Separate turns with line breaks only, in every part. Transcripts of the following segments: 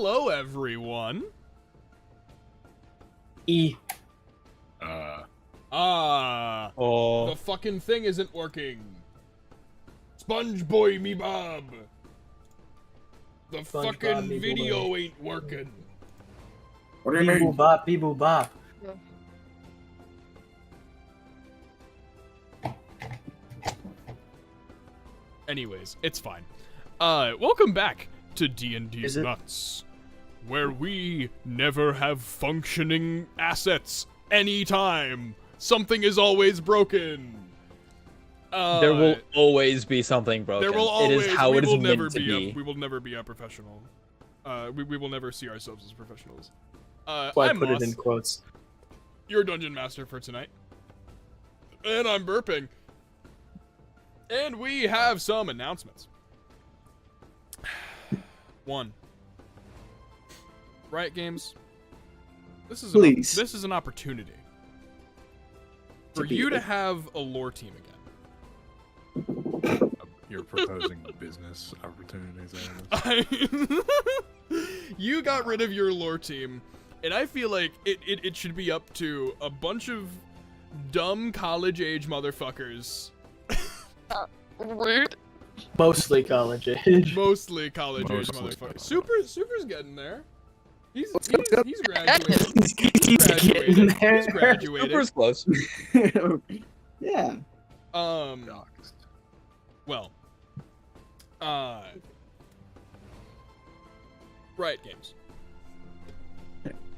Hello, everyone.
E.
The fucking thing isn't working. Sponge Boy me Bob. The fucking video ain't working.
What do you mean?
Beeboo bop, beeboo bop.
Anyways, it's fine. Welcome back to DnDeez Nuts, where we never have functioning assets anytime. Something is always broken.
There will always be something broken.
There will always.
It is how it is meant to
be.
be.
We will never be a professional. We will never see ourselves as professionals.
That's why I put
Moss,
it in quotes.
your dungeon master for tonight. And I'm burping. And we have some announcements. 1. Riot Games. This is an opportunity for you to have a lore team again.
You're proposing business opportunities.
You got rid of your lore team, and I feel like it should be up to a bunch of dumb college-age motherfuckers.
Rude.
Mostly college age.
Mostly college-age motherfuckers. Super's getting there. He's graduating.
He's getting there.
He's graduating.
Super's close.
Yeah.
Well. Riot Games.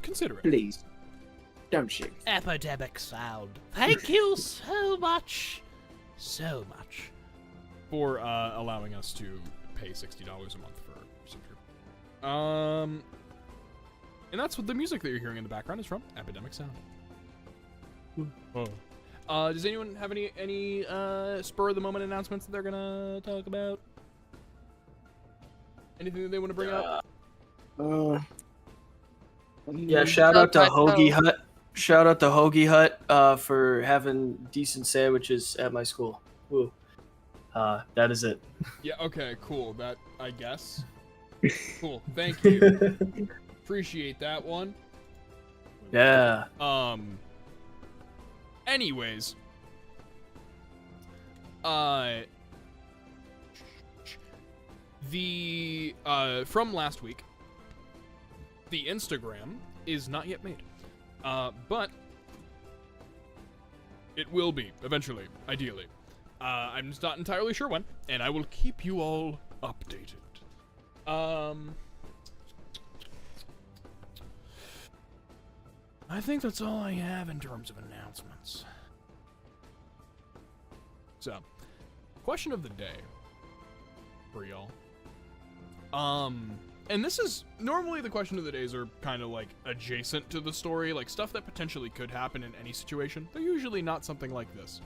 Consider it.
Please. Don't shoot.
Epidemic sound. Thank you so much. So much.
For allowing us to pay $60 a month for Sooper. And that's what the music that you're hearing in the background is from. Epidemic Sound. Does anyone have any spur of the moment announcements that they're gonna talk about? Anything that they want to bring up?
Yeah, shout out to Hoagie Hut. Shout out to Hoagie Hut for having decent sandwiches at my school. Woo. That is it.
Yeah, okay, cool. That, I guess. Cool, thank you. Appreciate that one.
Yeah.
Anyways. From last week, the Instagram is not yet made. But it will be, eventually, ideally. I'm just not entirely sure when, and I will keep you all updated. I think that's all I have in terms of announcements. So, question of the day for y'all. And this is, normally the question of the days are kind of like adjacent to the story, like stuff that potentially could happen in any situation. They're usually not something like this.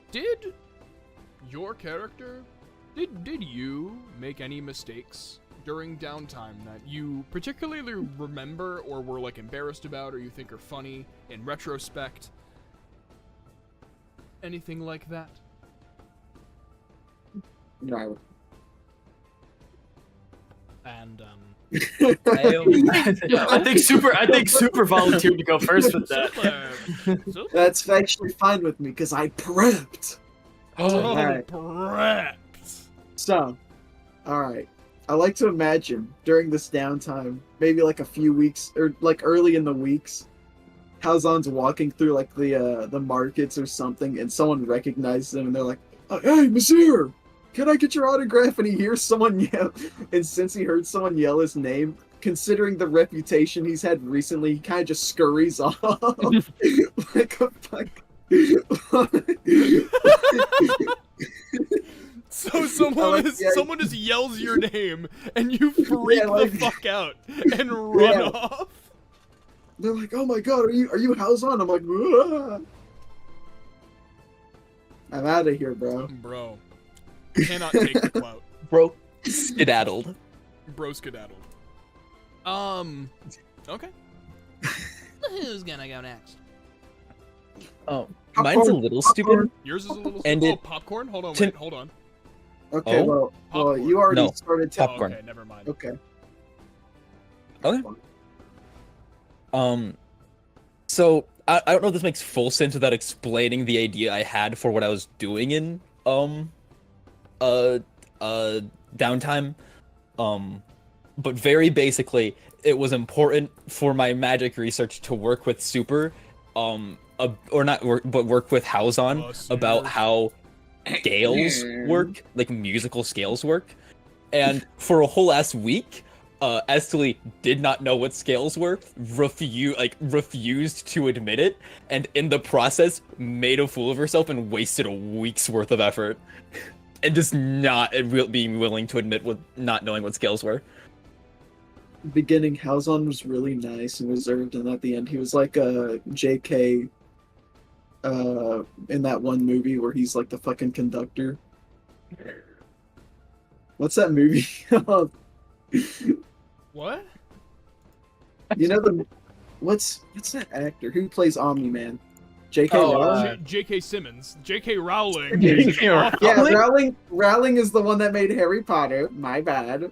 Did your character, did you make any mistakes during downtime that you particularly remember or were like embarrassed about or you think are funny in retrospect? Anything like that?
No.
And
I think Super volunteered to go first with that.
That's actually fine with me because I prepped.
Alright. Prepped.
So, alright. I like to imagine during this downtime, maybe like a few weeks or like early in the weeks, Halzon's walking through like the markets or something, and someone recognizes him, and they're like, "Hey, Monsieur, can I get your autograph?" And he hears someone yell, and since he heard someone yell his name, considering the reputation he's had recently, he kind of just scurries off like a fuck.
So someone just yells your name, and you freak the fuck out and run off.
They're like, "Oh my god, are you Halzon?" I'm like, "Whoa." I'm out of here, bro.
Bro. Cannot take the clout.
Bro skedaddled.
Bro skedaddled. Okay.
who's gonna go next?
Oh, mine's a little stupid.
Yours is a little
And
stupid. Oh, popcorn? Hold on, wait, hold on.
Okay,
Oh?
well, you already
No.
started
Oh,
Popcorn.
okay, never mind.
Okay.
Okay. So I don't know if this makes full sense without explaining the idea I had for what I was doing in downtime. But very basically, it was important for my magic research to work with Sooper, or not work, but work with Haozan about how scales work, like musical scales work. And for a whole ass week, Estely did not know what scales were, refused to admit it, and in the process made a fool of herself and wasted a week's worth of effort, and just not being willing to admit not knowing what scales were.
Beginning, Haozan was really nice and reserved, and at the end, he was like a JK. In that one movie where he's like the fucking conductor. What's that movie?
What?
You know what's that actor who plays Omni-Man? J.K.
Oh,
Rowling.
J.K. Simmons. J.K. Rowling.
J.K.
is
Yeah,
awful.
Rowling is the one that made Harry Potter. My bad.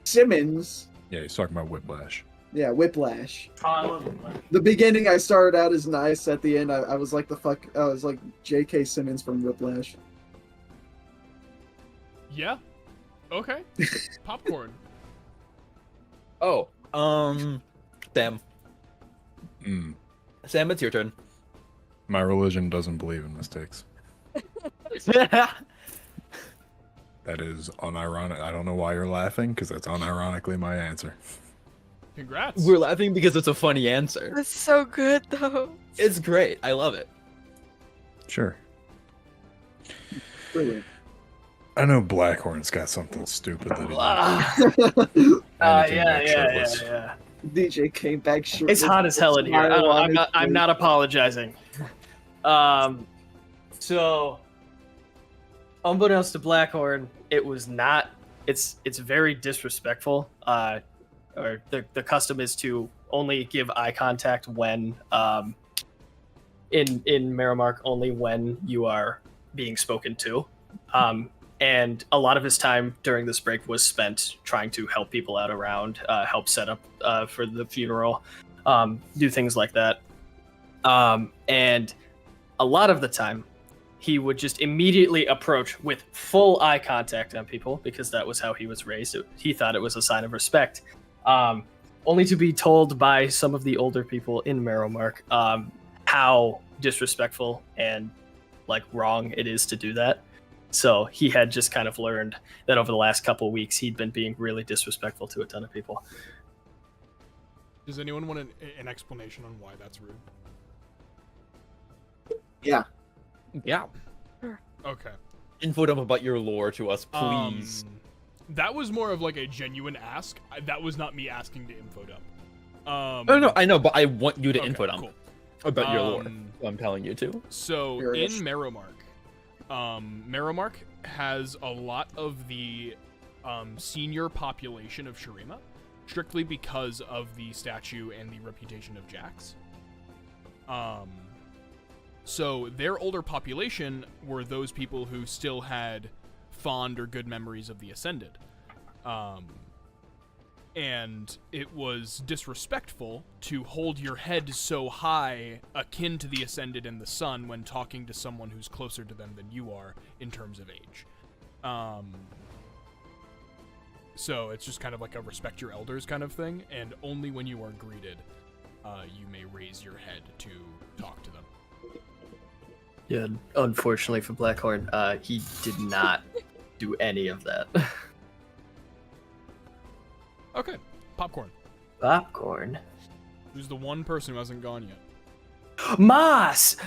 Simmons.
Yeah, he's talking about Whiplash.
Yeah, Whiplash. The beginning, I started out as nice. At the end, I was like I was like J.K. Simmons from Whiplash.
Yeah. Okay. Popcorn.
Oh, Sam. Sam, it's your turn.
My religion doesn't believe in mistakes. That is unironic. I don't know why you're laughing, because that's unironically my answer.
Congrats.
We're laughing because it's a funny answer.
That's so good though.
It's great. I love it.
Sure.
Brilliant.
I know Blackhorn's got something stupid that he
Yeah.
DJ came back short.
It's hot as hell in here. I'm not apologizing. So, unbeknownst to Blackhorn, it was not. It's very disrespectful. Or the custom is to only give eye contact when in Merrimark, only when you are being spoken to. And a lot of his time during this break was spent trying to help people out around, help set up for the funeral, do things like that. And a lot of the time, he would just immediately approach with full eye contact on people because that was how he was raised. He thought it was a sign of respect. Only to be told by some of the older people in Merrimark how disrespectful and like wrong it is to do that. So he had just kind of learned that over the last couple of weeks he'd been being really disrespectful to a ton of people.
Does anyone want an explanation on why that's rude?
Yeah.
Yeah.
Okay.
Info dump about your lore to us, please.
That was more of like a genuine ask. That was not me asking to info dump.
No, I know, but I want you to
okay,
info dump
cool.
about your lore. I'm telling you to.
So
Curious.
in Merrimark has a lot of the senior population of Shurima, strictly because of the statue and the reputation of Jax. So their older population were those people who still had fond or good memories of the Ascended. And it was disrespectful to hold your head so high, akin to the Ascended and the Sun, when talking to someone who's closer to them than you are in terms of age. So it's just kind of like a respect your elders kind of thing, and only when you are greeted, you may raise your head to talk to them.
Yeah, unfortunately for Blackhorn, he did not do any of that.
Okay, popcorn.
Popcorn.
Who's the one person who hasn't gone yet?
Moss!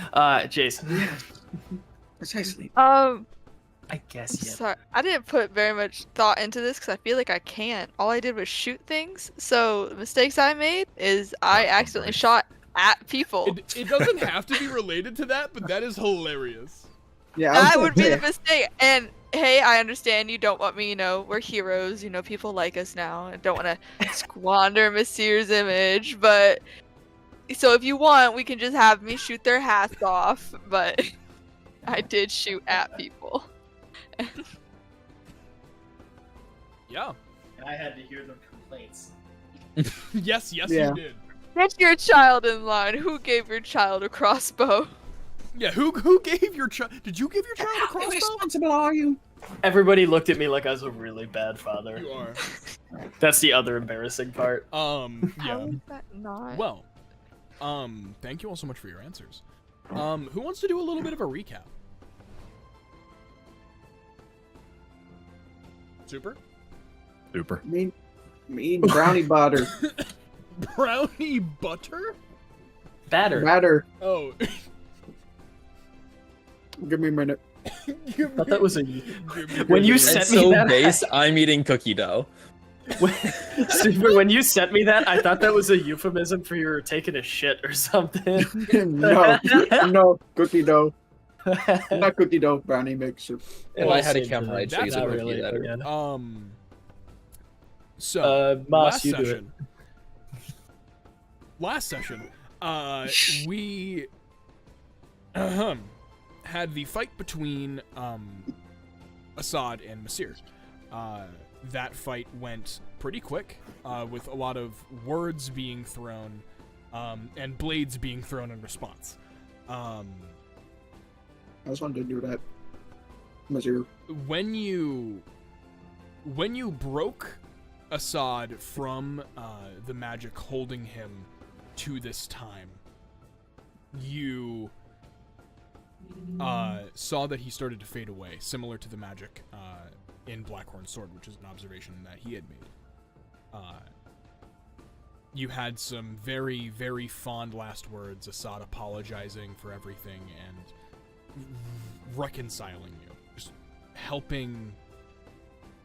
Jason.
Precisely.
I guess, yeah.
Sorry, I didn't put very much thought into this because I feel like I can't. All I did was shoot things. So the mistakes I made is I accidentally shot at people.
It doesn't have to be related to that, but that is hilarious.
Yeah,
That would be the mistake. And hey, I understand you don't want me, we're heroes, people like us now and don't want to squander Messier's image, but so if you want, we can just have me shoot their hats off, but I did shoot at people.
Yeah.
And I had to hear the complaints.
Yes,
Yeah.
you did.
Get your child in line. Who gave your child a crossbow?
Yeah, who gave your child? Did you give your child a
How
crossbow?
responsible are you?
Everybody looked at me like I was a really bad father.
You are.
That's the other embarrassing part.
How
Yeah.
is that not?
Well, thank you all so much for your answers. Who wants to do a little bit of a recap? Super?
Super.
Me brownie butter.
Brownie butter?
Batter.
Matter.
Oh.
Give me a minute.
I thought that was a. When you
It's
sent me
so
that,
base, I'm eating cookie dough.
Super, when you sent me that, I thought that was a euphemism for you were taking a shit or something.
no, cookie dough. Not cookie dough, brownie mix.
If I had a
Same
camera, I'd
thing.
show you
That's
the
not
cookie
really,
better.
yeah.
So
Moss, you do it.
last session, we had the fight between Assad and Masir. That fight went pretty quick, with a lot of words being thrown, and blades being thrown in response.
I just wanted to do that. Monsieur.
When you broke Assad from the magic holding him to this time, you saw that he started to fade away, similar to the magic in Blackhorn's sword, which is an observation that he had made. You had some very, very fond last words, Assad apologizing for everything and reconciling you, just helping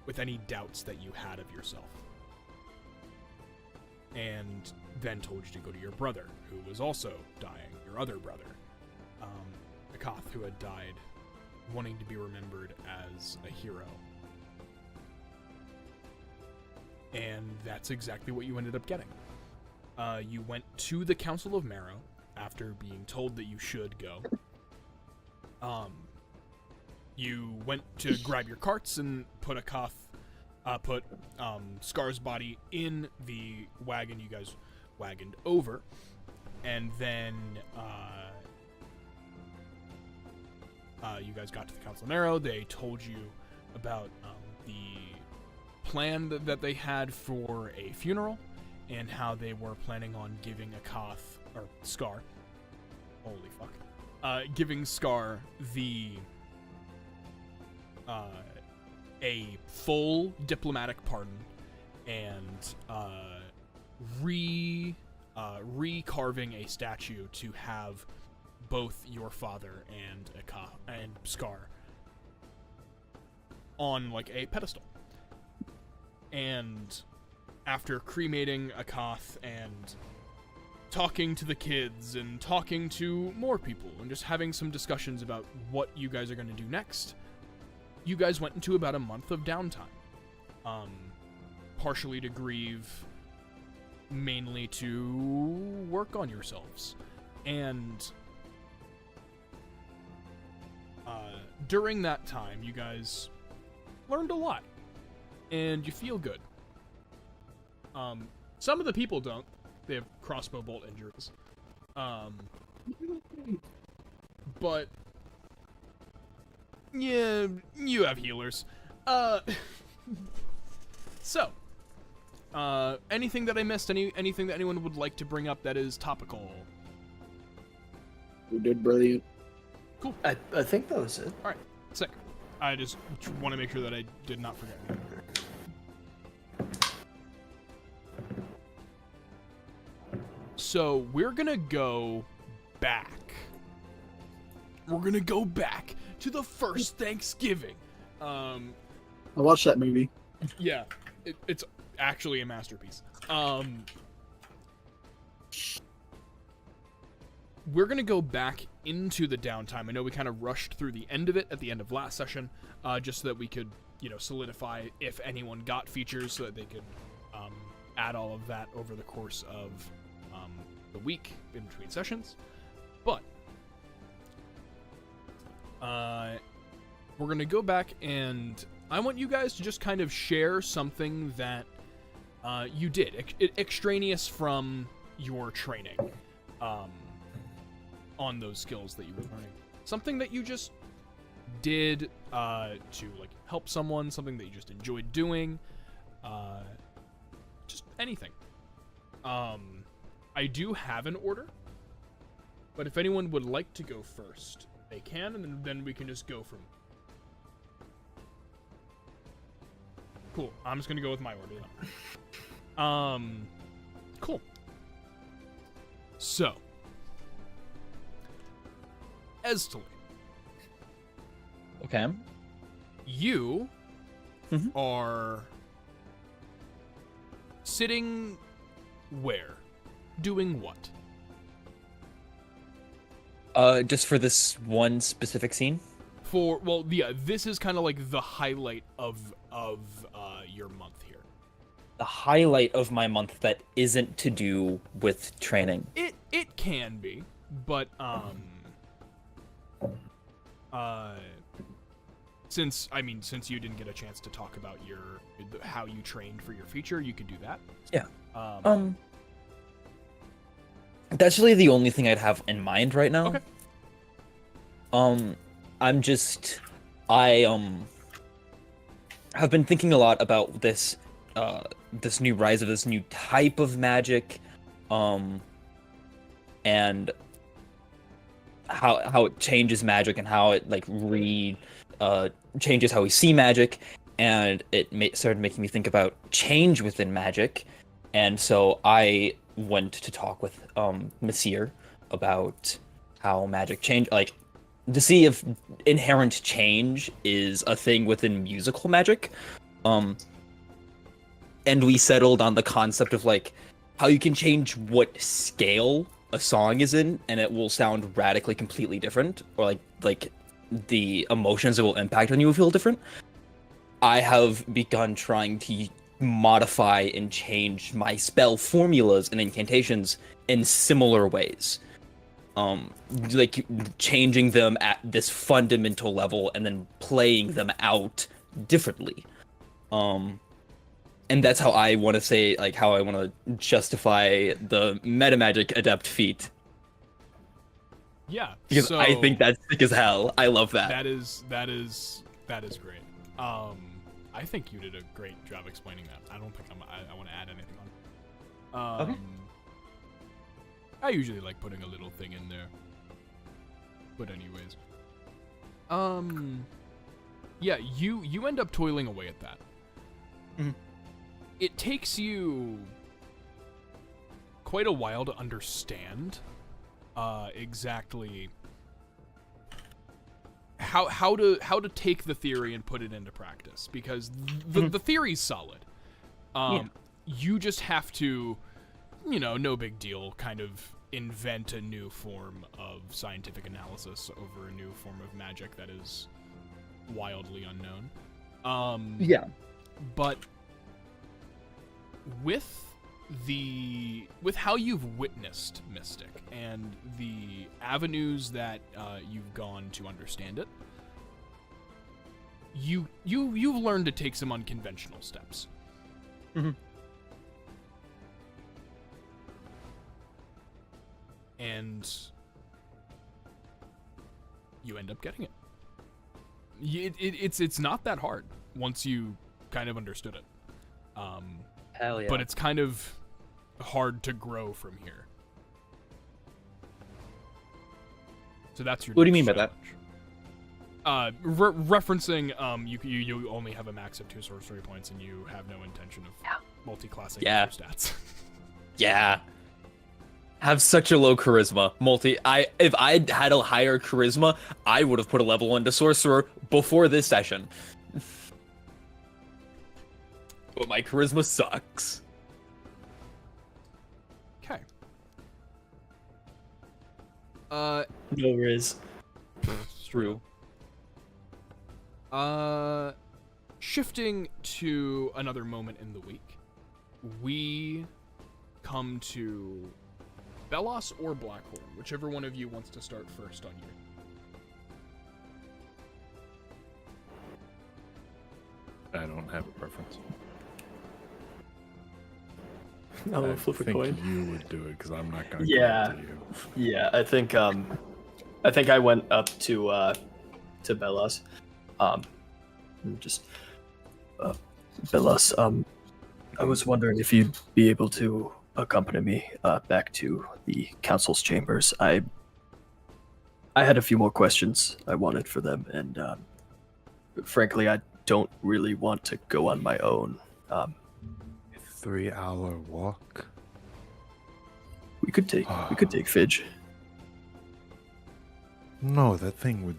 with any doubts that you had of yourself. And then told you to go to your brother, who was also dying, your other brother, Akath, who had died, wanting to be remembered as a hero. And that's exactly what you ended up getting. You went to the Council of Marrow after being told that you should go. You went to grab your carts and put Scar's body in the wagon you guys wagoned over, and then you guys got to the Council of Marrow. They told you about the plan that they had for a funeral, and how they were planning on giving Scar, holy fuck, giving Scar a full diplomatic pardon, and recarving a statue to have both your father and Scar on like a pedestal. And after cremating Akath and talking to the kids and talking to more people and just having some discussions about what you guys are going to do next, you guys went into about a month of downtime. Partially to grieve, mainly to work on yourselves. And during that time, you guys learned a lot. And you feel good. Some of the people don't. They have crossbow bolt injuries. But yeah, you have healers. So, anything that I missed? Anything that anyone would like to bring up that is topical?
You did brilliant.
Cool.
I think that was it.
All right, sick. I just want to make sure that I did not forget. So we're gonna go back. We're gonna go back to the first Thanksgiving.
I watched that movie.
Yeah, it's actually a masterpiece. We're gonna go back into the downtime. I know we kind of rushed through the end of it at the end of last session, just so that we could, solidify if anyone got features, so that they could add all of that over the course of the week in between sessions. But we're gonna go back, and I want you guys to just kind of share something that you did, extraneous from your training, on those skills that you were learning. Something that you just did to like help someone, something that you just enjoyed doing, just anything. I do have an order, but if anyone would like to go first, they can, and then we can just go from. Cool. I'm just gonna go with my order then. Cool. So, Estelle,
Okay.
you are sitting where? Doing what?
Just for this one specific scene?
This is kind of like the highlight of your month here.
The highlight of my month that isn't to do with training.
It can be, but since you didn't get a chance to talk about how you trained for your feature, you could do that.
Yeah. That's really the only thing I'd have in mind right now.
Okay.
Have been thinking a lot about this new rise of this new type of magic, and how it changes magic and how it like changes how we see magic, and it started making me think about change within magic, and so I went to talk with Messire about how magic change, like to see if inherent change is a thing within musical magic. And we settled on the concept of like how you can change what scale a song is in and it will sound radically completely different, or like the emotions it will impact on you will feel different. I have begun trying to modify and change my spell formulas and incantations in similar ways. Like changing them at this fundamental level and then playing them out differently. And that's how I want to say, like, how I want to justify the metamagic adept feat.
Yeah,
because I think that's sick as hell. I love that.
That is great. I think you did a great job explaining that. I don't think I want to add anything on.
Okay.
I usually like putting a little thing in there. But anyways. Yeah, you end up toiling away at that.
Mm-hmm.
It takes you quite a while to understand exactly how to take the theory and put it into practice, because the theory's solid. You just have to, no big deal, kind of invent a new form of scientific analysis over a new form of magic that is wildly unknown.
Yeah.
But with how you've witnessed Mystic and the avenues that you've gone to understand it, you've learned to take some unconventional steps.
Mm-hmm.
And you end up getting it. It's not that hard once you kind of understood it.
Hell yeah.
But it's kind of hard to grow from here. So that's your.
What do you mean by that?
Referencing you only have a max of 2 sorcery points and you have no intention of multi-classing your stats.
Yeah. Have such a low charisma. If I had a higher charisma, I would have put a level 1 to sorcerer before this session. But my charisma sucks.
Okay.
No riz.
True.
Shifting to another moment in the week, we come to Belos or Blackhorn, whichever one of you wants to start first on your.
I don't have a preference.
I'll
I
flip a
think
coin.
you would do it because I'm not gonna
Yeah.
come up to you.
Yeah, I think I went up to Belos. Just Belos, I was wondering if you'd be able to accompany me back to the council's chambers. I had a few more questions I wanted for them, and frankly, I don't really want to go on my own.
3-hour walk.
We could take Fidge.
No, that thing would.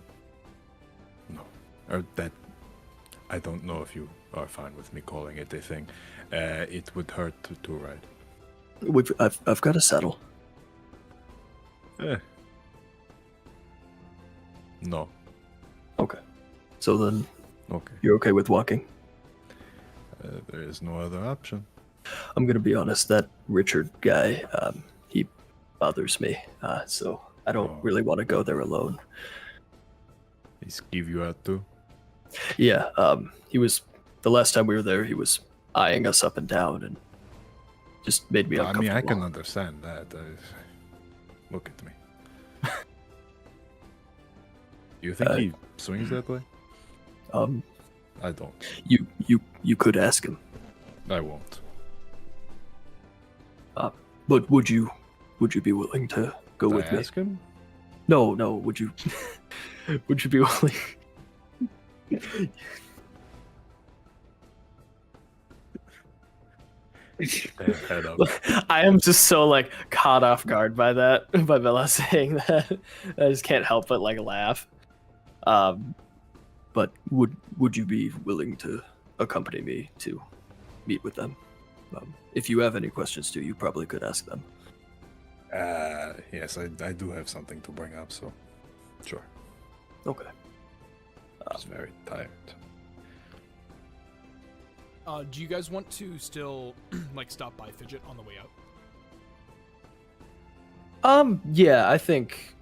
No, or that. I don't know if you are fine with me calling it a thing. It would hurt to ride.
I've got a saddle.
No.
Okay. So then
Okay.
you're okay with walking?
There is no other option.
I'm gonna be honest, that Richard guy, he bothers me, so I don't
Oh.
really want to go there alone.
He skeeve you out too?
Yeah, he was, the last time we were there, he was eyeing us up and down and just made me
I
uncomfortable.
mean, I can understand that. Look at me. Do you think he swings that way? I don't.
You could ask him,
I won't.
but would you be willing to go
Did
with
I
me?
ask him?
No, would you would you be willing?
Head up.
I am just so like caught off guard by that, by Bella saying that. I just can't help but like laugh. But would you be willing to accompany me to meet with them? If you have any questions too, you probably could ask them.
Yes, I do have something to bring up, so sure.
Okay.
Just very tired.
Do you guys want to still like stop by Fidget on the way out?
Yeah, I think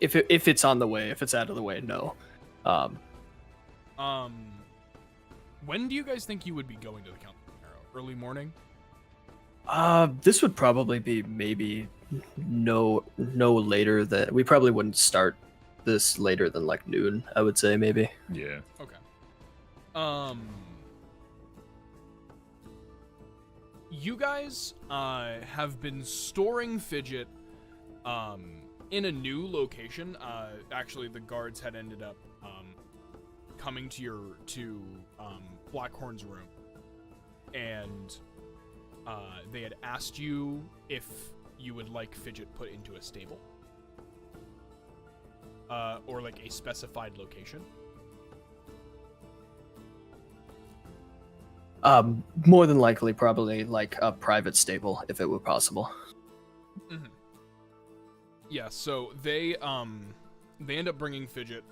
if it's on the way, if it's out of the way, no.
When do you guys think you would be going to the council tomorrow? Early morning?
This would probably be maybe no later than, we probably wouldn't start this later than like noon, I would say maybe.
Yeah.
Okay. You guys have been storing Fidget in a new location. Actually, the guards had ended up coming to Blackhorn's room, and they had asked you if you would like Fidget put into a stable or like a specified location.
More than likely, probably like a private stable, if it were possible.
Mm-hmm. Yeah, so they end up bringing Fidget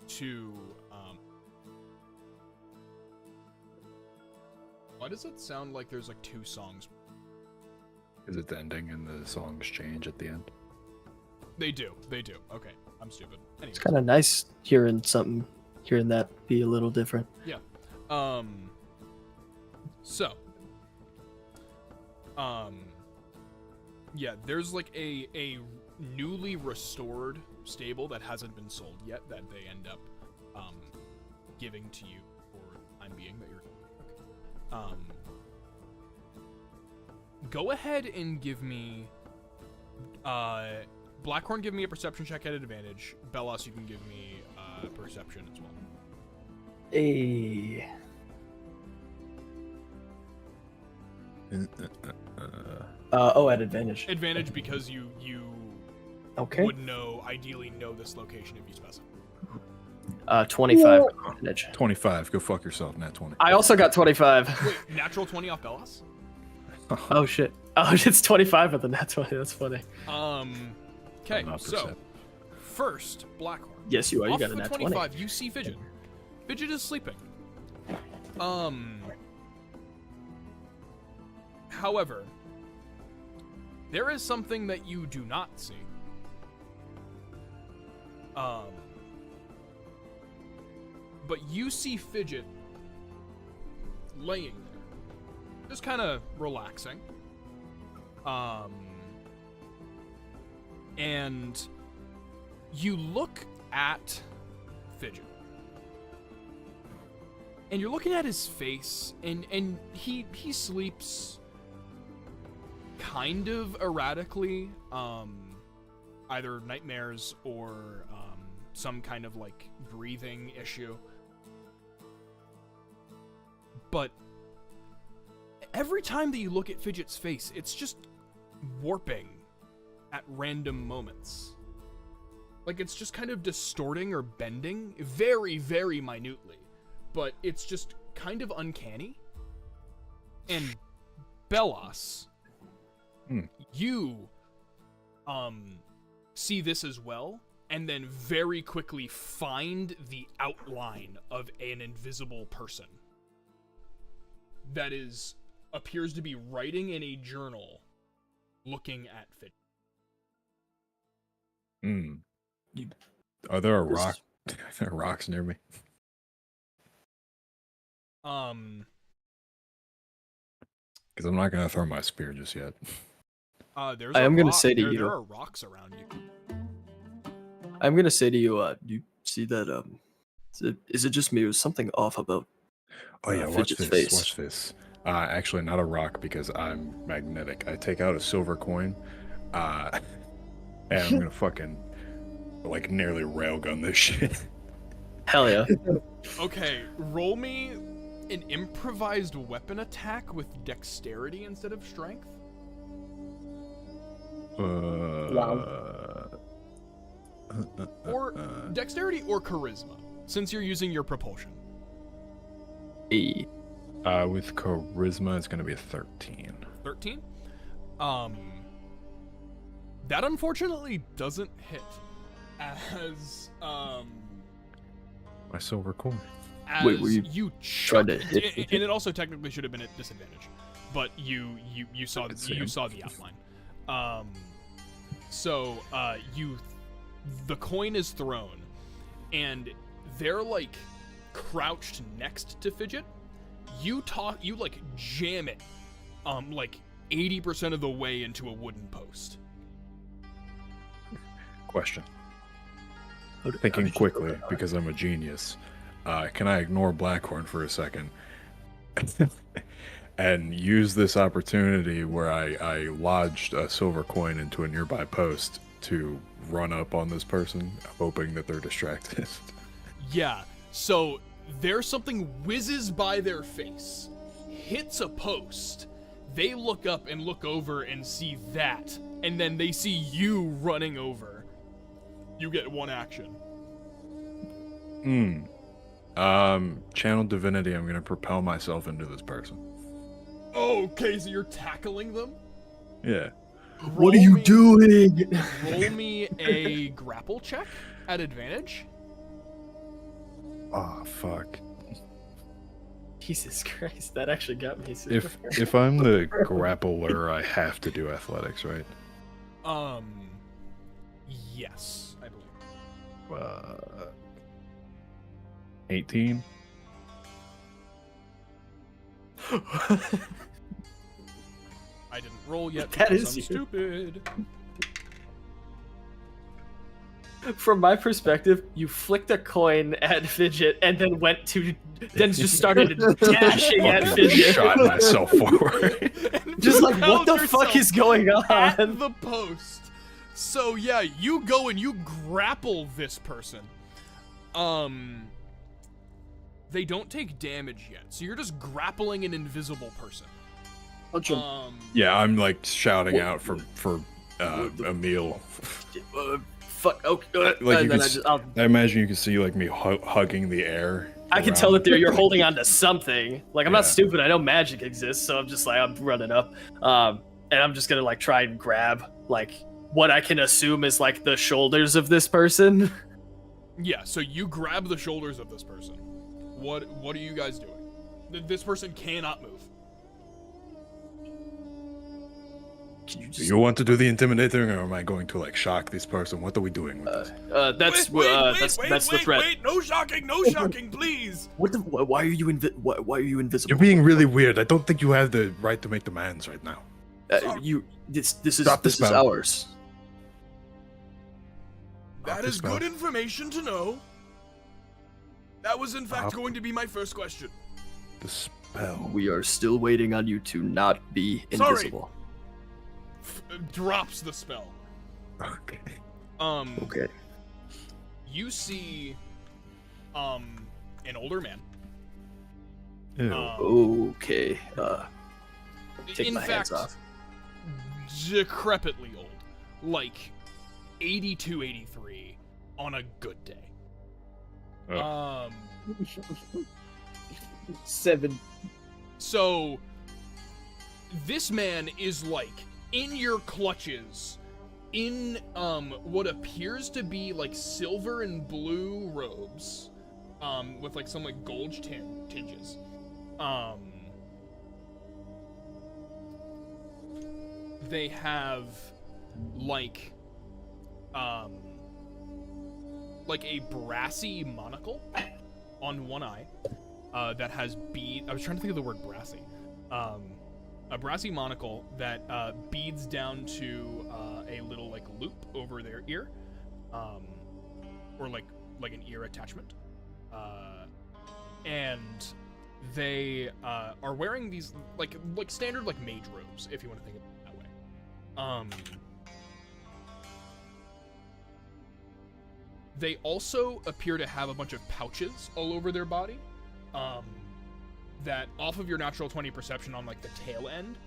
to why does it sound like there's like two songs?
Is it ending and the songs change at the end?
They do. Okay, I'm stupid. Anyways.
It's kind of nice hearing that be a little different.
Yeah. Yeah, there's like a newly restored stable that hasn't been sold yet that they end up giving to you for the time being that you're go ahead and give me Blackhorn, give me a perception check at advantage. Bellos, you can give me perception as well.
At advantage.
Advantage because you
Okay.
would ideally know this location if you specify.
25 advantage.
25. Go fuck yourself, Nat 20.
I also got 25.
Wait, natural 20 off Bellos?
Oh shit. Oh, it's 25 with the nat 20. That's funny.
Okay,
I'm not
so
percept.
first, Blackhorn.
Yes, you are. You
Off
got a
for
nat
25,
20.
you see Fidget. Fidget is sleeping. However, there is something that you do not see. but you see Fidget laying there, just kind of relaxing. And you look at Fidget. And you're looking at his face, and he sleeps kind of erratically, either nightmares or some kind of like breathing issue. But every time that you look at Fidget's face, it's just warping at random moments. Like it's just kind of distorting or bending very, very minutely. But it's just kind of uncanny. And Bellas, you see this as well, and then very quickly find the outline of an invisible person that appears to be writing in a journal, looking at Fidget.
Are there rocks near me? Because I'm not gonna throw my spear just yet.
There's
I am gonna say to
there
you.
are rocks around you.
I'm gonna say to you, you see that, is it just me? Or something off about
Oh yeah, watch
Fidget's
this.
face?
Watch this. Actually, not a rock because I'm magnetic. I take out a silver coin, and I'm gonna fucking like nearly railgun this shit.
Hell yeah.
Okay, roll me an improvised weapon attack with dexterity instead of strength. Or dexterity or charisma, since you're using your propulsion.
Hey.
With charisma, it's gonna be a 13.
13? That unfortunately doesn't hit. As
My silver coin.
Wait, were you
chuck
trying to hit
it, and it also technically should have been at disadvantage, but you saw the outline. The coin is thrown, and they're like crouched next to Fidget. You like jam it, like 80% of the way into a wooden post.
Question. Thinking quickly because I'm a genius. Can I ignore Blackhorn for a second and use this opportunity where I lodged a silver coin into a nearby post to run up on this person, hoping that they're distracted?
Yeah, so there's something whizzes by their face, hits a post, they look up and look over and see that, and then they see you running over. You get one action.
Channel Divinity, I'm gonna propel myself into this person.
Okay, so you're tackling them?
Yeah.
What are you doing?
Roll me a grapple check at advantage.
Oh, fuck.
Jesus Christ, that actually got me super.
If I'm the grappler, I have to do athletics, right?
Yes, I believe.
18?
I didn't roll yet
That
because
is
I'm
you.
stupid.
From my perspective, you flicked a coin at Fidget and then just started dashing at
Fucking
Fidget.
shot myself forward.
Just like, what the
Propelled
fuck is going
at
on?
the post. So yeah, you go and you grapple this person. They don't take damage yet, so you're just grappling an invisible person.
Punch him.
Yeah, I'm like shouting out for Emil.
Fuck. Okay.
Like
and then
I imagine you can see like me hugging the air.
I can
around.
tell that you're holding on to something. Like, I'm not
Yeah.
stupid. I know magic exists, so I'm just like, I'm running up. And I'm just gonna like try and grab like what I can assume is like the shoulders of this person.
Yeah, so you grab the shoulders of this person. What are you guys doing? This person cannot move.
Can you just?
You want to do the intimidating, or am I going to like shock this person? What are we doing with this?
That's the threat.
Wait, no shocking, please.
Why are you why are you invisible?
You're being really weird. I don't think you have the right to make demands right now.
This
Stop
is
spell.
ours.
That is good information to know. That was in fact
Stop.
going to be my first question.
The spell.
We are still waiting on you to not be
Sorry.
invisible.
Drops the spell.
Okay.
Okay.
You see, an older man.
Ew.
Okay. Take
in
my
fact,
hands off.
decrepitly old, like 82, 83 on a good day.
Oh.
7.
So this man is like in your clutches in what appears to be like silver and blue robes with like some like gold tinges. They have like a brassy monocle on one eye that has bead. I was trying to think of the word brassy. A brassy monocle that beads down to a little like loop over their ear, or like an ear attachment, and they are wearing these like standard like mage robes, if you want to think of it that way. They also appear to have a bunch of pouches all over their body, that off of your natural 20 perception on like the tail end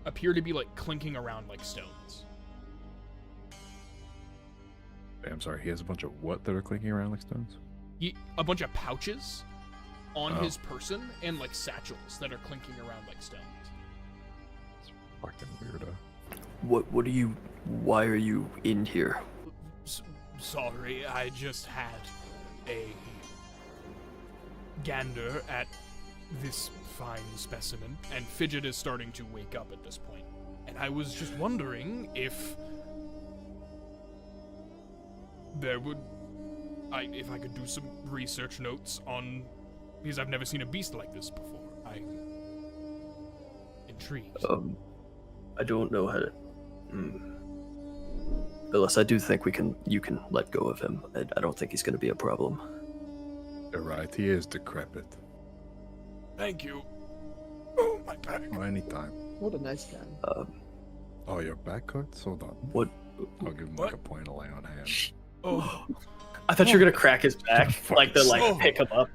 appear to be like clinking around like stones.
I'm sorry, he has a bunch of what that are clinking around like stones?
A bunch of pouches on
Oh.
his person and like satchels that are clinking around like stones.
Fucking weirdo.
What are you? Why are you in here?
Sorry, I just had a gander at this fine specimen, and Fidget is starting to wake up at this point. And I was just wondering if if I could do some research notes on, because I've never seen a beast like this before. I'm intrigued.
I don't know how to. Phyllis, I do think you can let go of him. I don't think he's going to be a problem.
You're right, he is decrepit.
Thank you. Oh, my back.
Oh, anytime.
What a nice guy.
Oh, your back hurts? Hold on.
What?
I'll give him like a point of lay on hand.
Oh,
I thought you were going to crack his back, like to like
Oh.
pick him up.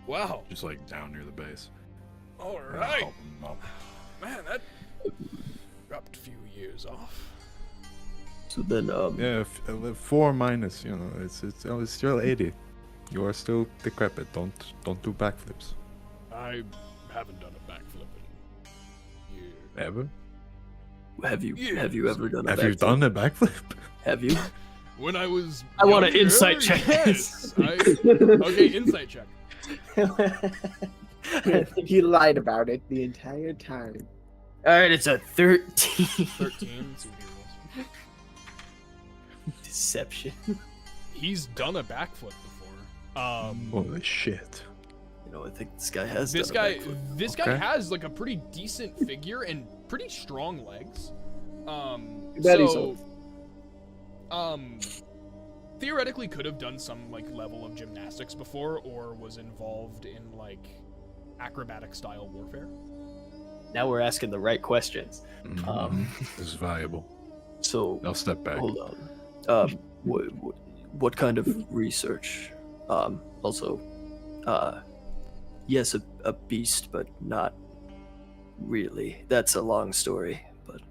wow.
Just like down near the base.
All
And I'll
right.
help him up.
Man, that dropped a few years off.
So then,
Yeah, 4 minus, you know, it's still 80. You are still decrepit. Don't do backflips.
I haven't done a backflip in years.
Ever?
have you
Yeah.
ever done a
Have you
backflip?
done a backflip?
Have you?
When I was
I want an
younger,
insight check.
Yes. Okay, insight check.
I think he lied about it the entire time.
All right, it's a 13.
13. So
Deception.
he's done a backflip before.
Holy shit.
You know, I think this guy has.
This
done a
guy,
backflip.
this guy
Okay.
has like a pretty decent figure and pretty strong legs.
Bet he's
So, theoretically could have done some like level of gymnastics before, or was involved in like acrobatic style warfare.
Now we're asking the right questions.
This is valuable.
So
I'll step back.
hold on. What kind of research? Also, yes, a beast, but not really. That's a long story, but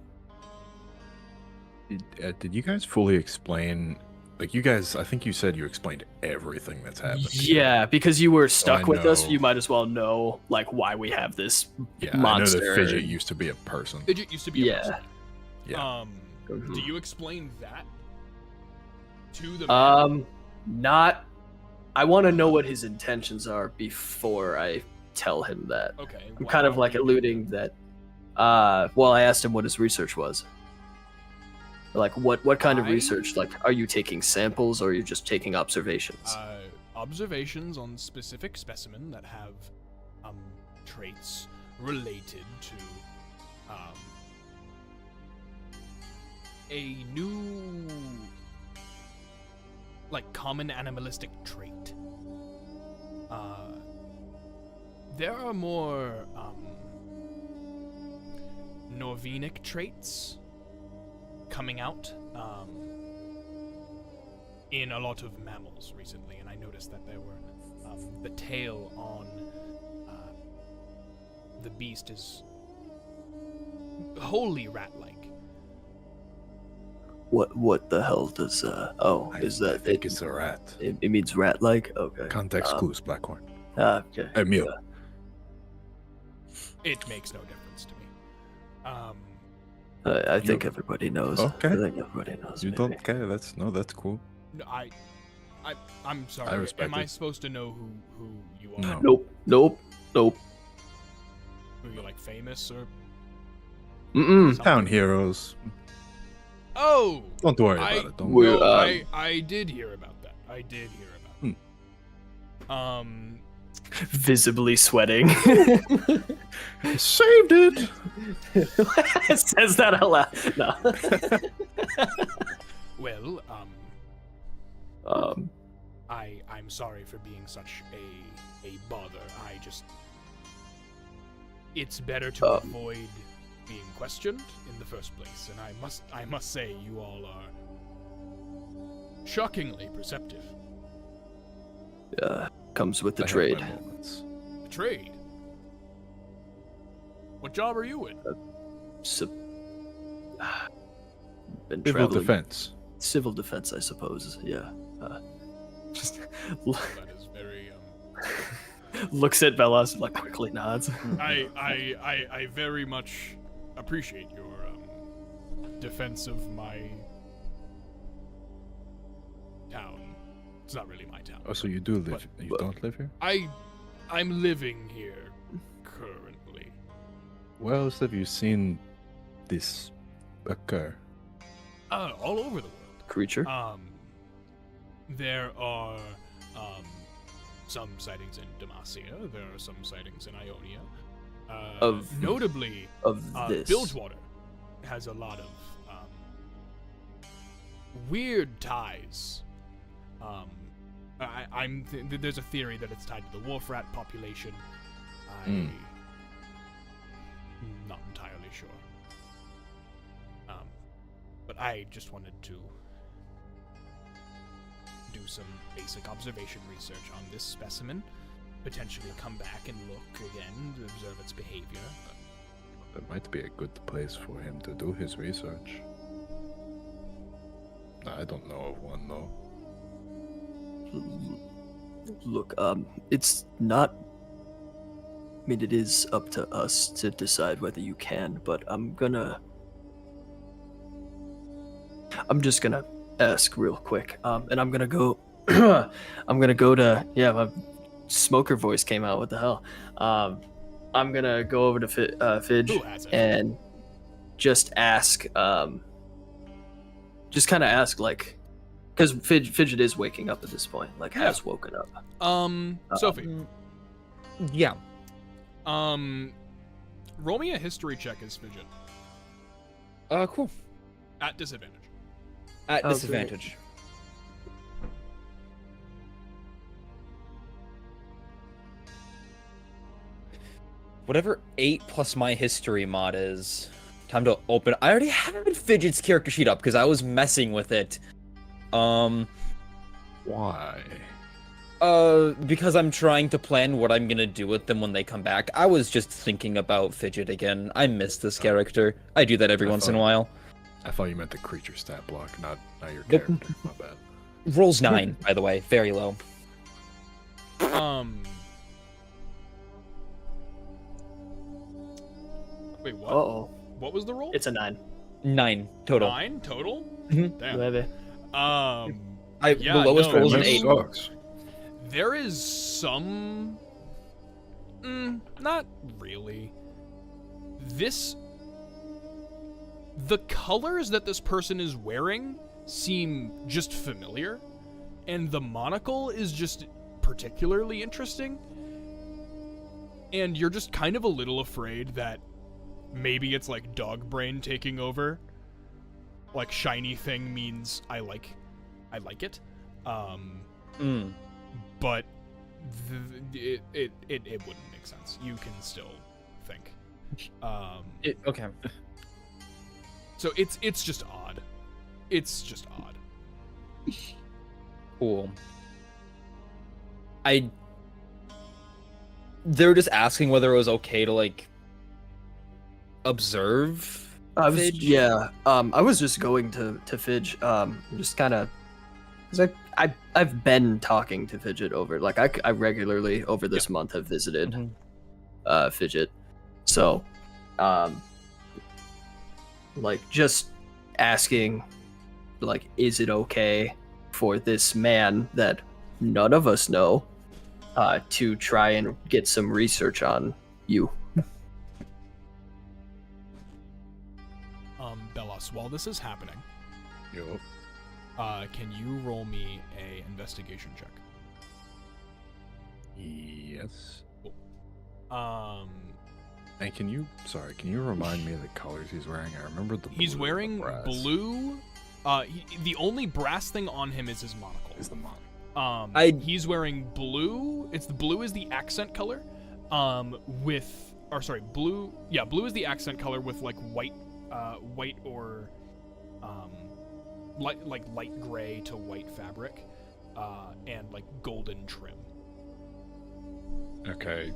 Did you guys fully explain? Like, you guys, I think you said you explained everything that's happened.
yeah, because you were stuck
I
with us,
know.
you might as well know like why we have this
Yeah, I
monster.
know that Fidget used to be a person.
Fidget used to be a
Yeah.
person.
Yeah.
Do you explain that to the man?
Not. I want to know what his intentions are before I tell him that.
Okay.
I'm
well,
kind of
how
like
do you-
alluding that Well, I asked him what his research was. Like, what kind of
I-
research? Like, are you taking samples or are you just taking observations?
Observations on specific specimen that have traits related to a new, like, common animalistic trait. There are more Norvenic traits coming out in a lot of mammals recently, and I noticed that there were the tail on the beast is wholly rat-like.
What the hell does is that
I think it's a rat.
it means rat-like? Okay.
Context clues, Blackhorn.
Okay.
Emil.
It makes no difference to me.
I think everybody knows.
Okay.
I think everybody knows.
You
maybe.
don't care? That's cool.
No, I'm sorry.
respect
Am I
it.
supposed to know who you are?
No.
Nope.
Who you like, famous or
Mm-mm.
something?
Town heroes.
Oh,
Don't worry about it. Don't
We're,
worry.
I did hear about that. I did hear about that.
Visibly sweating.
Saved it.
It says that out loud. No.
Well, I'm sorry for being such a bother. It's better to avoid being questioned in the first place, and I must say you all are shockingly perceptive.
Comes with the
I have
trade.
my moments.
The trade. What job are you in?
Been
Civil
traveling.
defense.
Civil defense, I suppose. Yeah. Just
That is very
looks at Velas, like quickly nods.
I very much appreciate your defense of my town. It's not really my town.
Oh, so you do live?
But-
You don't live here?
I'm living here currently.
Where else have you seen this occur?
All over the world.
Creature.
There are some sightings in Demacia. There are some sightings in Ionia.
Notably of this.
Bilgewater has a lot of weird ties. There's a theory that it's tied to the wolf rat population. I'm not entirely sure. But I just wanted to do some basic observation research on this specimen, potentially come back and look again to observe its behavior.
That might be a good place for him to do his research. I don't know of one though.
Look, it's not. I mean, it is up to us to decide whether you can, but I'm just gonna ask real quick, and I'm gonna go. I'm gonna go to. Yeah, my smoker voice came out. What the hell? I'm gonna go over to Fidge
Who has it?
and just ask. Just kind of ask, like, because Fidget is waking up at this point. Like, has woken up.
Sophie.
Yeah.
Roll me a history check as Fidget.
Cool.
At disadvantage.
At
Oh, great.
disadvantage. Whatever 8 plus my history mod is. Time to open. I already had Fidget's character sheet up because I was messing with it.
Why?
Because I'm trying to plan what I'm gonna do with them when they come back. I was just thinking about Fidget again. I miss this character. I do that every once in a while.
I thought you meant the creature stat block, not your
Nope.
character. My bad.
Rolls 9, by the way, very low.
Wait, what?
Uh-oh.
What was the roll?
It's a 9.
9 total.
9 total?
Mhm.
Damn.
Maybe.
Yeah,
The lowest
no,
roll is an
That
8.
sucks.
There is some... not really. This the colors that this person is wearing seem just familiar, and the monocle is just particularly interesting. And you're just kind of a little afraid that maybe it's like dog brain taking over. Like shiny thing means I like it. But it wouldn't make sense. You can still think.
Okay.
So it's just odd. It's just odd.
Cool. They were just asking whether it was okay to like observe.
I was
Fidge?
I was just going to Fidge, just kind of, because I've been talking to Fidget over, like I regularly over this month have visited Fidget, so like just asking, like, is it okay for this man that none of us know to try and get some research on you?
Bellas, while this is happening,
Yup.
can you roll me a investigation check?
Yes.
And
can you remind me of the colors he's wearing? I remember the blue
he's
and
wearing
the brass.
blue. The only brass thing on him is his monocle.
Is the monocle.
He's wearing blue. The blue is the accent color. Blue. Yeah, blue is the accent color with like white or light gray to white fabric, and like golden trim.
Okay,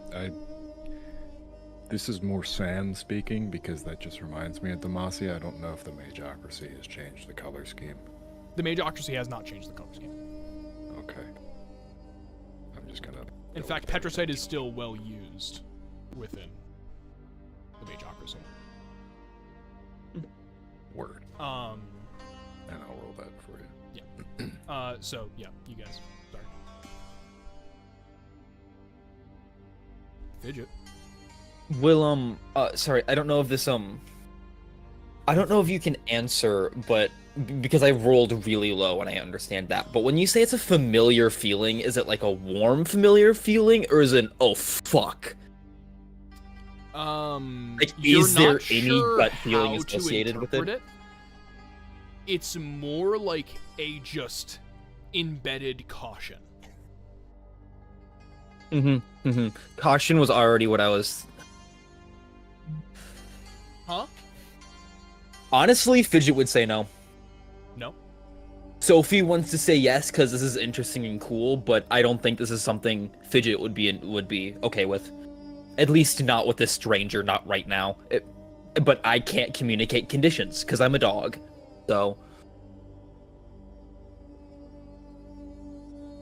this is more San speaking because that just reminds me of Demacia. I don't know if the Mageocracy has changed the color scheme.
The Mageocracy has not changed the color scheme.
Okay. I'm just gonna...
In fact, Petricite is still well used within the Mageocracy.
Word. And I'll roll that for you.
Yeah. So, yeah, you guys. Sorry. Fidget.
Will sorry, I don't know if this I don't know if you can answer, but because I rolled really low and I understand that. But when you say it's a familiar feeling, is it like a warm familiar feeling or is it an oh fuck? Like, is there any gut feeling associated with it?
It's more like a just embedded caution.
Caution was already what I was.
Huh?
Honestly, Fidget would say no.
No.
Sophie wants to say yes because this is interesting and cool, but I don't think this is something Fidget would be okay with. At least not with this stranger, not right now. But I can't communicate conditions because I'm a dog, so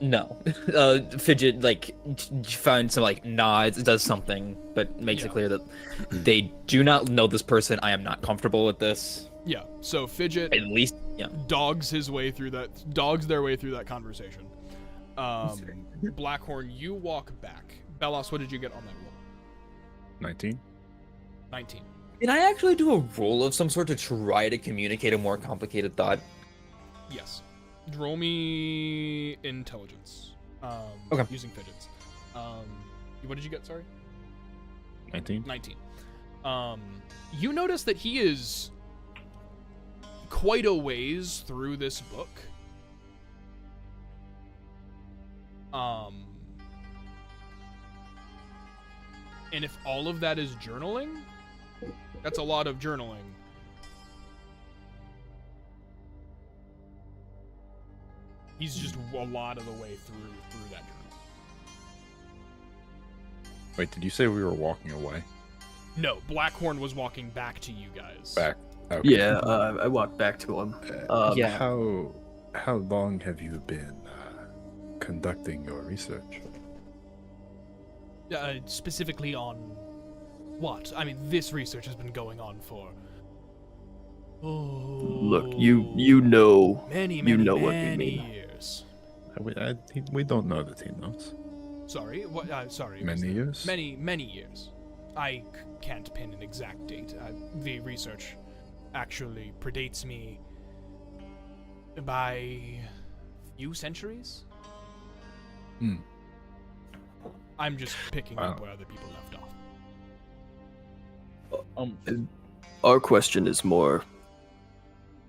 no. Fidget like finds some like nods, does something, but makes it clear that they do not know this person. I am not comfortable with this.
Yeah. So Fidget
at least
dogs their way through that conversation. Blackhorn, you walk back. Bellas, what did you get on that roll?
19.
19.
Can I actually do a roll of some sort to try to communicate a more complicated thought?
Yes. Roll me intelligence.
Okay.
Using Fidgets. What did you get, sorry?
19.
19. You notice that he is quite a ways through this book. And if all of that is journaling, that's a lot of journaling. He's just a lot of the way through that journal.
Wait, did you say we were walking away?
No, Blackhorn was walking back to you guys.
Back. Okay.
Yeah, I walked back to him.
Yeah.
How long have you been conducting your research?
Specifically on what? I mean, this research has been going on for.
Look, you know,
many
what we mean.
years.
We don't know that he knows.
Sorry, what? Sorry.
Many years?
Many years. I can't pin an exact date. The research, actually predates me by a few centuries. I'm just picking up where other people left off.
Our question is more,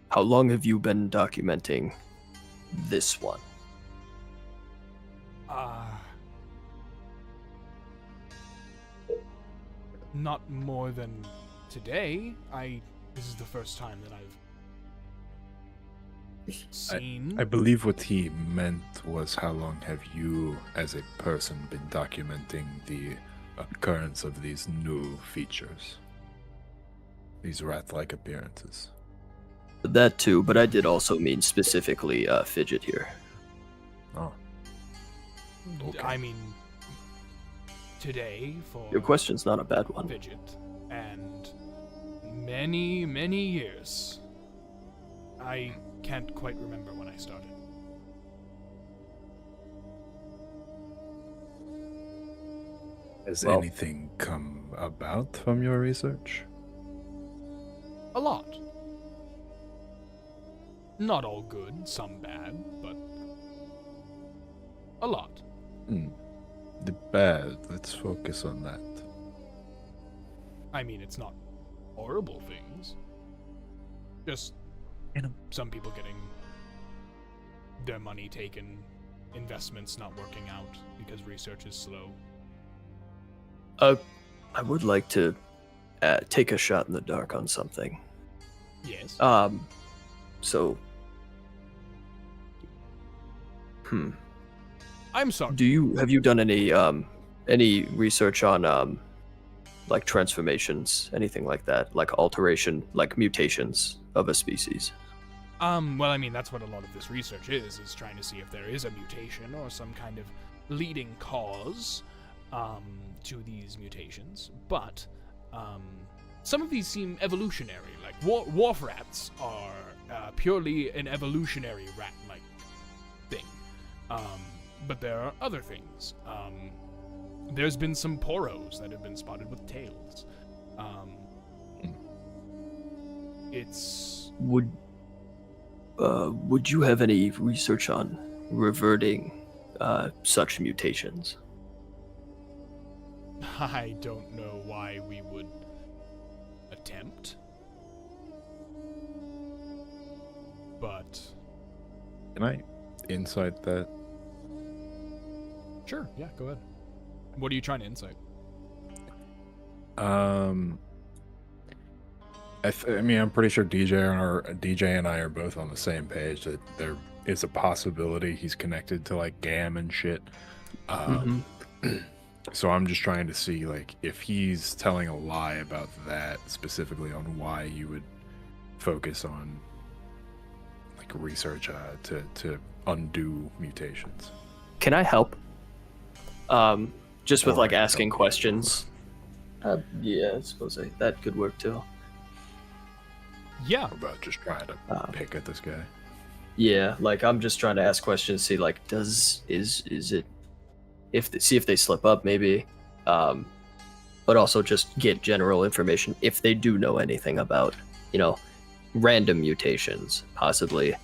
how long have you been documenting this one?
Not more than today. This is the first time that I've seen.
I believe what he meant was how long have you, as a person, been documenting the occurrence of these new features? These rat-like appearances.
That too, but I did also mean specifically Fidget here.
Oh. Okay.
I mean, today for
Your question's not a bad one.
Fidget, and many, many years. I can't quite remember when I started.
Has anything come about from your research?
A lot. Not all good, some bad, but a lot.
The bad, let's focus on that.
I mean, it's not horrible things. Just, some people getting their money taken, investments not working out because research is slow.
I would like to take a shot in the dark on something.
Yes.
So...
I'm sorry.
Have you done any research on like transformations, anything like that, like alteration, like mutations of a species?
Well, I mean, that's what a lot of this research is trying to see if there is a mutation or some kind of leading cause to these mutations. But some of these seem evolutionary, like wharf rats are purely an evolutionary rat-like thing. But there are other things. There's been some poros that have been spotted with tails. It's...
Would you have any research on reverting such mutations?
I don't know why we would attempt. But...
Can I insight that?
Sure, yeah, go ahead. What are you trying to insight?
I mean, I'm pretty sure DJ and I are both on the same page that there is a possibility he's connected to like GAM and shit. So I'm just trying to see like if he's telling a lie about that, specifically on why you would focus on like research to undo mutations.
Can I help? Just with
Or
like
I can
asking
help you.
questions. Yeah, I suppose that could work too.
Yeah.
How about just trying to pick at this guy?
Yeah, like I'm just trying to ask questions, see like is it see if they slip up maybe, but also just get general information if they do know anything about random mutations, possibly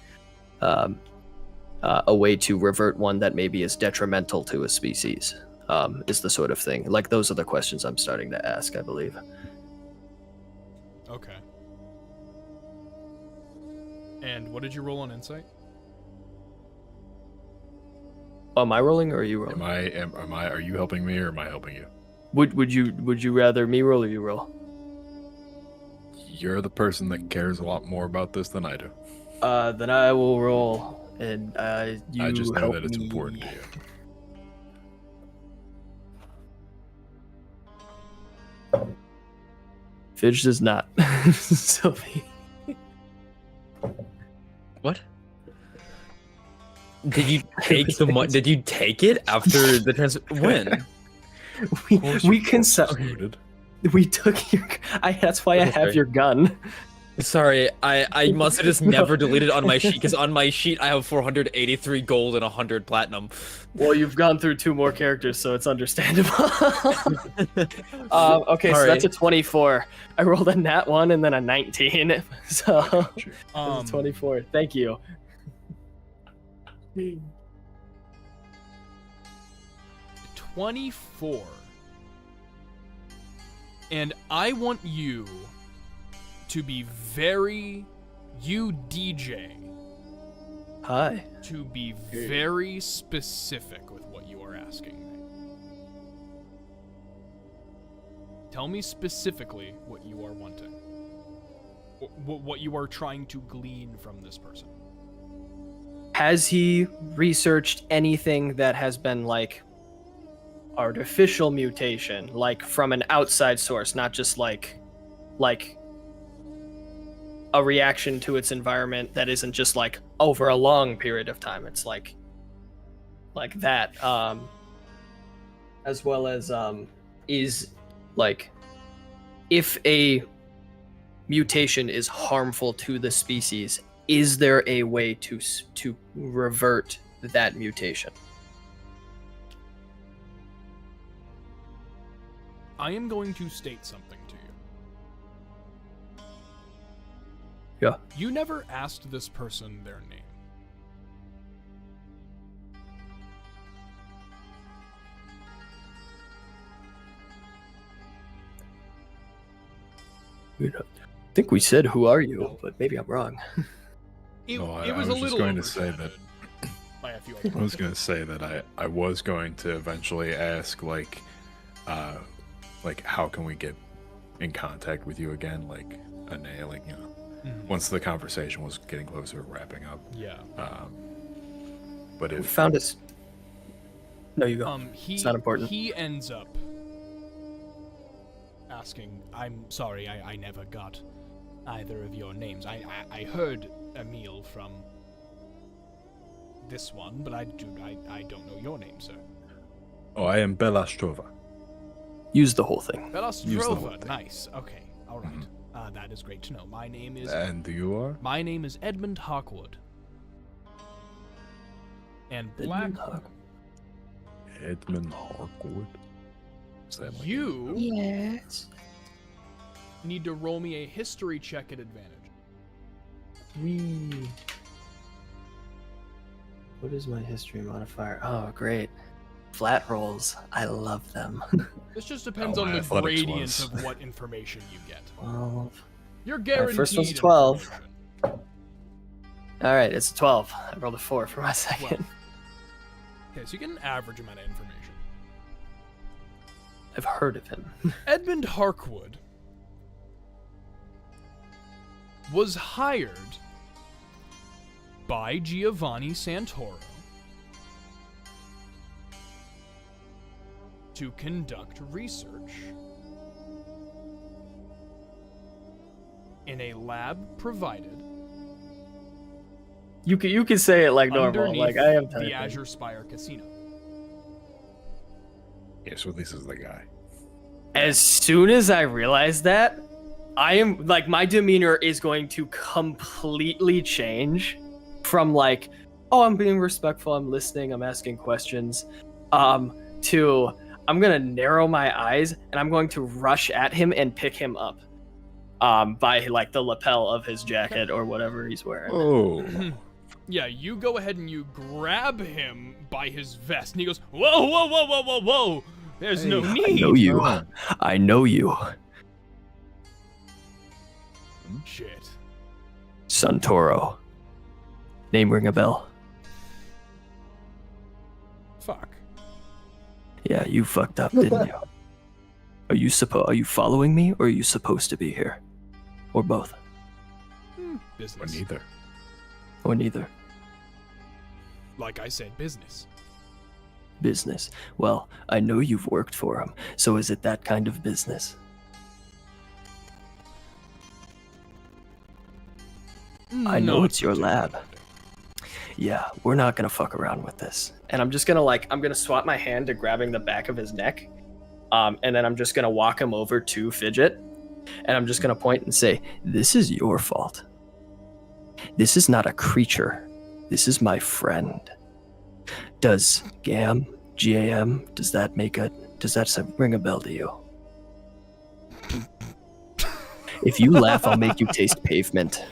a way to revert one that maybe is detrimental to a species, is the sort of thing. Like those are the questions I'm starting to ask, I believe.
Okay. And what did you roll on insight?
Am I rolling or are you rolling?
Are you helping me or am I helping you?
Would you rather me roll or you roll?
You're the person that cares a lot more about this than I do.
Then I will roll, and you
I just know
help
that it's
me.
important to you.
Fidge does not. Sylvie.
What? Did you take the money? Did you take it after the when?
We consult.
Excluded.
We took your. That's why I have
Okay.
your gun.
Sorry, I must have just never deleted on my sheet, because on my sheet I have 483 gold and 100 platinum.
Well, you've gone through 2 more characters, so it's understandable. Okay, so
Alright.
that's a 24. I rolled a nat 1 and then a 19, so
Got you.
that's a 24. Thank you.
24. And I want you to be you DJ,
Hi.
to be very specific with what you are asking me. Tell me specifically what you are wanting. What you are trying to glean from this person.
Has he researched anything that has been like artificial mutation, like from an outside source, not just like a reaction to its environment that isn't just like over a long period of time? It's like that, as well as is like if a mutation is harmful to the species, is there a way to revert that mutation?
I am going to state something to you.
Yeah.
You never asked this person their name.
I think we said, "Who are you?" But maybe I'm wrong.
It,
No,
it
I
was
was
a
just
little
going to say
overshadowed by a few
I was going to say that I was going to eventually ask, like how can we get in contact with you again, like a name, like, you know,
Mhm.
once the conversation was getting closer to wrapping up.
Yeah.
But
We
if
found us. No, you go.
He,
It's not important.
He ends up asking, I'm sorry, I never got either of your names. I heard Emil from this one, but I don't know your name, sir.
I am Belastrova.
Use the whole thing.
Use the whole
Belastrova,
thing.
nice. Okay, all right. That is great to know. My name is
And you are?
Edmund Hawkwood. And
Edmund
Black,
Edmund Harkwood. Is that like
you
Yes.
need to roll me a history check at advantage.
What is my history modifier? Oh, great. Flat rolls. I love them.
This just depends
Oh,
on
my
the
athletics
gradient
was.
of what information you get.
12.
You're guaranteed.
first one's 12.
information.
All right, it's a 12. I rolled a 4 for my second.
Okay, so you get an average amount of information.
I've heard of him.
Edmund Harkwood was hired by Giovanni Santoro to conduct research in a lab provided
You can say it like normal.
underneath
Like I am
the
typing.
Azure Spire Casino.
Yeah, so this is the guy.
As soon as I realize that, I am like my demeanor is going to completely change from like, oh, I'm being respectful, I'm listening, I'm asking questions, to I'm gonna narrow my eyes and I'm going to rush at him and pick him up, by like the lapel of his jacket or whatever he's wearing.
Oh.
Yeah, you go ahead and you grab him by his vest, and he goes, "Whoa, whoa, whoa, whoa, whoa, whoa! There's no
Hey,
need."
I know you.
Oh.
I know you.
Shit.
Santoro. Name ring a bell.
Fuck.
Yeah, you fucked up, didn't you? Are you following me, or are you supposed to be here? Or both?
Or
Business.
neither.
Or neither?
Like I said, business.
Business. Well, I know you've worked for him, so is it that kind of business? I know
Not
it's your lab.
particularly.
Yeah, we're not gonna fuck around with this. And I'm just gonna I'm gonna swap my hand to grabbing the back of his neck, and then I'm just gonna walk him over to Fidget, And I'm just going to point and say, this is your fault. This is not a creature. This is my friend. Does GAM, GAM, does that ring a bell to you? If you laugh, I'll make you taste pavement.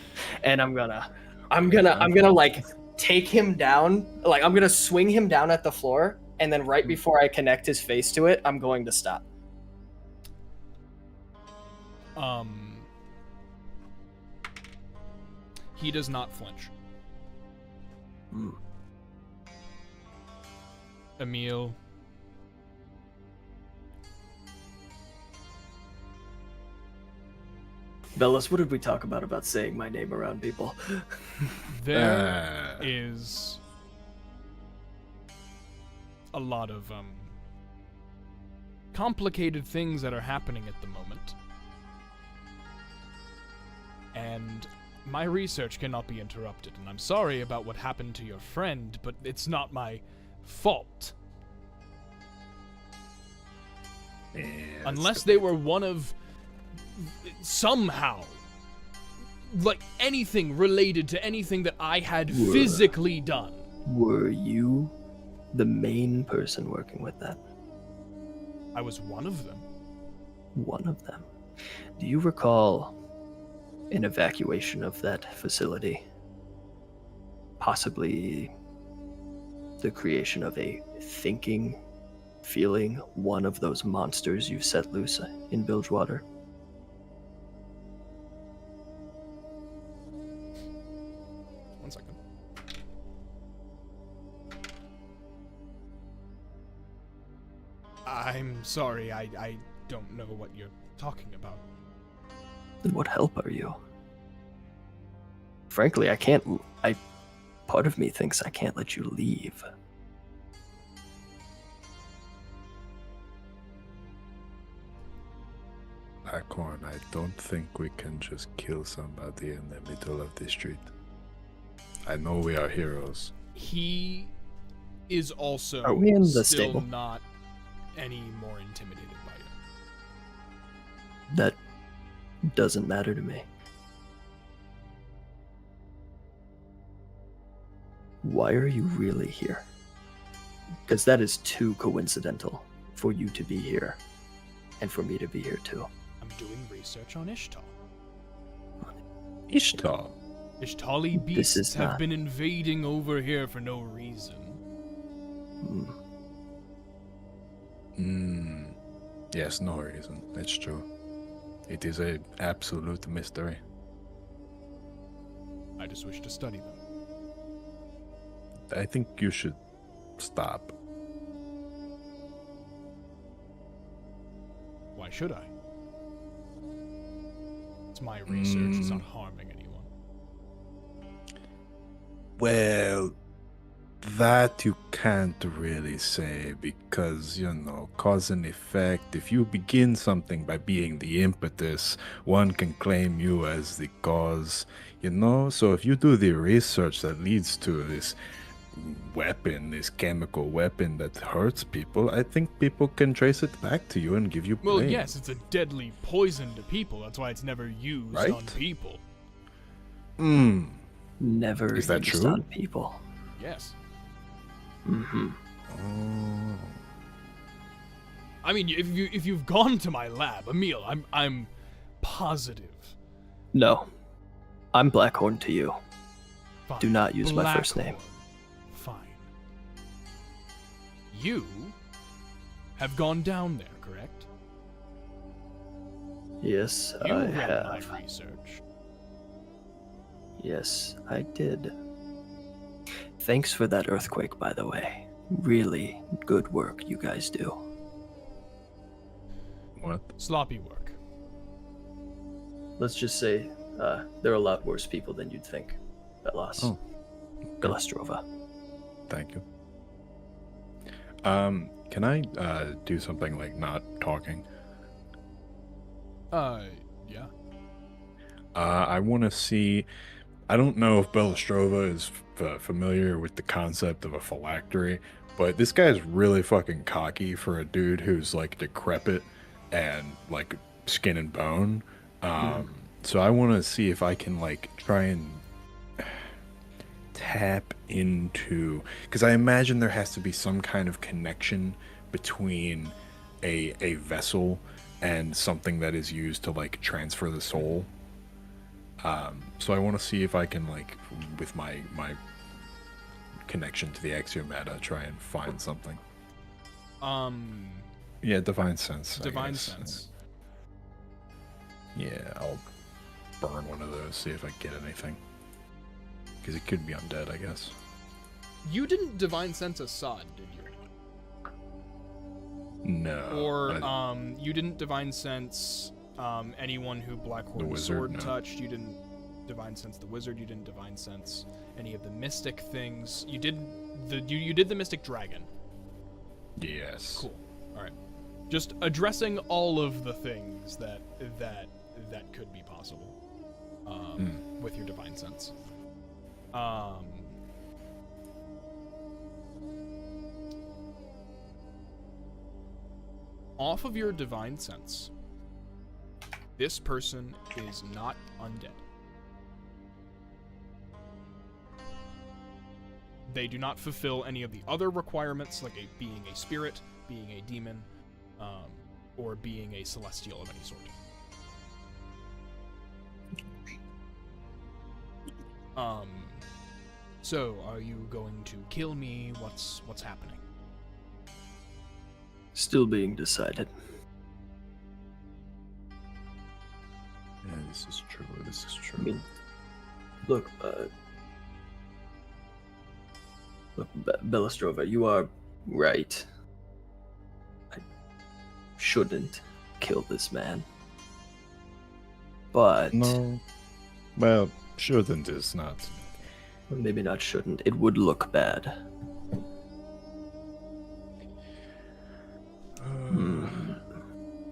And I'm gonna like take him down. Like I'm gonna swing him down at the floor, and then right before I connect his face to it, I'm going to stop.
He does not flinch. Emil.
Bellis, what did we talk about saying my name around people?
There is a lot of complicated things that are happening at the moment. And my research cannot be interrupted, and I'm sorry about what happened to your friend, but it's not my fault.
Yeah,
Unless they were one of... somehow, like anything related to anything that I had physically done.
Were you the main person working with that?
I was one of them.
One of them. Do you recall an evacuation of that facility? Possibly the creation of a thinking, feeling one of those monsters you've set loose in Bilgewater?
One second. I'm sorry, I don't know what you're talking about.
Then what help are you? Frankly, part of me thinks I can't let you leave.
Acorn, I don't think we can just kill somebody in the middle of the street. I know we are heroes.
He is also
Are we in the
still
stable?
not any more intimidated by you.
That doesn't matter to me. Why are you really here? Because that is too coincidental for you to be here, and for me to be here too.
I'm doing research on Ishtar.
Ishtar?
Ishtali
This
beasts
is
have
not-
been invading over here for no reason.
Yes, no reason. It's true. It is a absolute mystery.
I just wish to study them.
I think you should stop.
Why should I? It's my research, it's not harming anyone.
Well, that you can't really say because, cause and effect. If you begin something by being the impetus, one can claim you as the cause, So if you do the research that leads to this weapon, this chemical weapon that hurts people, I think people can trace it back to you and give you blame.
Well, yes, it's a deadly poison to people. That's why it's never used
Right?
on people.
Never
Is that
used
true?
on people.
Yes.
Mm-hmm.
Oh.
I mean, if you've gone to my lab, Emil, I'm positive.
No. I'm Blackhorn to you.
Fine.
Do not use my first
Blackhorn.
name.
Fine. You have gone down there, correct?
Yes,
You
I
read
have.
my research.
Yes, I did. Thanks for that earthquake, by the way. Really good work you guys do.
What?
Sloppy work.
Let's just say there are a lot worse people than you'd think. Belas.
Oh.
Galastrova.
Thank you. Can I do something like not talking?
Yeah.
I want to see. I don't know if Bellastrova is familiar with the concept of a phylactery, but this guy's really fucking cocky for a dude who's like decrepit and like skin and bone. So I want to see if I can like try and tap into, because I imagine there has to be some kind of connection between a vessel and something that is used to like transfer the soul. So I want to see if I can like with my connection to the axiomata try and find something. Yeah, divine sense.
Divine sense.
Yeah, I'll burn one of those, see if I get anything. Because it could be undead, I guess.
You didn't divine sense Assad, did you?
No.
Or you didn't divine sense anyone who Blackhorn's
wizard,
sword
no.
touched. You didn't divine sense the wizard. You didn't divine sense any of the mystic things. You did the mystic dragon.
Yes.
Cool. All right. Just addressing all of the things that could be possible with your divine sense. Off of your divine sense, this person is not undead. They do not fulfill any of the other requirements, like being a spirit, being a demon, or being a celestial of any sort. So are you going to kill me? What's happening?
Still being decided.
Yeah, this is true. This is true.
I mean, look, Bellastrova, you are right. I shouldn't kill this man. But
No. Well, shouldn't is not.
maybe not shouldn't. It would look bad.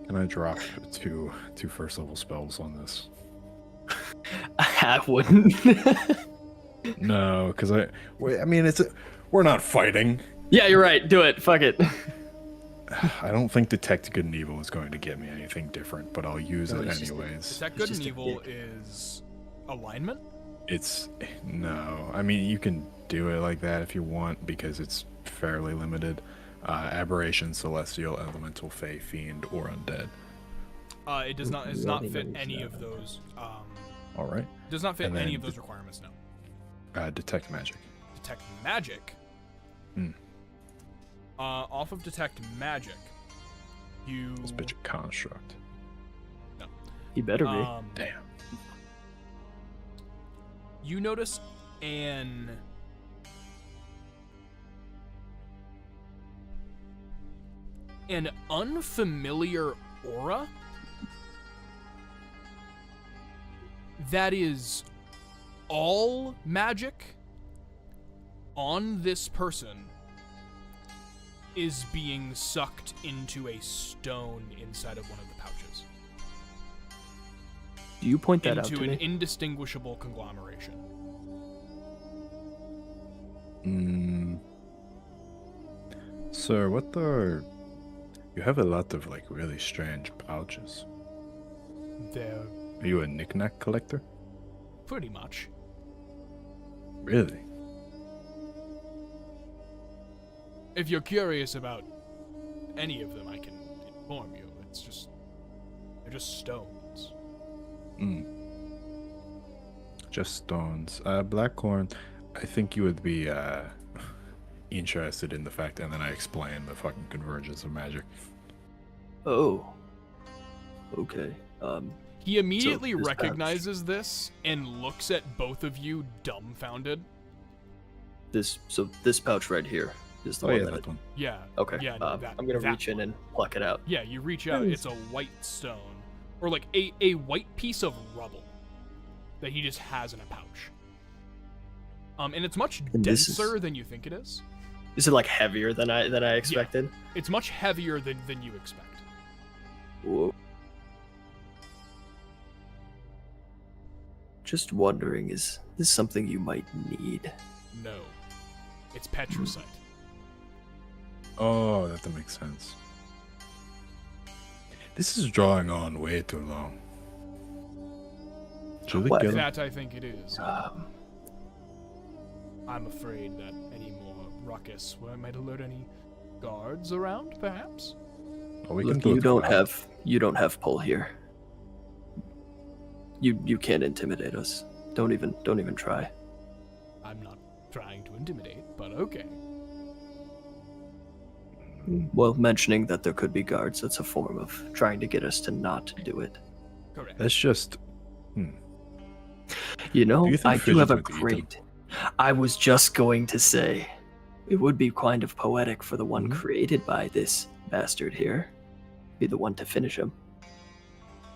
Can I drop two first level spells on this?
I wouldn't.
No, because I mean, we're not fighting.
Yeah, you're right. Do it. Fuck it.
I don't think Detect Good and Evil is going to get me anything different, but I'll use
No,
it
it's just
anyways.
Detect Good
It's
and
just a
Evil
hit.
is alignment?
No. I mean, you can do it like that if you want, because it's fairly limited. Aberration, Celestial, Elemental, Fey, Fiend, or Undead.
It does not. It does not fit any of those.
All right.
Does not fit
And
any
then
of those requirements. No.
Detect Magic.
Detect magic. Off of detect magic, you.
This bitch a construct.
He better be.
Damn.
You notice an unfamiliar aura that is all magic on this person is being sucked into a stone inside of one of the pouches.
Do you point that out
Into
to
an
me?
indistinguishable conglomeration.
Sir, what are... You have a lot of, like, really strange pouches.
They're
Are you a knick-knack collector?
pretty much.
Really?
If you're curious about any of them, I can inform you. They're just stones.
Just stones. Blackhorn, I think you would be, interested in the fact, and then I explain the fucking convergence of magic.
Oh. Okay.
He immediately
this pouch.
recognizes this and looks at both of you dumbfounded.
This pouch right here is the
Oh
one
yeah,
that.
that one.
Yeah.
Okay.
Yeah, no,
I'm gonna
that
reach in
one.
and pluck it out.
Yeah, you reach out. It's a white stone, or like a white piece of rubble that he just has in a pouch. And it's much
And this
denser than you think it is.
Is it like heavier than I expected?
It's much heavier than you expect.
Whoa. Just wondering, is this something you might need?
No, it's petricite.
Oh, that makes sense. This is drawing on way too long. Should we
What?
kill him?
That I think it is.
Um,
I'm afraid that any more ruckus might alert any guards around, perhaps.
Oh, we can
look,
do
you
it
don't
around.
have pull here. You can't intimidate us. Don't even try.
I'm not trying to intimidate, but okay.
Well, mentioning that there could be guards, that's a form of trying to get us to not do it.
Correct.
That's just.
You know,
Do you think
I do
Fidget
have a
would eat them?
great. I was just going to say, it would be kind of poetic for the one
Mhm.
created by this bastard here, be the one to finish him.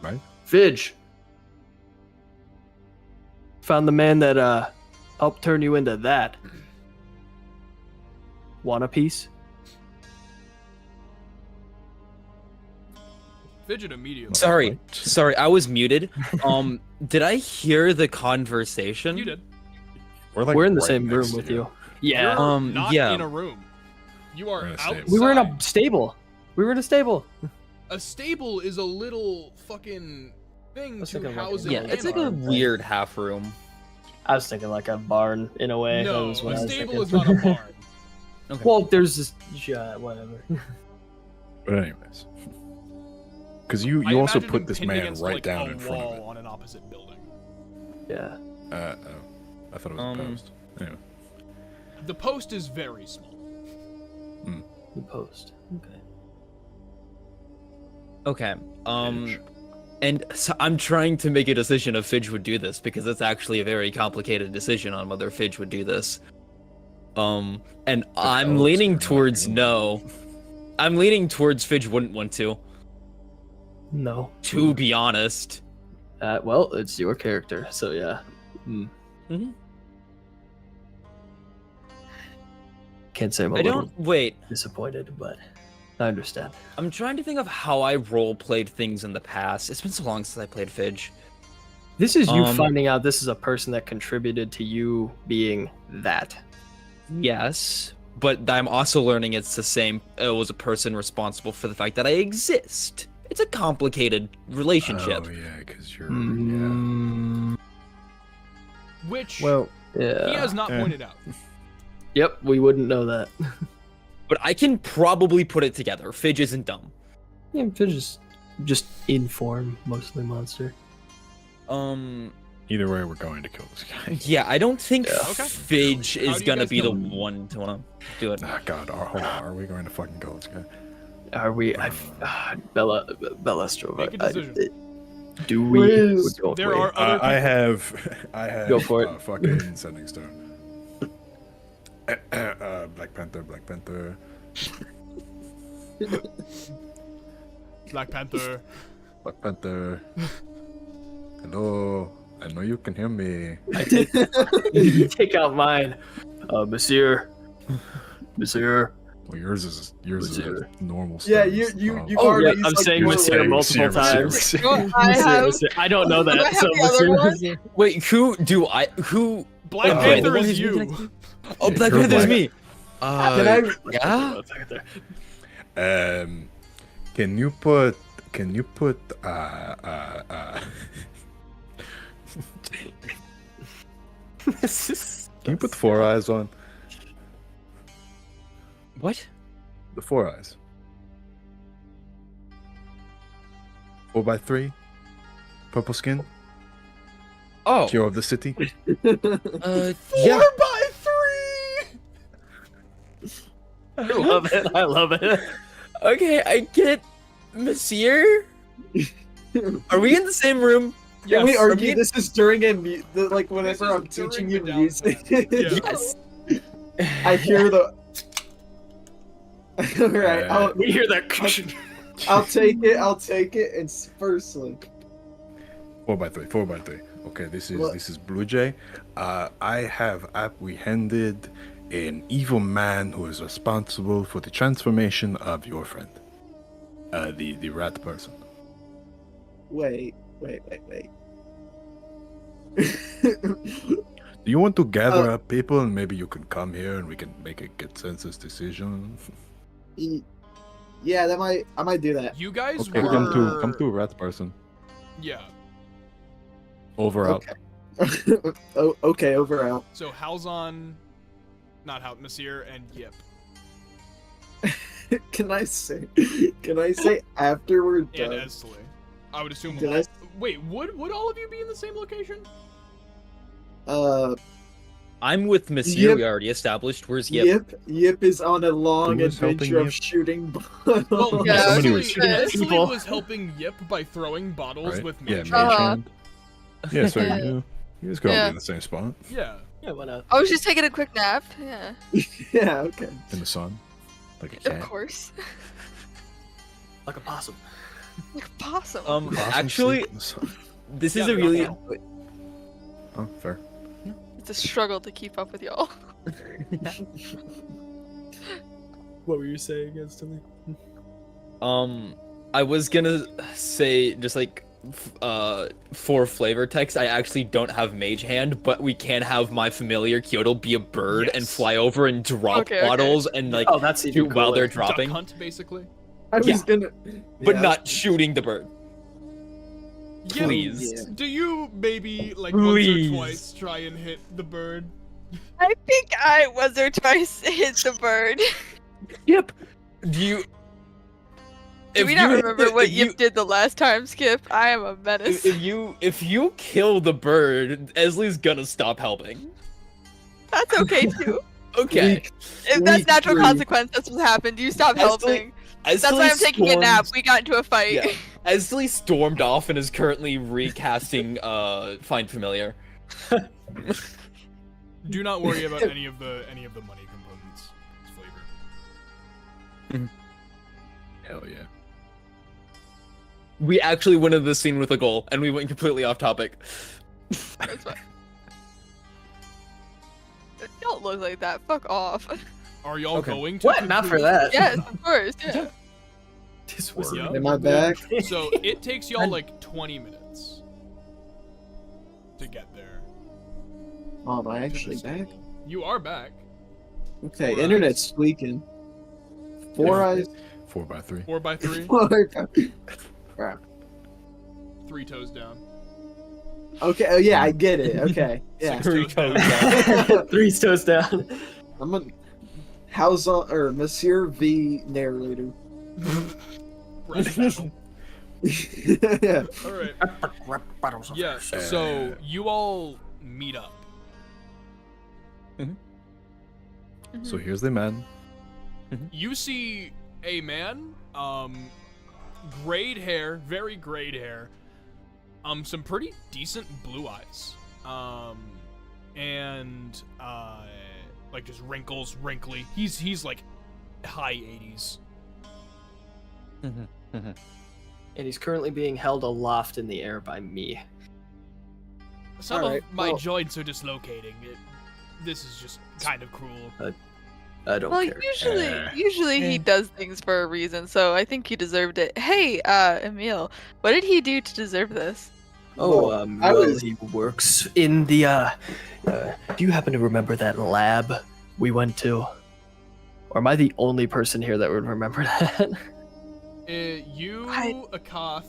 Right?
Fidge! Found the man that helped turn you into that. Want a piece?
Fidget immediately.
Sorry, I was muted. Did I hear the conversation?
You did.
We're in the
right
same room
next to
with you. Yeah.
You're not
yeah.
in a room. You are
We're in a
outside.
stable.
We were in a stable. We were in a stable.
A stable is a little fucking thing
Let's
to
take a look at
house
it.
an
Yeah, it's like a
animal.
weird half room.
I was thinking like a barn in a way.
No,
That was what
a
I was
stable
thinking.
is not a barn.
Okay.
Well, there's this. Yeah, whatever.
But anyways, because you
I
also
imagine
put
him
this
pinned
man
against,
right
like,
down
a
in front
wall
of
on an opposite building.
Yeah.
it. I thought it was a post. Anyway,
The post is very small.
The post. Okay.
Okay.
Fidge.
And so I'm trying to make a decision if Fidge would do this because it's actually a very complicated decision on whether Fidge would do this. And I'm
elves
leaning
are not
towards
human.
no. I'm leaning towards Fidge wouldn't want to.
No.
To be honest.
Well, it's your character, so yeah. Can't say I'm a
I
little
don't wait.
disappointed, but I understand.
I'm trying to think of how I role played things in the past. It's been so long since I played Fidge.
This is you
Um,
finding out this is a person that contributed to you being that.
Yes, but I'm also learning it's the same. It was a person responsible for the fact that I exist. It's a complicated relationship.
Oh yeah, because you're
Which
Well, yeah.
he has not pointed out.
Yep, we wouldn't know that.
But I can probably put it together. Fidge isn't dumb.
Yeah, Fidge is just in form, mostly monster.
Either way, we're going to kill this guy.
Yeah, I don't think
Yeah.
Okay.
Fidge
How do
is
you
gonna
guys
be the
know?
one to wanna do it.
Ah, God, hold on. Are we going to fucking kill this guy?
Are we? Bella Strova.
Make a decision.
Do we?
Please.
Don't
There
we?
are other
I have.
Go for it.
Fucking sending stone. Black Panther.
Black Panther.
Black Panther. Hello. I know you can hear me.
I take out mine. Monsieur.
Well, yours is
Monsieur.
a normal.
Yeah,
stone.
you
Oh,
already
yeah,
used,
I'm
like,
saying
four
Monsieur
words.
multiple times.
I have.
I don't know
Do I
that.
have
So
the other one?
Monsieur.
Wait, who?
Black
Okay,
Panther
the one
is
who's
you.
next- Oh, Black
you're
Panther's
black.
me.
Can I?
Yeah.
Can you put Can you put the 4 eyes on?
What?
The 4 eyes. 4x3. Purple skin.
Oh.
Hero of the city.
Yeah.
4x3.
I love it. I love it.
Okay, I get Monsieur. Are we in the same room?
Can we
Yes.
argue this is during like whenever
This is
I'm teaching you
during the
music?
downtime.
Yes.
I hear the. Alright,
We hear that.
I'll take it, and firstly,
4x3. Okay, this
What?
is Blue Jay. I have apprehended an evil man who is responsible for the transformation of your friend. The rat person.
wait.
Do you want to gather up people and maybe you can come here and we can make a consensus decision?
Yeah, I might do that.
You guys
Okay,
were.
come to rat person.
Yeah.
Over out.
Okay. Oh, okay, over out.
So Halzon, not Hal, Nasir, and Yip.
Can I say after we're
And
done?
Esley. I would assume.
Did I-
Wait, would all of you be in the same location?
I'm with Monsieur.
Yip.
We already established. Where's Yip?
Yip is on a long
Who was helping
adventure of
Yip?
shooting
Well,
bottles.
Yeah,
somebody
I
was
shooting at
Esley
people.
was helping Yip by throwing bottles
Right?
with
Yeah,
magic.
mage
Uh-huh.
hand. Yeah, so
Yeah.
you guys could all
Yeah.
be in the same spot
Yeah.
Yeah, why not?
I was just taking a quick nap. Yeah,
Yeah, okay.
in the sun, like a
of
cat.
course.
Like a possum.
Like a possum.
Possum
Actually,
sleep in the sun.
this is
Yeah,
a really.
Oh, fair.
It's a struggle to keep up with y'all.
What were you saying, Instantly?
I was gonna say just like for flavor text, I actually don't have mage hand, but we can have my familiar Kyoto be a bird and
Yes.
fly over and drop
Okay, okay.
bottles and like
Oh, that's even
shoot while they're
cooler.
dropping,
Duck hunt, basically.
I was
Yeah.
gonna.
but
yeah.
not shooting the bird.
Yeah,
Please.
Yeah.
Do you maybe like
Please.
once or twice try and hit the bird?
I think I once or twice hit the bird.
Yep. Do you?
Do we not remember what Yip did the last time, Skip? I am a menace.
If you kill the bird, Esley's gonna stop helping.
That's okay too.
Okay.
If that's
Week
natural
3.
consequence, that's what happened. You stop helping. That's why I'm taking a nap. We got into a fight.
Yeah. Esley stormed off and is currently recasting Find Familiar.
Do not worry about any of the money components. It's flavor.
Hell yeah.
We actually went into the scene with a goal, and we went completely off topic.
That's fine. Don't look like that. Fuck off.
Are y'all
Okay.
going to?
What? Not for
conclude-
that.
Yes, of course. Yeah.
This was
Yeah.
Am I back?
So it takes y'all like 20 minutes to get there.
Oh, am I
to the
actually back?
stable. You are back.
Okay,
4
internet's squeaking. 4 eyes.
4x3.
4x3,
Crap.
3 toes down.
Okay, oh yeah, I get it. Okay, yeah.
6 toes down.
3 toes down.
I'm a Halzon or Monsieur V narrator.
Right now.
Yeah.
All right. Yeah. So you all meet up.
So here's the man.
You see a man, grayed hair, very grayed hair, some pretty decent blue eyes, and like just wrinkly. He's like high 80s.
And he's currently being held aloft in the air by me.
Some
Alright,
of my
well-
joints are dislocating. This is just kind of cruel.
I don't
Well,
care.
usually he does things for a reason, so I think he deserved it. Hey, Emil, what did he do to deserve this?
Oh,
I
well,
was-
he works in the, do you happen to remember that lab we went to? Or am I the only person here that would remember that?
You,
I-
Akath,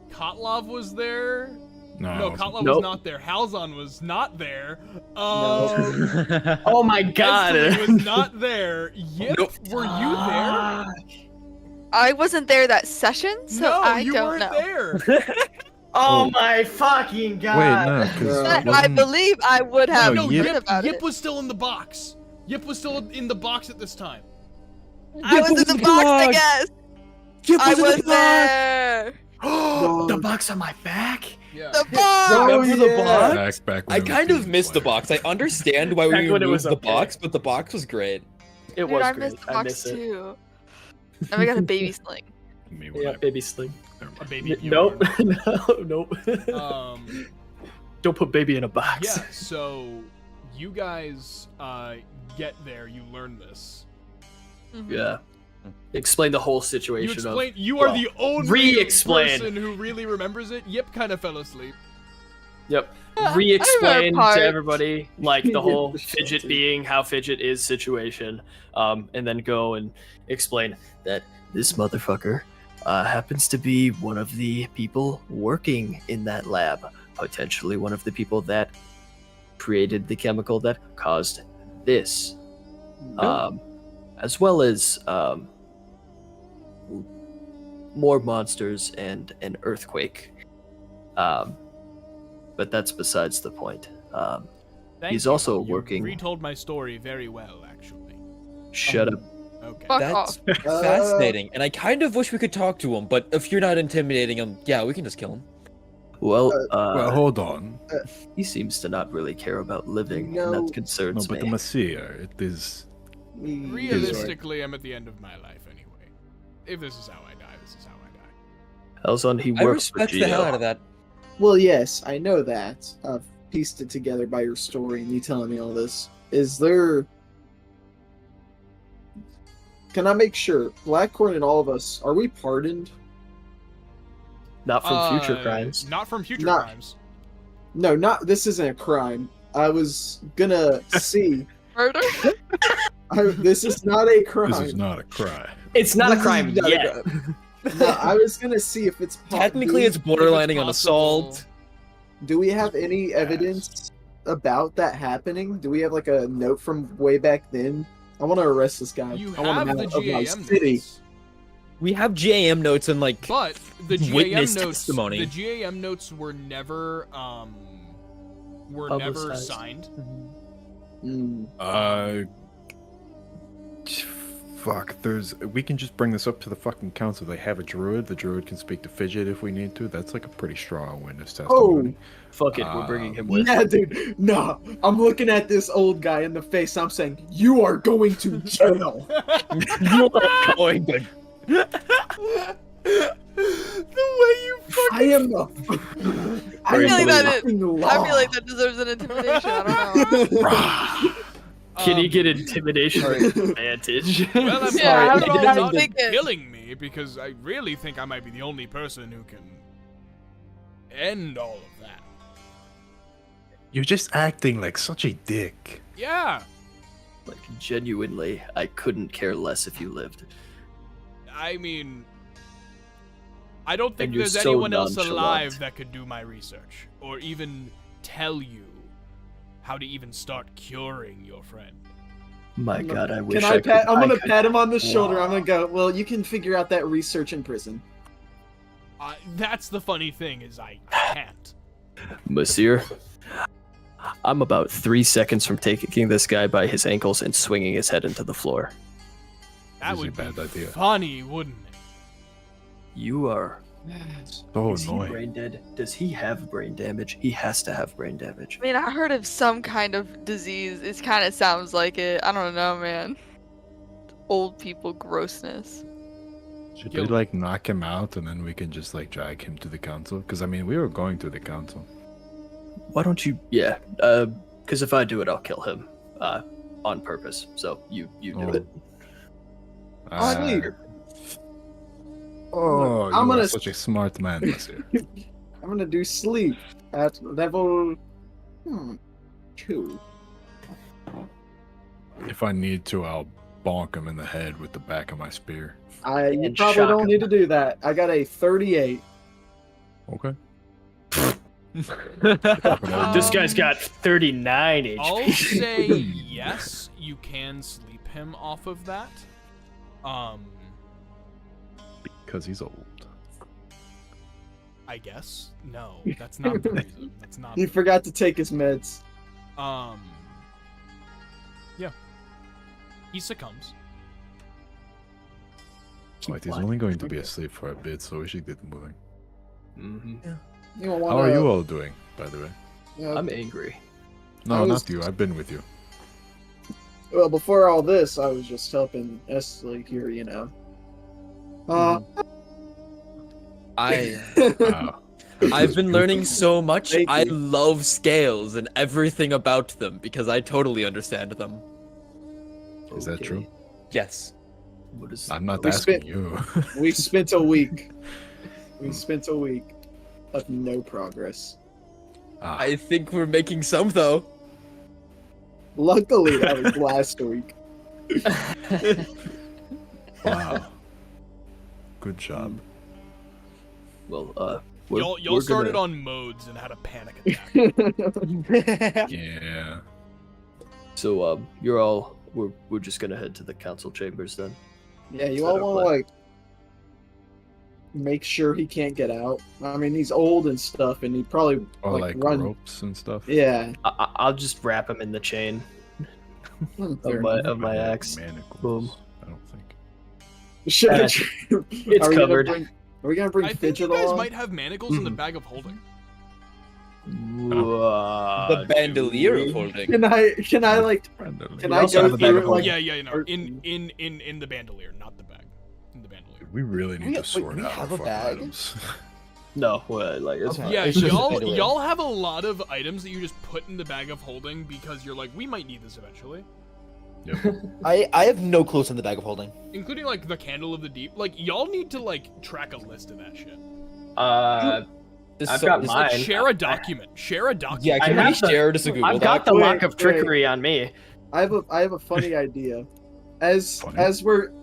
Kotlov was there.
No,
No, Kotlov
Nope.
was not there. Halzon was not there.
Oh my god!
Esley was not there. Yip,
Nope.
were you there?
I wasn't there that session, so
no,
I
you
don't
weren't
know.
there.
Oh my fucking god!
Wait, no, because
But I believe I would have
No,
heard
Yip,
about
Yip
it.
was still in the box. Yip was still in the box at this time.
I was in the box, I guess. I was there.
The box on my back?
Yeah.
The box.
Remember the
yeah.
box?
back when
I
it was
kind
Demon
of missed the
Slayer.
box. I understand why
Back
we
when it was
removed the
okay.
box, but the box was great.
It
Dude,
was
I
great.
missed the
I
box
miss it.
too. And we got a baby sling.
Me when
Yeah,
I-
baby sling.
never
A
mind.
baby.
Nope.
yarn.
no, nope.
Um.
Don't put baby in a box.
Yeah. So you guys get there. You learn this.
Mhm.
Yeah. Explain the whole
You
situation
explain. You are
well,
the only
re-explain.
person who really remembers it. Yip kind of fell asleep.
Yep.
I
Re-explain
remember parts.
to everybody like the whole
The
fidget
shelter.
being how fidget is situation, and then go and explain that this motherfucker happens to be one of the people working in that lab. potentially one of the people that created the chemical that caused this, as well as more monsters and an earthquake. But that's besides the point.
Thank
He's
you.
also
You
working.
retold my story very well, actually.
Shut up.
Okay.
Fuck
That's
off.
fascinating, and I kind of wish we could talk to him. But if you're not intimidating him, yeah, we can just kill him.
Well,
Well, hold on.
he seems to not really care about living,
No.
and that concerns
No, but
me.
the Messiah, it is.
Realistically, I'm at the end of my life anyway. If this is how I die, this is how I die.
Elzon, he
I
works for
respect the hell out
Geo.
of that.
Well, yes, I know that. I've pieced it together by your story and you telling me all this. Is there... Can I make sure, Blackcorn and all of us, are we pardoned?
Not from future crimes.
Not from future
Not-
crimes.
No, not... This isn't a crime. I was gonna see...
Murder?
This is not a crime.
This is not a crime.
It's not
This
a
is
crime
not a
yet.
crime. No, I was gonna see if it's
Technically, it's borderlining on
possible.
assault.
Do we have any evidence about that happening? Do we have like a note from way back then? I want to arrest this guy.
You
I want
have
him
the
out of my
GAM
city.
notes.
We have GAM notes and like
But the GAM
witness
notes,
testimony.
the GAM notes were never
Publicized.
signed.
Mm.
Fuck. We can just bring this up to the fucking council. They have a druid. The druid can speak to Fidget if we need to. That's like a pretty strong witness testimony.
Fuck it, we're bringing him with.
Yeah, dude. No, I'm looking at this old guy in the face. I'm saying, you are going to jail.
You are going to.
The way you
I am a.
I feel like that
fucking law.
I feel like that deserves an intimidation. I don't know.
Can he get intimidation advantage?
Well, I'm
Yeah, I
sorry,
don't know,
it's
I
not
think it-
killing me because I really think I might be the only person who can end all of that.
You're just acting like such a dick.
Yeah,
Like, genuinely, I couldn't care less if you lived.
I mean, I don't think
And you're
there's
so
anyone else
nonchalant.
alive that could do my research or even tell you how to even start curing your friend.
My God, I wish
Can I
could.
pat? I'm
I
gonna
could-
pat him on the shoulder. I'm gonna go. Well, you can figure out that research in prison.
That's the funny thing is I can't.
Monsieur, I'm about 3 seconds from taking this guy by his ankles and swinging his head into the floor.
That
This is a
would
bad
be
idea.
funny, wouldn't it?
You are.
So
Is he
annoying.
brain dead? Does he have brain damage? He has to have brain damage.
I mean, I heard of some kind of disease. It kind of sounds like it. I don't know, man. Old people grossness.
Should
Kill
we
him.
like knock him out and then we can just like drag him to the council? Because I mean, we were going to the council.
Why don't you? Yeah, because if I do it, I'll kill him, on purpose. So you do
Oh.
it.
Sweet.
Oh,
I'm
you are
gonna-
such a smart man, Monsieur.
I'm gonna do sleep at level 2.
If I need to, I'll bonk him in the head with the back of my spear.
You
And
probably
shock
don't
him.
need to do that. I got a 38.
Okay.
This guy's got 39
I'll
HP.
say yes, you can sleep him off of that.
Because he's old.
I guess. No, that's not the reason. That's not.
He forgot to take his meds.
Yeah. He succumbs.
Like, he's only going to be asleep for a bit, so we should get moving.
Mhm.
You don't
How
wanna,
are you all doing, by the way?
I'm angry.
No,
I was-
not you. I've been with you.
Well, before all this, I was just helping Esley here, you know.
I've been learning so much.
Thank
I
you.
love scales and everything about them because I totally understand them.
Is that
Okay.
true?
Yes.
What is?
I'm not
We
asking
spent-
you.
We spent a week. We spent a week of no progress.
I think we're making some though.
Luckily, that was last week.
Wow. Good job.
Well,
Y'all started on modes and had a panic attack.
Yeah.
So we're just gonna head to the council chambers then.
Yeah, you all want to like make sure he can't get out. I mean, he's old and stuff, and he probably
Or like
run.
ropes and stuff.
Yeah.
I'll just wrap him in the chain
Fair
of my axe.
Manacles,
Boom.
I don't think.
It's covered.
Are we gonna bring
I think
Fidget
you guys
along?
might have manacles in the bag of holding.
The bandolier of holding.
Can I like? Can I
also
go
have a bag
through
of
it like?
Yeah, you know,
or-
in the bandolier, not the bag. In the bandolier.
We really need to sort
we
out
have
our
a
fucking
bag?
items.
No, like it's
Okay.
Yeah,
It's just a
y'all
bandolier.
y'all have a lot of items that you just put in the bag of holding because you're like, we might need this eventually.
Yep.
I have no clues in the bag of holding.
Including like the candle of the deep. Like y'all need to like track a list of that shit.
I've got mine.
Like share a document. Share a document.
Yeah, can
I
we
have the-
share just a Google
I've got
Doc?
the
Wait,
lock of
wait.
trickery on me.
I have a funny idea. As
Funny?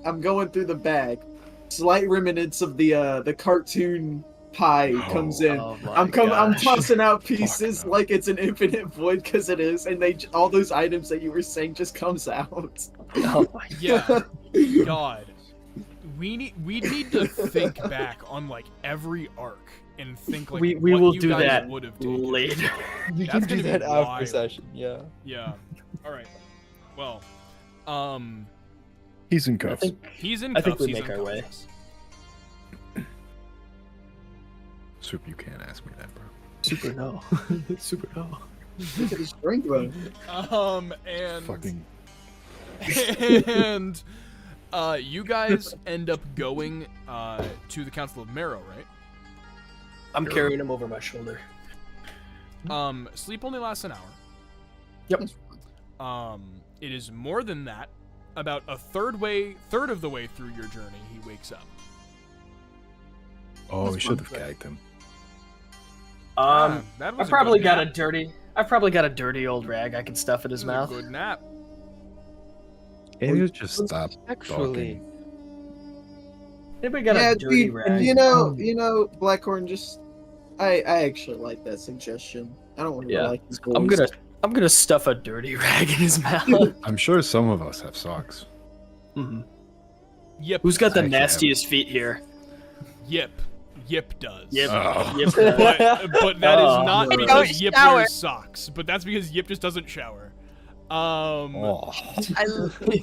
I'm going through the bag, slight remnants of the cartoon pie comes in.
Oh my
I'm
gosh.
tossing out pieces
no.
like it's an infinite void because it is, and all those items that you were saying just comes out.
Oh my
Yeah. God. We need to think back on like every arc and think like
we
what
will
you
do
guys
that
would have taken.
later.
We
That's
can do
gonna be
that after
wild.
session. Yeah.
Yeah. All right. Well,
He's in
I
cuffs.
think
he's in
I
cuffs.
think we
he's
make our way.
unconscious.
Soup, you can't ask me that, bro.
super no. Super no.
Look at his drink though.
And
Fucking.
and you guys end up going to the Council of Marrow, right?
I'm carrying him over my shoulder.
Sleep only lasts an hour.
Yep.
It is more than that. About a third of the way through your journey, he wakes up.
Oh,
That's
we should
fun.
have gagged him.
That
I've
was
probably
a good
got a
nap.
dirty old rag I can stuff in his
That was
mouth.
a good nap.
Can you just stop
Actually,
talking?
Anybody got
Yeah,
a dirty
dude,
rag?
you know, Blackhorn. Just, I actually like that suggestion. I don't want to
Yeah.
like his voice.
I'm gonna stuff a dirty rag in his mouth.
I'm sure some of us have socks.
Mhm.
Yip.
Who's got the
I actually
nastiest feet here?
Yip. Yip does.
Yip.
Oh.
Yip.
But that is
Oh,
not
no.
because
Don't
Yip
shower.
wears socks. But that's because Yip just doesn't shower.
Oh.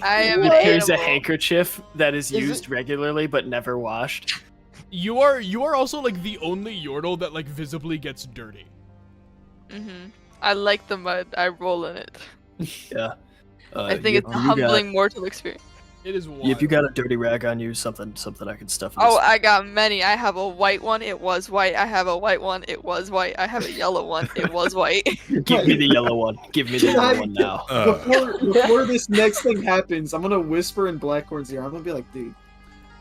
I am an
Here's a
animal.
handkerchief that is
Is
used regularly but never washed.
You are also like the only Yordle that like visibly gets dirty.
Mhm. I like the mud. I roll in it.
Yeah.
I think it's a humbling mortal experience.
It is wild.
If you got a dirty rag on you, something I can stuff in
Oh,
his
I got many. I have a white one. It was white. I have a white one. It was white. I have a yellow one. It was white.
Give me the yellow one. Give me the yellow one now.
Before this next thing happens, I'm gonna whisper in Blackhorn's ear. I'm gonna be like, dude,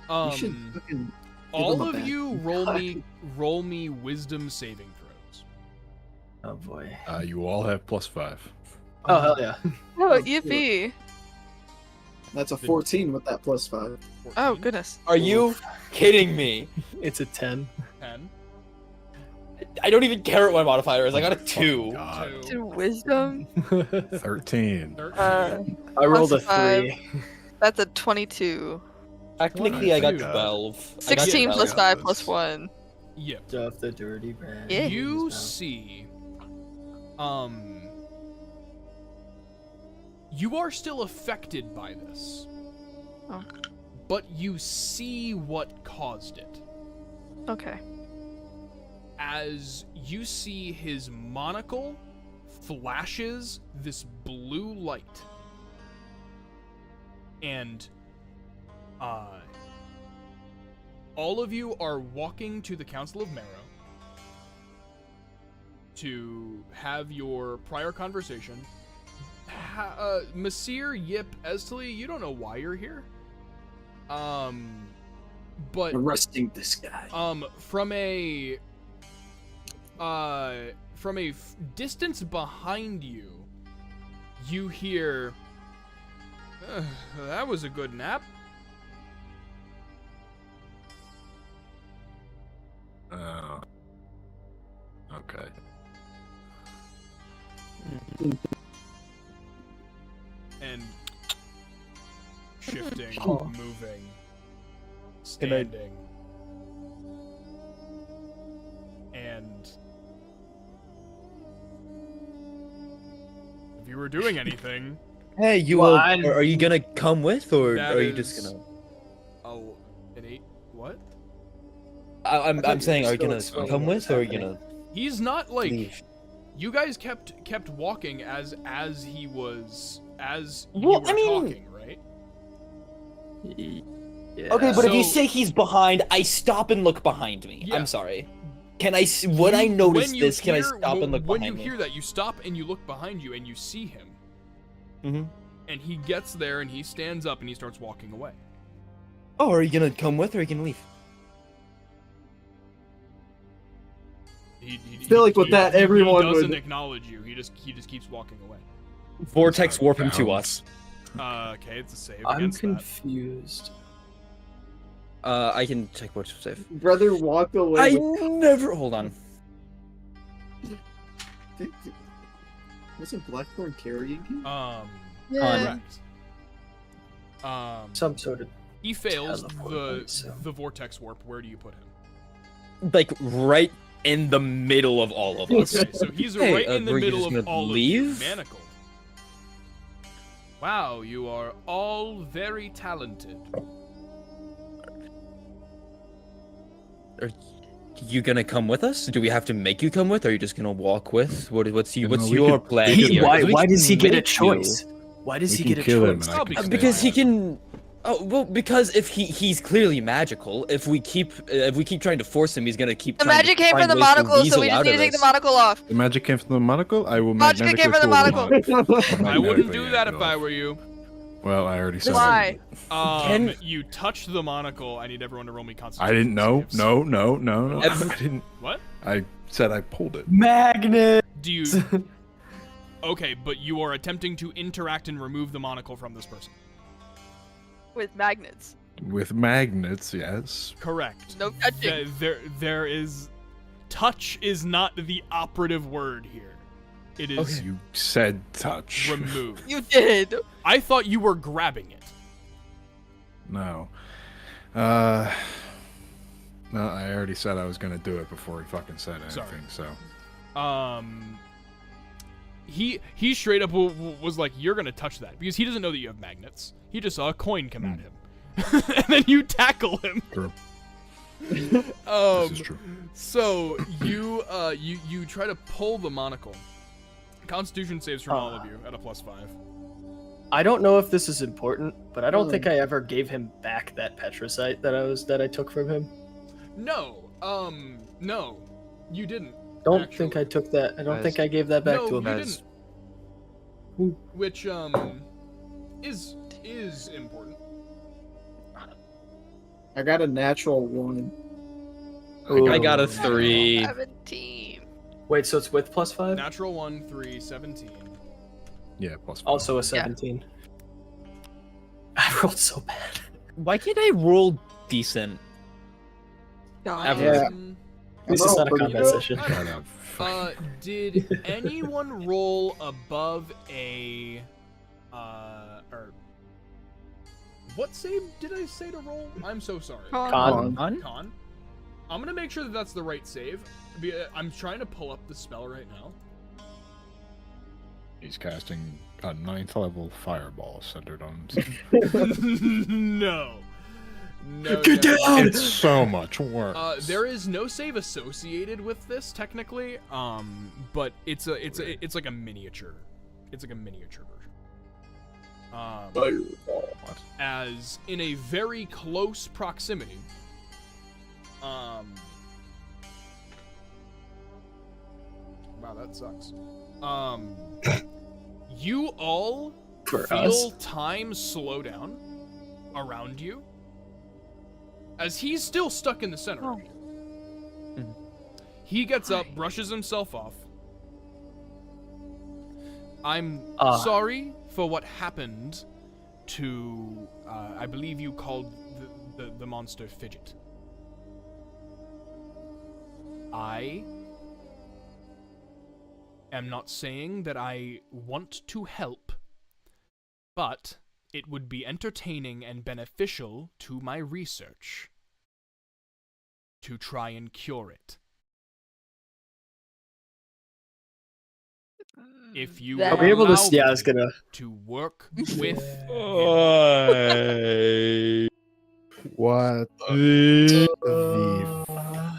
you should fucking.
all
him a
of
bath.
you roll me wisdom saving throws.
Oh boy.
You all have +5.
Oh hell yeah.
Oh, yippee.
That's a 14 with that +5.
Oh, goodness.
Are you kidding me?
It's a 10.
10.
I don't even care what my modifier is. I got a 2.
God.
2.
To wisdom.
13.
13.
I rolled a
Plus 5.
3.
That's a 22.
Technically, I got
Yeah.
12.
16 plus
Yeah.
5 plus 1.
Yep.
Stuff the dirty rag.
Yeah.
You see, you are still affected by this.
Oh.
But you see what caused it.
Okay.
As you see his monocle flashes this blue light. And, all of you are walking to the Council of Marrow to have your prior conversation. Masir, Yip, Esteli, you don't know why you're here. But
Arresting this guy.
from a distance behind you, you hear, that was a good nap.
Okay.
And shifting,
Oh.
moving,
Good night.
standing, and if you were doing anything,
Hey, you
Well,
are you gonna come with, or
that
are you just
is-
gonna?
oh, an 8. What?
I'm
thought you
saying,
were
are you
still
gonna
explaining
come
what
with,
was
or are you
happening.
gonna
He's not like
leave?
you guys kept walking as he was as
Well,
you were
I mean-
talking, right?
Yeah.
Okay, but if you
So-
say he's behind, I stop and look behind me.
Yeah.
I'm sorry. Can I? When I notice
When you
this, can I
hear-
stop and look
when
behind
you
me?
hear that, you stop and you look behind you and you see him.
Mm-hmm.
And he gets there and he stands up and he starts walking away.
Oh, are you gonna come with, or are you gonna leave?
He
feel like with that, everyone
he doesn't
would-
acknowledge you. He just keeps walking away.
Vortex
Sorry,
warp him to
bounce.
us. Okay, it's a save
I'm
against that.
confused.
I can check what's safe.
Brother, walk away.
I
with-
never. Hold on.
Wasn't Blackthorn carrying him?
Yeah.
Correct.
Some sort of
He fails
teleport, so-
the vortex warp. Where do you put him?
Like right in the middle of all of us.
Okay, so he's
Hey,
right in the
were you
middle
just
of
gonna
all
leave?
of you, manacled. Wow, you are all very talented.
Are you gonna come with us? Do we have to make you come with? Or are you just gonna walk with? What's
You
what's
know, we
your
could-
plan
we could-
here?
why
'Cause we
why
can
does he get a
make
choice? Why does
We
he
can
get a
kill him
choice?
and I
Oh,
can
because-
stay
Because he
behind.
can. Oh well, because if he's clearly magical. If we keep trying to force him, he's gonna keep.
The
trying to
magic came from
find
the
ways to
monocle, so
weasel
we just
out
need to
of
take the
us.
monocle off.
The magic came from the monocle. I will
Magic came
magnetically
from the
pull the
monocle.
I wouldn't do
Magnetically
that
yank
if
it
I
off.
were you.
Well, I already said.
Why?
Can-
You touched the monocle. I need everyone to roll me
I
Constitution
didn't know.
saves.
No.
Ev-
I didn't.
What?
I said I pulled it.
Magnet.
Do you? Okay, but you are attempting to interact and remove the monocle from this person.
With magnets.
With magnets, yes.
Correct.
No touching.
There is. Touch is not the operative word here. It is
You said touch.
remove.
You did.
I thought you were grabbing it.
No. No, I already said I was gonna do it before he fucking said anything.
Sorry.
So
He straight up was like, "You're gonna touch that," because he doesn't know that you have magnets. He just saw a coin come at him, and then you tackle him.
True.
This
is true.
So you try to pull the monocle. Constitution saves from all of you at a +5.
I don't know if this is important, but I don't think I ever gave him back that petricite that I took from him.
No, no, you didn't.
Don't think I took that. I don't think I gave that back
No,
to him.
you didn't. Which is important.
I got a natural 1.
I got a 3.
17.
Wait, so it's with +5?
Natural 1, 3, 17.
Yeah, plus.
Also a 17. I rolled so bad.
Why can't I roll decent?
Ever. This is not a combat
good.
session.
Shut up.
Did anyone roll above a or what save did I say to roll? I'm so sorry.
Con.
Con. I'm gonna make sure that that's the right save. I'm trying to pull up the spell right now.
He's casting a 9th level fireball centered on himself.
No.
Get down!
It's so much work.
There is no save associated with this technically, but it's like a miniature. It's like a miniature version.
What?
As in a very close proximity. Wow, that sucks. You all
For
feel
us?
time slow down around you as he's still stuck in the center of you. He gets up, brushes himself off. I'm sorry for what happened to, I believe you called the monster Fidget. I am not saying that I want to help, but it would be entertaining and beneficial to my research to try and cure it. If you
Are
Are we able to?
allow
Yeah, I was
me
gonna.
to work with him.
What the fuck?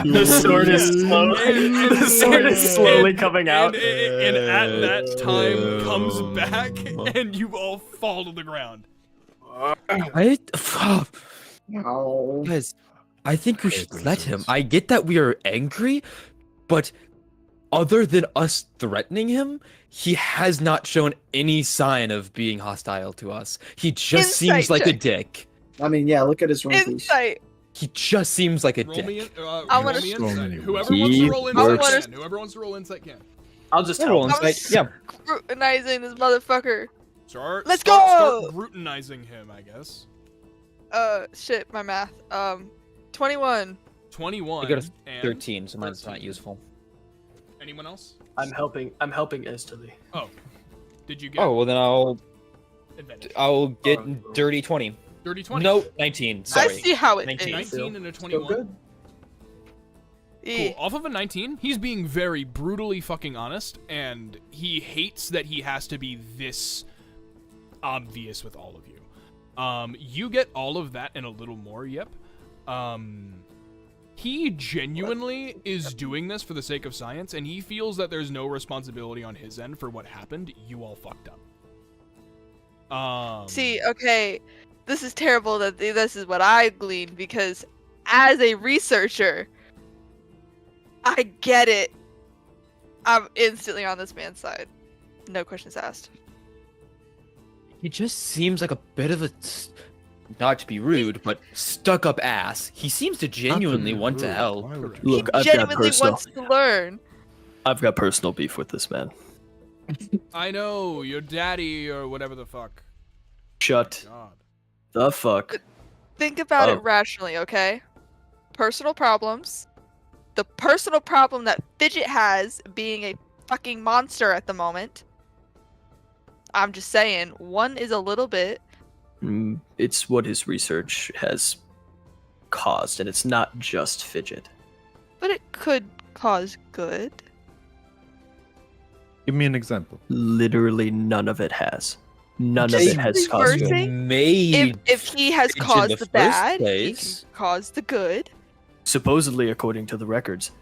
The sword is slowly. The sword is slowly coming out.
And at that time comes back, and you all fall to the ground.
No.
Guys, I think we should let him. I get that we are angry, but other than us threatening him, he has not shown any sign of being hostile to us. He just
Insight
seems like a
check.
dick.
I mean, yeah, look at his wrinkles.
Insight.
He just seems like a
Roll me,
dick.
I wanna-
roll me
So
insight.
many
Whoever
words.
wants to roll insight
works.
can. Whoever wants to roll insight can.
I'll just
Yeah,
help.
roll
him.
insight. Yeah.
Scrutinizing this motherfucker.
Let's
go!
Start routinizing him, I guess.
Shit, my math. 21.
21.
I got a
and
13, so mine's not
13.
useful.
Anyone else?
I'm helping instantly.
Oh. Did you get
Oh, well then
advantage?
I'll get
Oh.
dirty 20.
Dirty 20.
No, 19. Sorry.
I see how it
19.
is.
19 and a
Still
21.
good.
Eh.
Cool. Off of a 19, he's being very brutally fucking honest, and he hates that he has to be this obvious with all of you. You get all of that and a little more, yep. He genuinely is doing this for the sake of science, and he feels that there's no responsibility on his end for what happened. You all fucked up.
See, okay, this is terrible that this is what I gleaned, because as a researcher, I get it. I'm instantly on this man's side. No questions asked.
He just seems like a bit of a, not to be rude, but stuck-up ass. He seems to genuinely want to help.
Why would you
Look,
say
I've got
Genuinely
personal.
wants to learn.
I've got personal beef with this man.
I know, your daddy or whatever the fuck.
Shut
God.
the fuck.
Think about
Oh.
it rationally, okay? Personal problems. The personal problem that Fidget has being a fucking monster at the moment. I'm just saying, one is a little bit.
It's what his research has caused, and it's not just Fidget.
But it could cause good.
Give me an example.
Literally none of it has. None of
Just
it has caused
reversing?
good.
If
Made
he has
Fidget in
caused
the
the
first
bad, he
place.
can cause the good.
Supposedly, according to the records,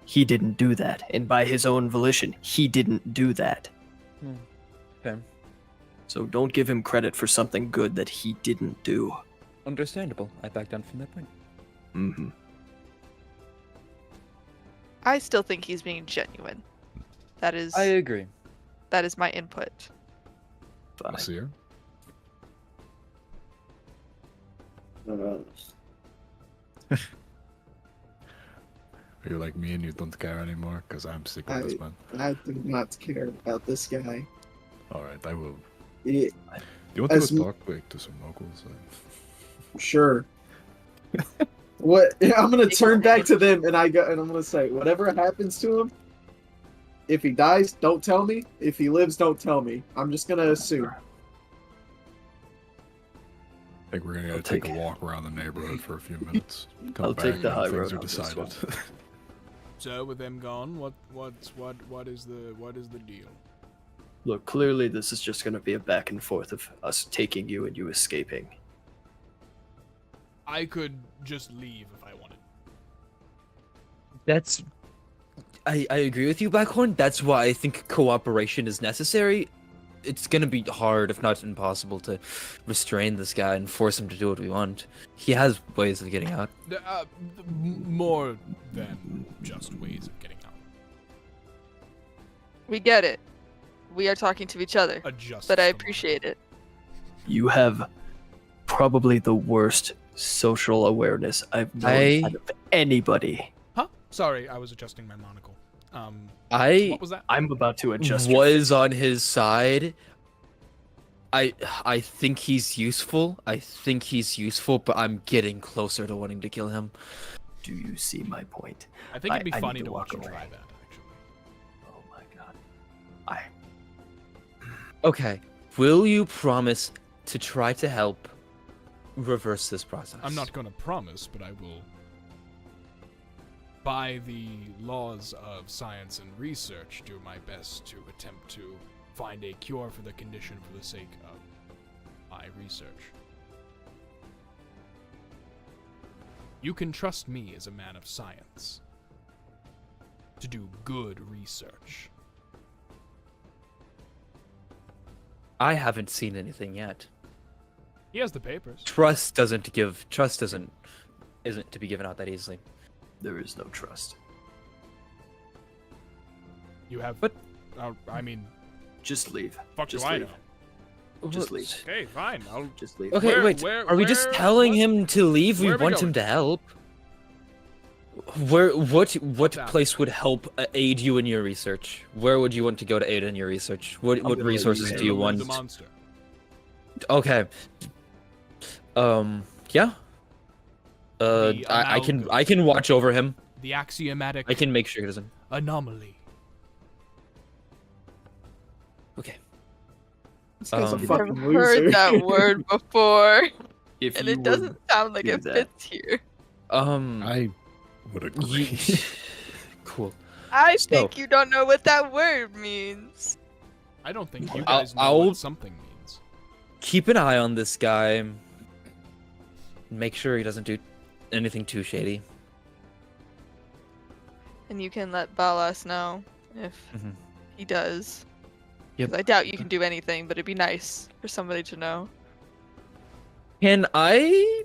he didn't do that, and by his own volition, he didn't do that.
Okay.
So don't give him credit for something good that he didn't do.
Understandable. I back down from that point.
Mm-hmm.
I still think he's being genuine. That is
I agree.
my input.
Fine.
Nasir? You're like me and you don't care anymore? Because I'm sick of this man.
I do not care about this guy.
Alright, I will.
It,
Do you want to
As
go
m-
talk like, to some locals?
sure. What? I'm gonna turn back to them and I'm gonna say, whatever happens to him, if he dies, don't tell me. If he lives, don't tell me. I'm just gonna assume.
I think we're gonna
I'll
take
take-
a walk around the neighborhood for a few minutes. Come
I'll take
back
the
when
high
things
road
are
on this
decided.
So with them gone, what is the deal?
Look, clearly this is just going to be a back and forth of us taking you and you escaping.
I could just leave if I wanted.
That's. I agree with you, Blackhorn. That's why I think cooperation is necessary. It's gonna be hard, if not impossible, to restrain this guy and force him to do what we want. He has ways of getting out.
More than just ways of getting out.
We get it. We are talking to each other,
Adjust.
but I
the mind.
appreciate it.
You have probably the worst social awareness I've known out of anybody.
Huh? Sorry, I was adjusting my monocle.
I
What was that?
I'm about to adjust. your-
was on his side. I think he's useful. But I'm getting closer to wanting to kill him.
Do you see my point?
I think it'd be
I
funny
need
to watch you
walk
try
away.
that, actually.
Oh my god.
Okay. Will you promise to try to help reverse this process?
I'm not going to promise, but I will. By the laws of science and research, do my best to attempt to find a cure for the condition for the sake of my research. You can trust me as a man of science to do good research.
I haven't seen anything yet.
He has the papers.
Trust isn't to be given out that easily.
There is no trust.
You have.
But-
I mean,
Just leave.
fuck
Just
do I
leave.
know?
Just leave.
Okay, fine. I'll.
Just leave.
Okay, wait. Are we just telling him to leave? We
where are we
want
going?
him to help. What
that?
place would help aid you in your research? Where would you want to go to aid in your research? What
gonna
resources
leave
do you
The
want?
monster.
Okay. Yeah.
The
I
amalgam.
can watch over him.
The axiomatic
I can make sure he doesn't.
anomaly.
This guy's a
Um,
fucking
I've
loser.
heard that word before,
If
and
you
it doesn't sound like
do
it
that-
fits here.
I would agree.
Cool.
I
So-
think you don't know what that word means.
I don't think you
I'll-
guys know
I'll-
what something means.
Keep an eye on this guy. Make sure he doesn't do anything too shady.
And you can let Balas know if
Mhm.
he does.
Yep.
'Cause I doubt you can do anything, but it'd be nice for somebody to know.
Can I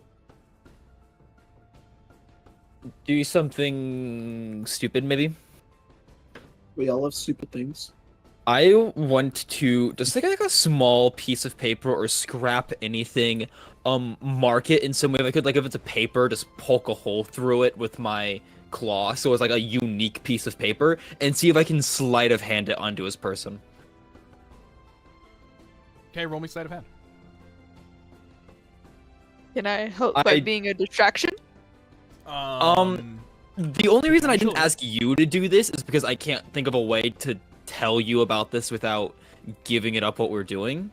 do something stupid, maybe?
We all have stupid things.
I want to just like a small piece of paper or scrap anything, mark it in some way. If I could, like if it's a paper, just poke a hole through it with my claw, so it's like a unique piece of paper, and see if I can sleight of hand it onto his person.
Okay, roll me sleight of hand.
Can I help by
I-
being a distraction?
The only reason I didn't
Potentially.
ask you to do this is because I can't think of a way to tell you about this without giving it up what we're doing.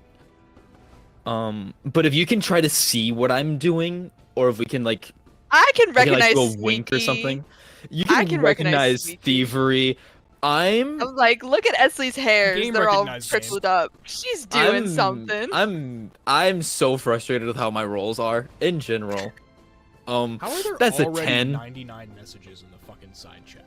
But if you can try to see what I'm doing, or if we can like,
I can
we can,
recognize
like do a wink or
sneaky.
something, you
I
can,
can recognize
recognize
sneaky.
thievery. I'm
like, look at Esley's hairs.
Game
They're all
recognized, game.
prickled up. She's doing something.
I'm so frustrated with how my rolls are in general.
How are there
That's a
already
10.
99 messages in the fucking side chat?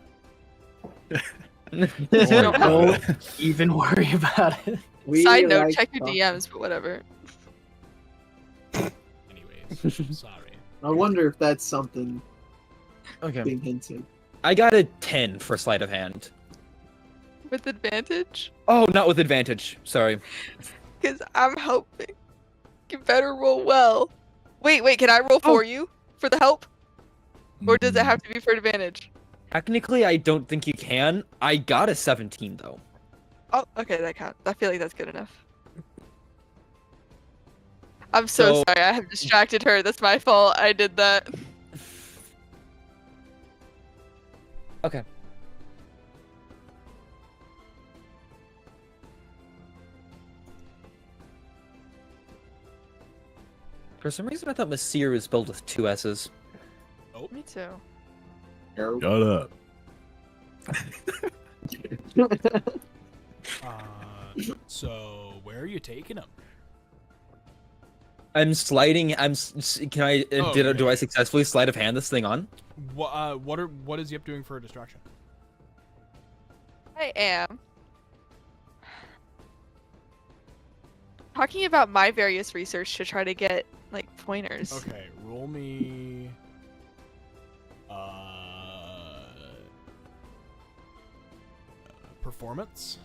Don't even worry about it.
We
Side note,
like
check your
talking.
DMs, but whatever.
Anyways, sorry.
I wonder if that's something
Okay.
being hinted.
I got a 10 for sleight of hand.
With advantage?
Oh, not with advantage. Sorry.
Because I'm hoping you better roll well. Wait, can I roll for you? For the help? Or does it have to be for advantage?
Technically, I don't think you can. I got a 17 though.
Oh, okay, that counts. I feel like that's good enough. I'm so
So-
sorry, I have distracted her. That's my fault. I did that.
Okay. For some reason, I thought Masir was spelled with 2 S's.
Me too.
No.
Shut up.
So where are you taking him?
I'm sliding. Can I?
Oh,
Do
okay.
I successfully sleight of hand this thing on?
What is Yip doing for a distraction?
I am. Talking about my various research to try to get, like, pointers.
Okay, roll me. Performance.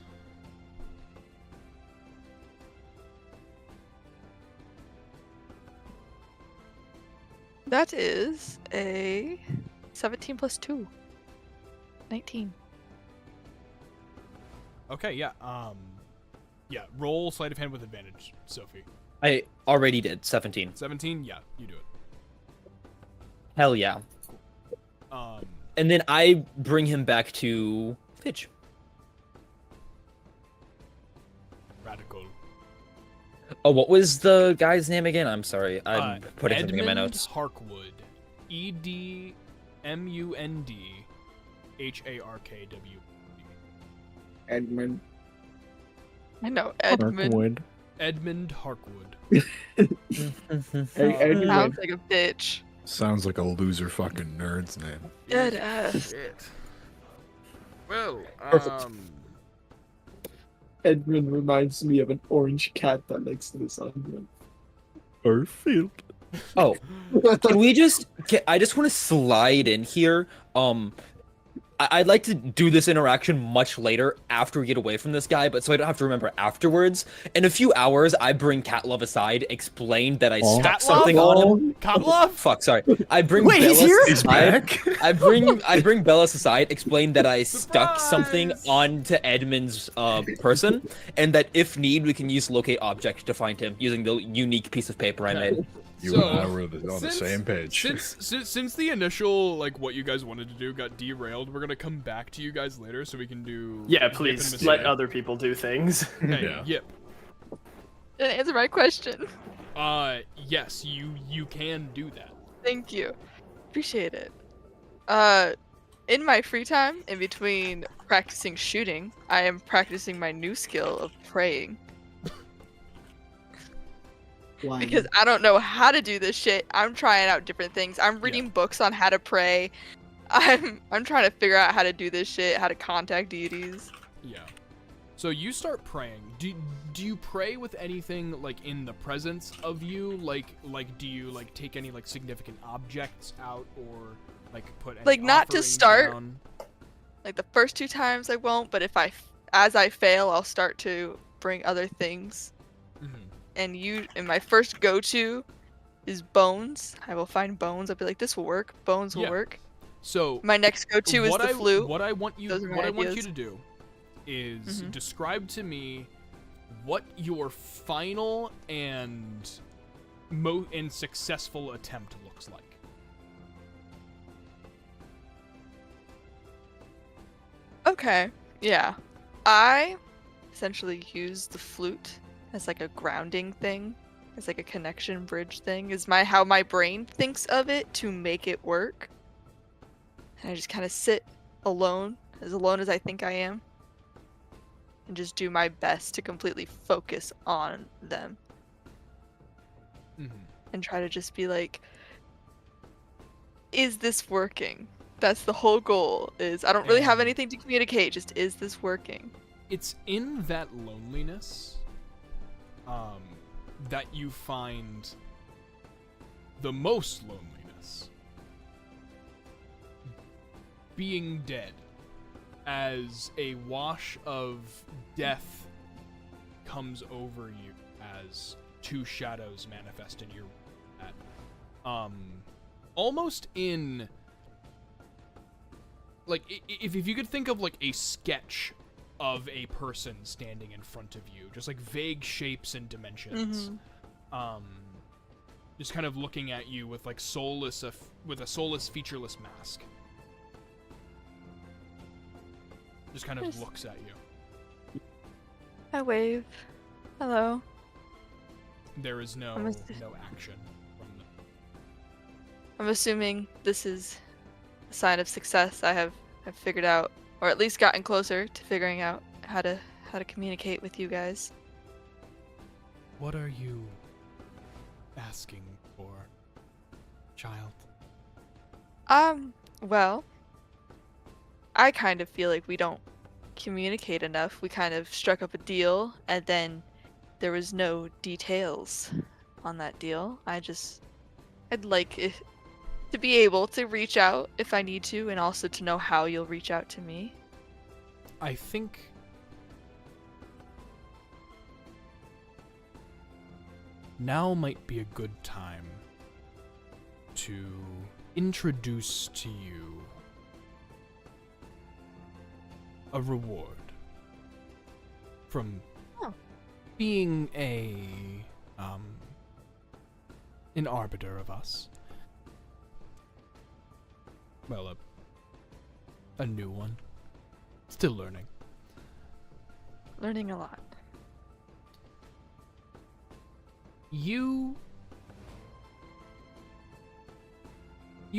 That is a 17 plus 2. 19.
Okay, yeah. Yeah. Roll sleight of hand with advantage, Sophie.
I already did 17.
17. Yeah, you do it.
Hell yeah. And then I bring him back to Fidge.
Radical.
Oh, what was the guy's name again? I'm sorry. I'm putting something in my
Edmund
notes.
Harkwood. EDMUND
Edmund.
I know Edmund.
Edmund Harkwood.
Hey, Edmund.
Sounds like a bitch.
Sounds like a loser fucking nerd's name.
Dead ass.
Shit. Well,
Edmund reminds me of an orange cat that likes to sun.
Garfield.
Oh, can we just? I just want to slide in here. I'd like to do this interaction much later after we get away from this guy, but so I don't have to remember afterwards. In a few hours, I bring Katlov aside, explain that I stuck
Katlov?
something on him.
Katlov?
Fuck, sorry. I bring
Wait, he's
Bellas
here?
He's
aside.
back.
I bring Bellas aside, explain that I stuck something onto Edmund's person, and that if need, we can use locate object to find him using the unique piece of paper I made.
You
So,
and I were on the same page.
Since the initial what you guys wanted to do got derailed, we're gonna come back to you guys later so we can do.
Yeah,
Yip and
please
Mistake.
let other people do things.
Hey,
Yeah.
Yip.
Didn't answer my question.
Yes, you can do that.
Thank you. Appreciate it. In my free time, in between practicing shooting, I am practicing my new skill of praying.
Why?
Because I don't know how to do this shit. I'm trying out different things. I'm reading books on how to pray. I'm trying to figure out how to do this shit, how to contact deities.
Yeah. So you start praying. Do you pray with anything like in the presence of you? Like do you like take any like significant objects out or like put any
Like, not to
offerings
start.
down?
Like the first 2 times I won't, but as I fail, I'll start to bring other things.
Mhm.
And my first go-to is bones. I will find bones. I'll be like, this will work. Bones will
Yeah.
work.
So
My next go-to is the flute.
What I want you
Those are my
what I want you
ideas.
to do is
Mhm.
describe to me what your final and successful attempt looks like.
Okay, yeah. I essentially use the flute as like a grounding thing, as like a connection bridge thing, is how my brain thinks of it to make it work. And I just kind of sit alone as I think I am, and just do my best to completely focus on them
Mhm.
and try to just be like, is this working? That's the whole goal. Is I don't really have
And-
anything to communicate, just is this working?
It's in that loneliness that you find the most loneliness. Being dead, as a wash of death comes over you as 2 shadows manifest in your almost in like if you could think of like a sketch of a person standing in front of you, just like vague shapes and dimensions. Just kind of looking at you with like with a soulless, featureless mask. Just kind of
Nice.
looks at you.
I wave. Hello.
There is no
I'm
no
ass-
action from them.
I'm assuming this is a sign of success. I have figured out, or at least gotten closer to figuring out how to communicate with you guys.
What are you asking for, child?
Well, I kind of feel like we don't communicate enough. We kind of struck up a deal, and then there was no details on that deal. I'd like to be able to reach out if I need to, and also to know how you'll reach out to me.
I think now might be a good time to introduce to you a reward from
Oh.
being an arbiter of us. Well, a new one. Still learning.
Learning a lot.
You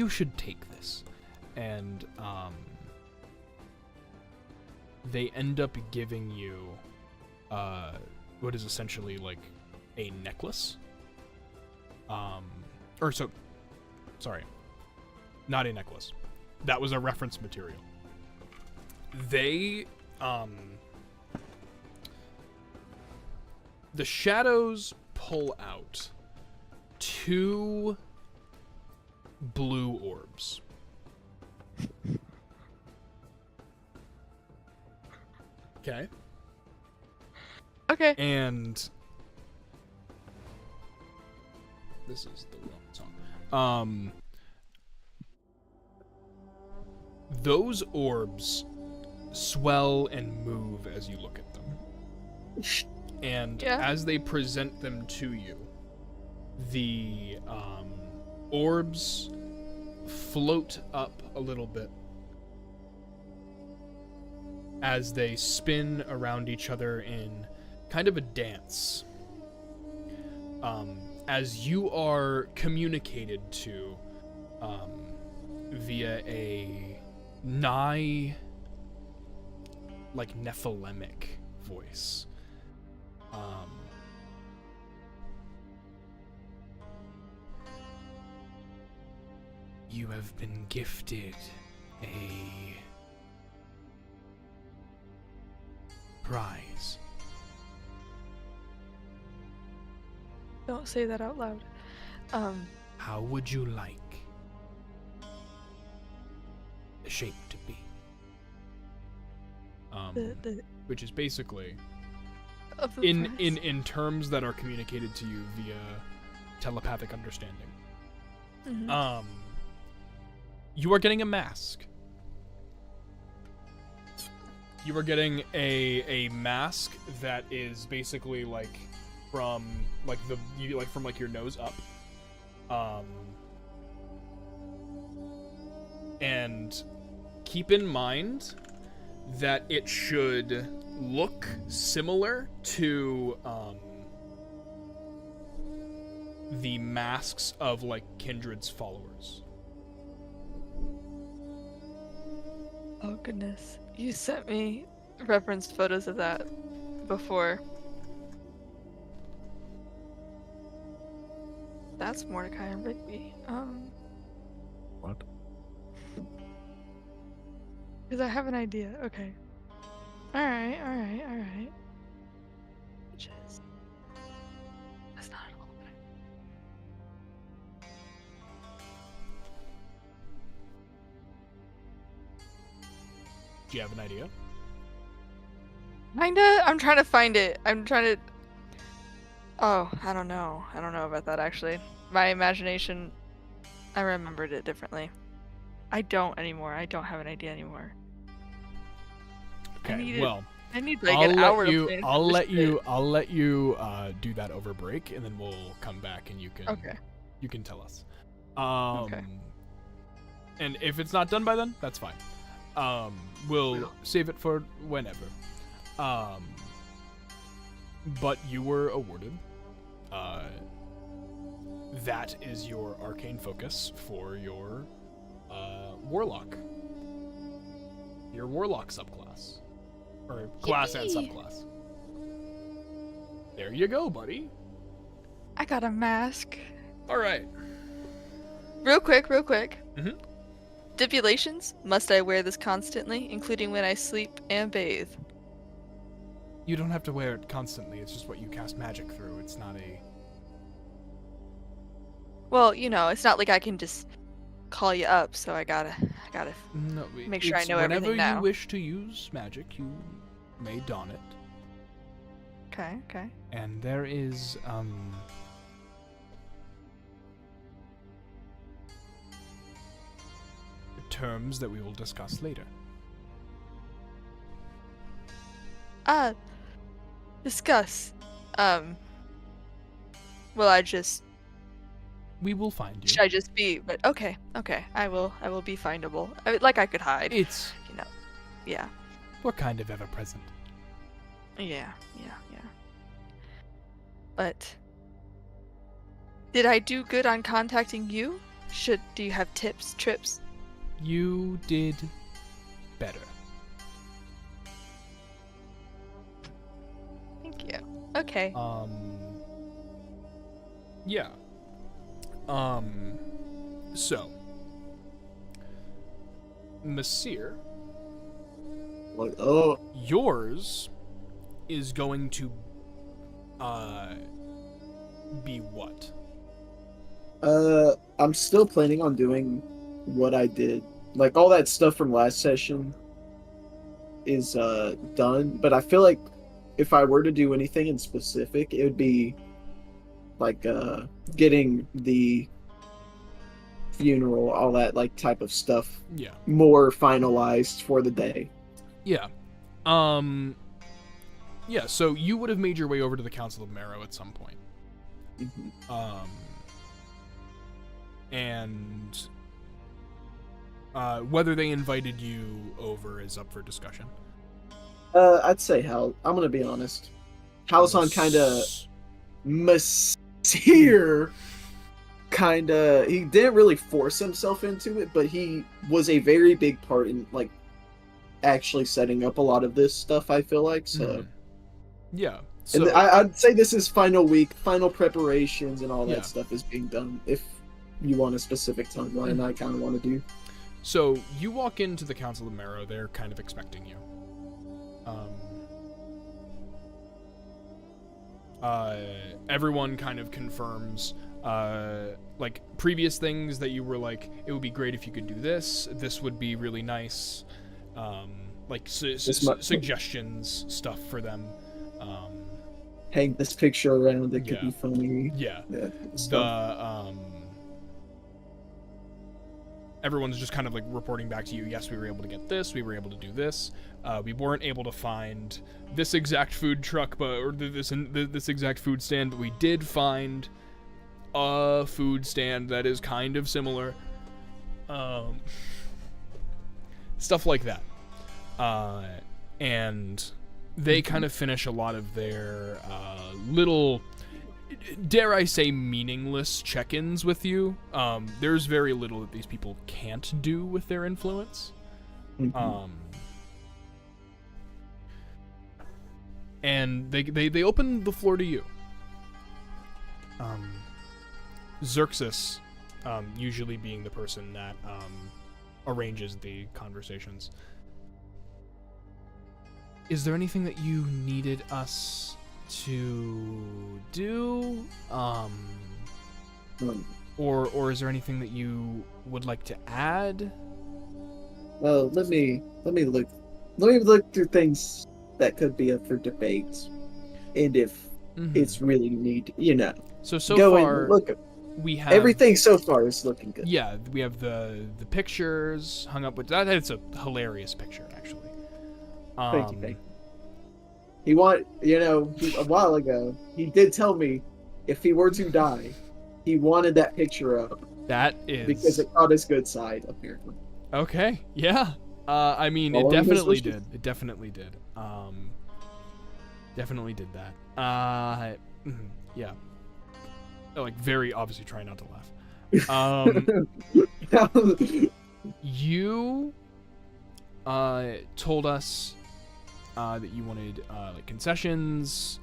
should take this. And they end up giving you what is essentially like a necklace. Sorry. Not a necklace. That was a reference material. They the shadows pull out 2 blue orbs. Okay.
Okay.
And this is the wrong song. Those orbs swell and move as you look at them. And as they present them to you, the orbs float up a little bit as they spin around each other in kind of a dance. As you are communicated to via a nigh, like, Nephilimic voice. You have been gifted a prize.
Don't say that out loud.
How would you like the shape to be?
The
Which is basically
of the prize.
in terms that are communicated to you via telepathic understanding.
Mhm.
You are getting a mask. You are getting a mask that is basically like from like from like your nose up. And keep in mind that it should look similar to the masks of like Kindred's followers.
Oh goodness. You sent me referenced photos of that before. That's Mordecai and Rigby.
What?
Because I have an idea. Okay. Alright. Just... That's not an opening.
Do you have an idea?
Kinda. I'm trying to find it. Oh, I don't know. I don't know about that actually. My imagination, I remembered it differently. I don't anymore. I don't have an idea anymore.
Okay,
I need like an hour to plan
I'll
this
let you
shit.
do that over break, and then we'll come back and you can tell us.
Okay.
And if it's not done by then, that's fine. We'll save it for whenever. But you were awarded. That is your arcane focus for your warlock. Your warlock subclass. Or class and subclass. There you go, buddy.
I got a mask.
Alright.
Real quick.
Mhm.
Stipulations. Must I wear this constantly, including when I sleep and bathe?
You don't have to wear it constantly, it's just what you cast magic through. It's not a...
Well, it's not like I can just call you up, so I gotta
No,
make sure I
it's
know everything
whenever
now.
you wish to use magic, you may don it.
Okay.
And there is, terms that we will discuss later.
Discuss. Will I just...
We will find you.
Should I just be... But okay. I will be findable. I could hide.
It's
yeah.
What kind of ever-present?
Yeah. But did I do good on contacting you? Do you have tips, trips?
You did better.
Thank you. Okay.
Yeah. So, Messire,
Like, oh,
yours is going to be what?
I'm still planning on doing what I did. Like all that stuff from last session is done, but I feel like if I were to do anything in specific, it would be like getting the funeral, all that like type of stuff
Yeah.
more finalized for the day.
Yeah. Yeah, so you would have made your way over to the Council of Marrow at some point.
Mhm.
And whether they invited you over is up for discussion.
I'd say Hal. I'm gonna be honest. Halzon kind of Messire kinda he didn't really force himself into it, but he was a very big part in like actually setting up a lot of this stuff, I feel like. So
Yeah.
and
So
I'd say this is final week, final preparations and all that
Yeah.
stuff is being done. If you want a specific timeline, I kinda wanna do.
So you walk into the Council of Marrow, they're kind of expecting you. Everyone kind of confirms like previous things that you were like, it would be great if you could do this. This would be really nice. Like suggestions, stuff for them.
Hang this picture around, it could
Yeah.
be funny.
Yeah.
Stuff.
Everyone's just kind of like reporting back to you, yes, we were able to get this, we were able to do this. We weren't able to find this exact food truck, or this exact food stand, but we did find a food stand that is kind of similar. Stuff like that. And they kind of finish a lot of their little, dare I say, meaningless check-ins with you. There's very little that these people can't do with their influence. And they open the floor to you. Xerxes, usually being the person that arranges the conversations. Is there anything that you needed us to do? Or is there anything that you would like to add?
Well, let me look through things that could be up for debate, and if it's really need,
So
go
far,
and look.
we have
Everything so far is looking good.
Yeah, we have the pictures hung up with that. It's a hilarious picture, actually.
Thank you. A while ago, he did tell me if he were to die, he wanted that picture up.
That is
because it caught his good side, apparently.
Okay. Yeah. I mean, it definitely did. It definitely did. Definitely did that. Yeah. Like, very obviously trying not to laugh. You told us that you wanted like concessions,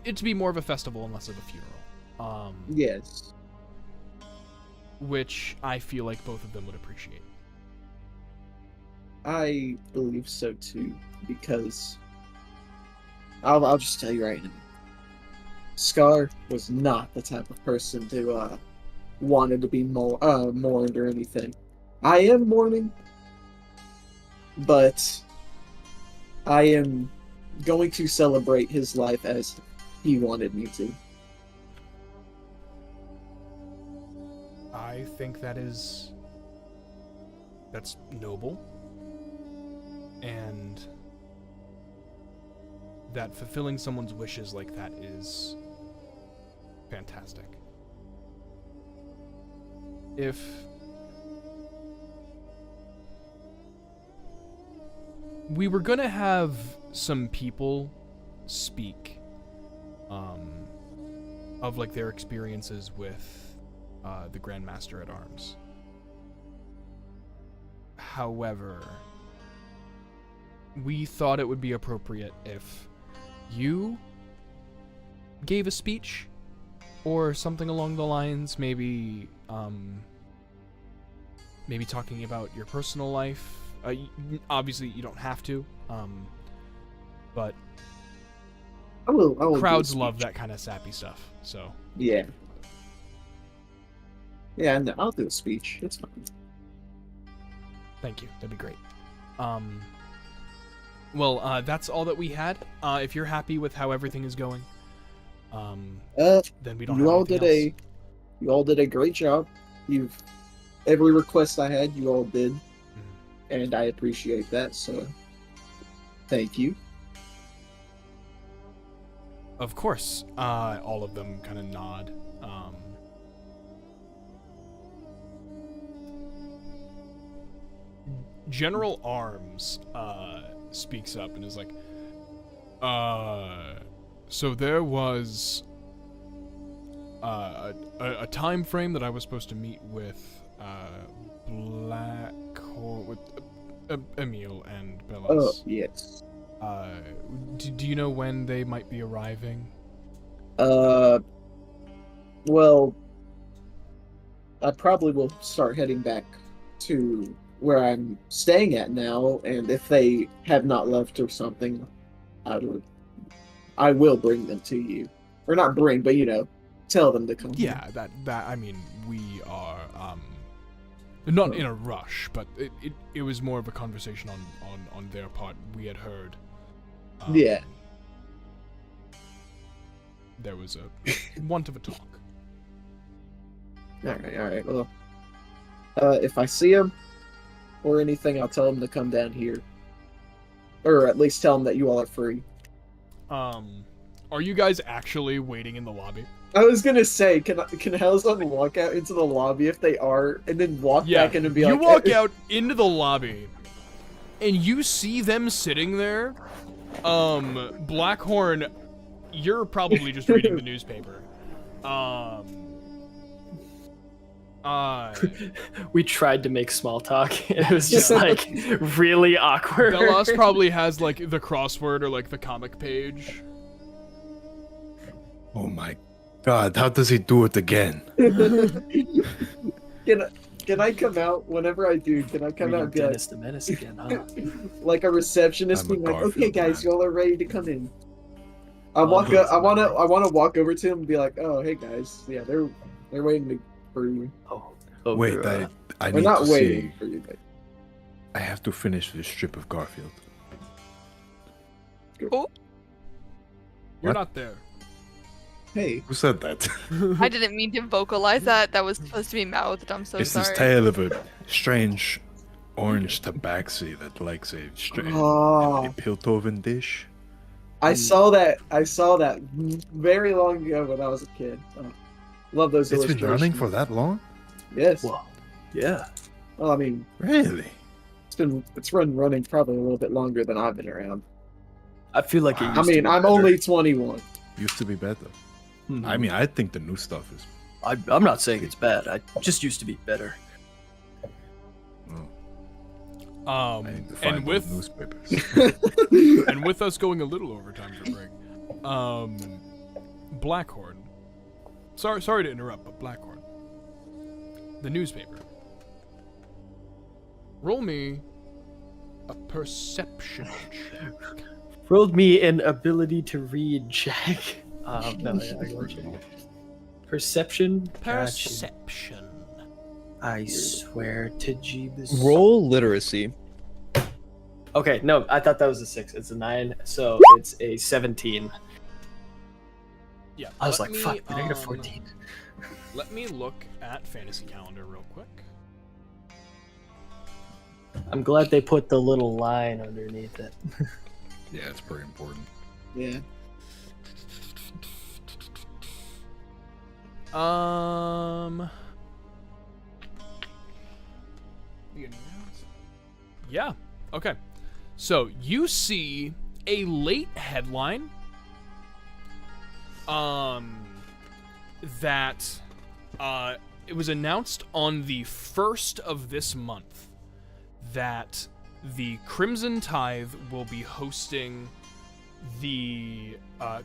it to be more of a festival and less of a funeral.
Yes.
Which I feel like both of them would appreciate.
I believe so too, because I'll just tell you right now, Scar was not the type of person to wanted to be mourned or anything. I am mourning, but I am going to celebrate his life as he wanted me to.
I think that's noble, and that fulfilling someone's wishes like that is fantastic. we were gonna have some people speak of like their experiences with the Grandmaster at Arms. However, we thought it would be appropriate if you gave a speech or something along the lines, maybe talking about your personal life. Obviously, you don't have to, but
I will do a
crowds love
speech.
that kind of sappy stuff. So
Yeah. Yeah, no, I'll do a speech. It's fine.
thank you. That'd be great. Well, that's all that we had. If you're happy with how everything is going, then we don't
You
have
all
anything
did
else.
you all did a great job. Every request I had, you all did, and I appreciate that. So, thank you.
Of course, all of them kind of nod. General Arms speaks up and is like, so there was a time frame that I was supposed to meet with with Emil and
Oh,
Bellas.
yes.
Do you know when they might be arriving?
Well, I probably will start heading back to where I'm staying at now, and if they have not left or something, I will bring them to you. Or not bring, but tell them to come.
Yeah, that I mean, we are not in a rush, but it was more of a conversation on their part. We had heard.
Yeah.
There was a want of a talk.
All right. Well, if I see them or anything, I'll tell them to come down here, or at least tell them that you all are free.
Are you guys actually waiting in the lobby?
I was gonna say, can Hellzone walk out into the lobby if they are, and then walk back in and be
you
like,
walk out into the lobby, and you see them sitting there. Blackhorn, you're probably just reading the newspaper.
We tried to make small talk, and it was just like really awkward.
Bellas probably has like the crossword or like the comic page.
Oh my god, how does he do it again?
Can I come out whenever I do? Can I come out and be like,
Dennis the Menace again, huh?
like a receptionist
I'm a
being like,
Garfield
okay guys,
man.
y'all are ready to come in. I want to walk over to him and be like, oh hey guys, yeah, they're waiting for you.
Oh,
Wait,
you're,
I
They're
need
not
to
waiting
see.
for you, but
I have to finish this strip of Garfield.
Oh,
You're
What?
not there.
hey,
Who said that?
I didn't mean to vocalize that. That was supposed to be mouthed. I'm so
It's
sorry.
this tale of a strange orange tabaxi that likes a strange
Oh.
a Piltoven dish.
I saw that very long ago when I was a kid. Oh, love those
It's been
illustrations.
running for that long?
Yes.
well, yeah.
Well, I mean,
Really?
it's been running probably a little bit longer than I've been around.
I feel like it
Wow.
used
I
to
mean,
be
I'm
better.
only 21.
Used to be better.
Mhm.
I mean, I think the new stuff is.
I'm not saying it's bad. I just used to be better.
I need to find
And
those
with
newspapers.
and with us going a little over time for break, Blackhorn. Sorry to interrupt, but Blackhorn. The newspaper. Roll me a perception check.
Rolled me an ability to read check. No, yeah, I got you. Perception. Gotcha.
Perception.
I swear to Jeebus.
Roll literacy.
Okay, no, I thought that was a 6. It's a 9, so it's a 17.
Yeah.
I was
let
like,
me,
fuck, did I get a 14?
Let me look at Fantasy Calendar real quick.
I'm glad they put the little line underneath it.
Yeah, it's pretty important.
Yeah.
Yeah. Okay. So you see a late headline that it was announced on the 1st of this month that the Crimson Tithe will be hosting the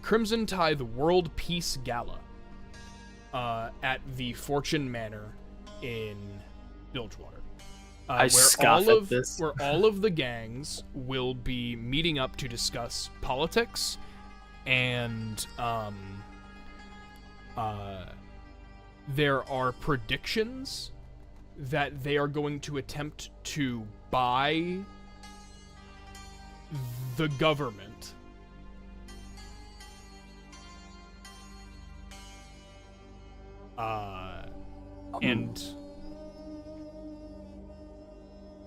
Crimson Tithe World Peace Gala at the Fortune Manor in Bilgewater.
I scoff at this.
Where all of the gangs will be meeting up to discuss politics and there are predictions that they are going to attempt to buy the government and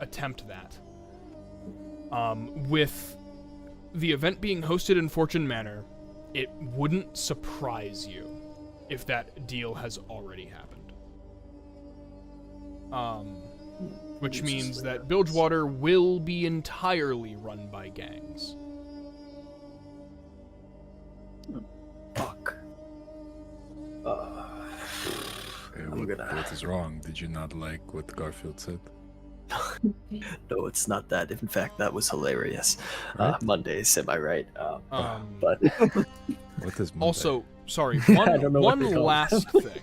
attempt that. With the event being hosted in Fortune Manor, it wouldn't surprise you if that deal has already happened. Which means that Bilgewater will be entirely run by gangs.
Fuck.
What is wrong? Did you not like what Garfield said?
No, it's not that. In fact, that was hilarious.
Right?
Mondays, am I right? But
What is Monday?
Also, sorry,
I don't know what
one
they call it.
last thing.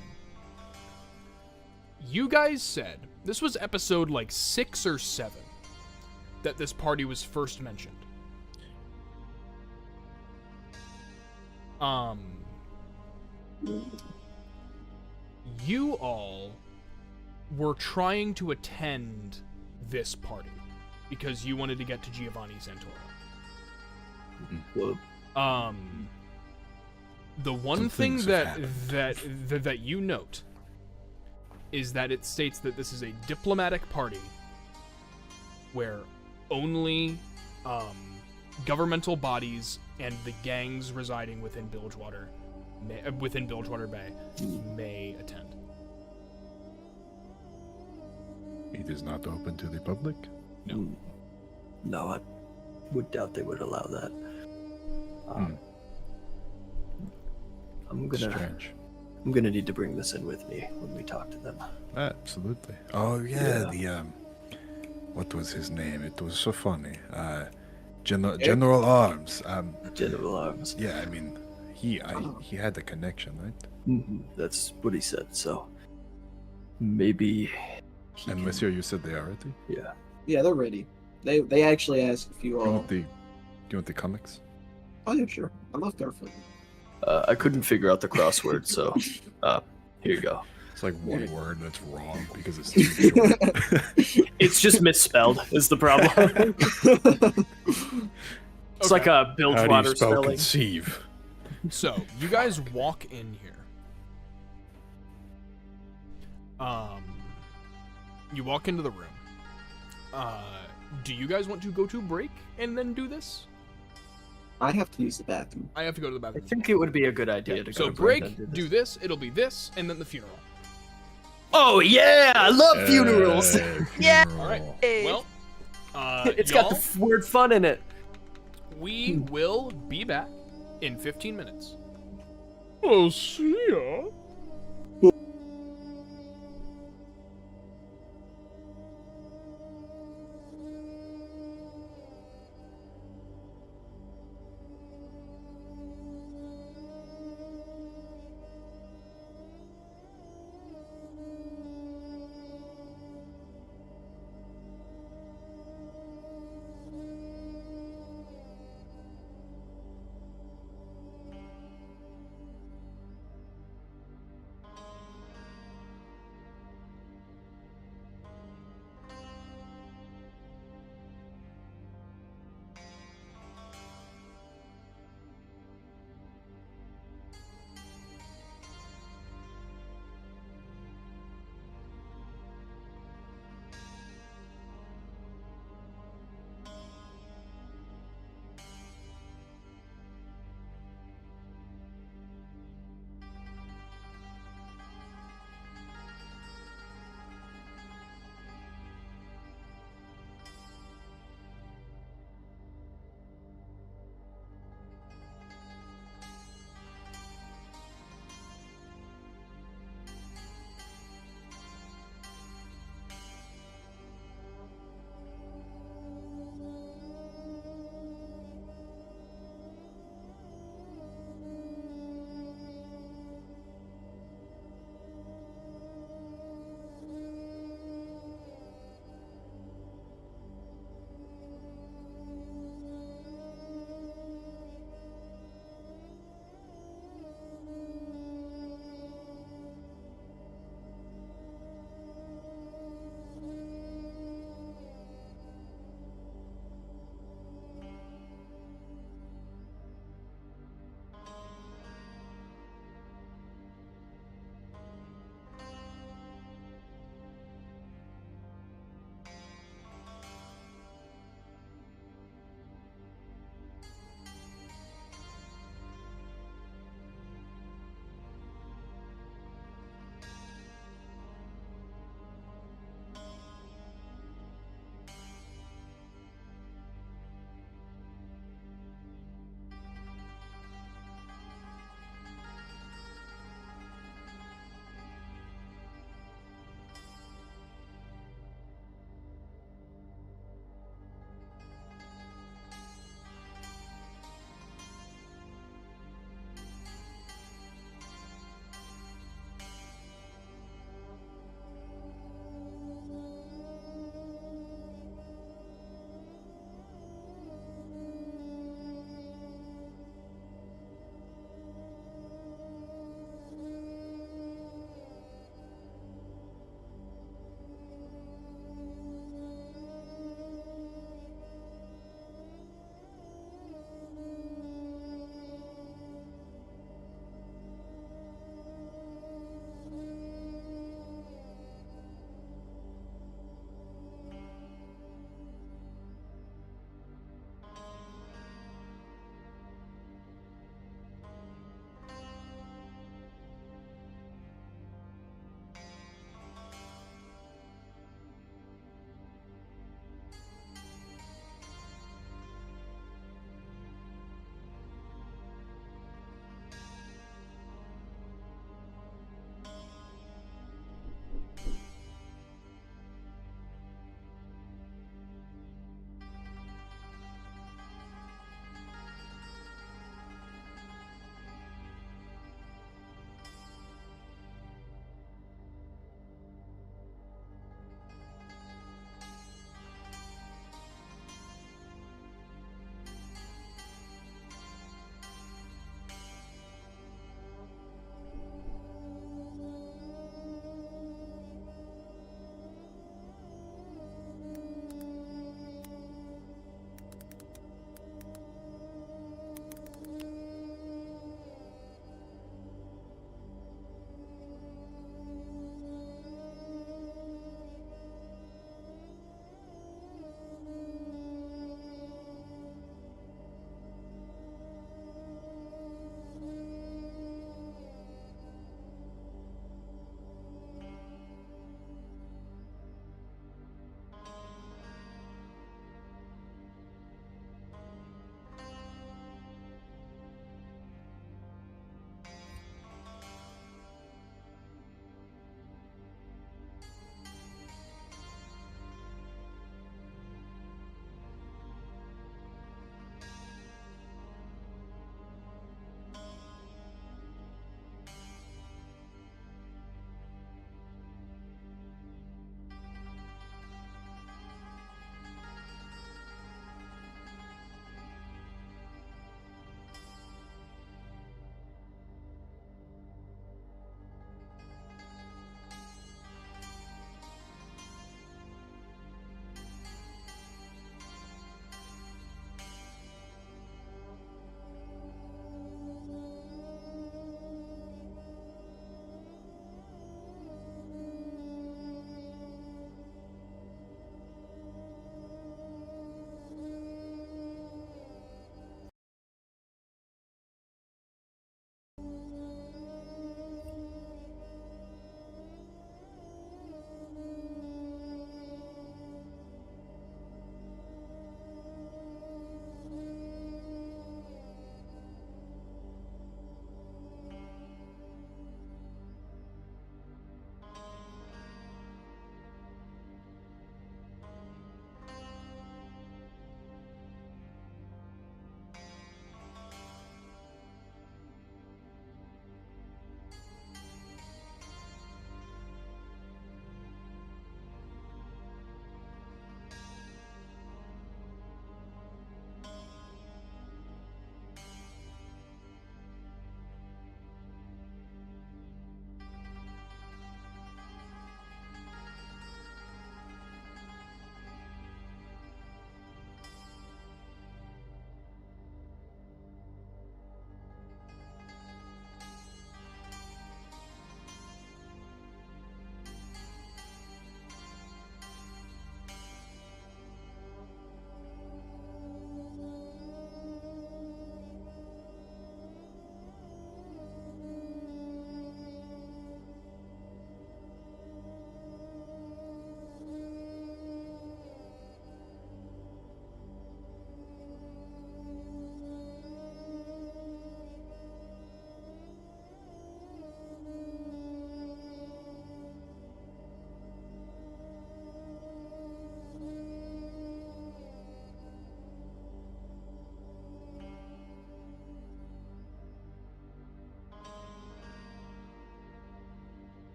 You guys said, this was episode like 6 or 7, that this party was first mentioned. You all were trying to attend this party because you wanted to get to Giovanni Santoro. The one
Some
thing
things
that
have
that you note is that it states that this is a diplomatic party where only governmental bodies and the gangs residing within Bilgewater Bay may attend.
It is not open to the public?
No.
No, I would doubt they would allow that. I'm gonna need to bring this in with me when we talk to them.
Absolutely. Oh yeah, the what was his name? It was so funny. General Arms.
General Arms.
Yeah, I mean, he had the connection, right?
That's what he said. So maybe.
And Monsieur, you said they are ready.
Yeah.
Yeah, they're ready. They actually asked if you
Do you
all.
want the comics?
Oh yeah, sure. I love Garfield.
I couldn't figure out the crossword, so here you go.
It's like one word that's wrong because it's too short.
It's just misspelled is the problem. It's like a
How do
Bilgewater
you spell
spelling.
conceive?
So, you guys walk in here. You walk into the room. Do you guys want to go to break and then do this?
I have to use the bathroom.
I have to go to the
I
bathroom.
think it would be a good idea to go
So
to
break,
and
do this, it'll be this, and then the funeral.
Oh yeah, I love funerals.
Yeah.
All right.
Hey.
Well,
It's got the word fun in it.
we will be back in 15 minutes. Oh, see ya.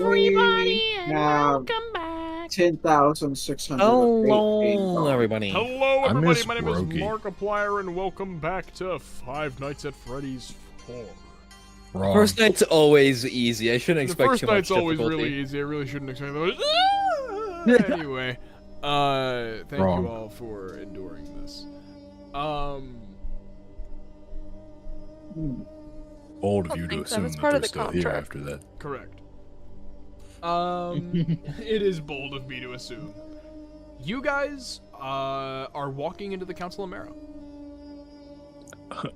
everybody, and
have
welcome back.
10,608
Hello, everybody.
Hello,
I
everybody.
miss
My name is
Rogi.
Markiplier, and welcome back to Five Nights at Freddy's 4.
Wrong.
First night's always easy. I shouldn't
The
expect
first
too much
night's always
difficulty.
really easy. I really shouldn't expect that much. Anyway, thank
Wrong.
you all for enduring this.
Bold of you to
think that
assume
was
that
part
they're
of the
still here
contract.
after that.
Correct. It is bold of me to assume. You guys are walking into the Council of Mara.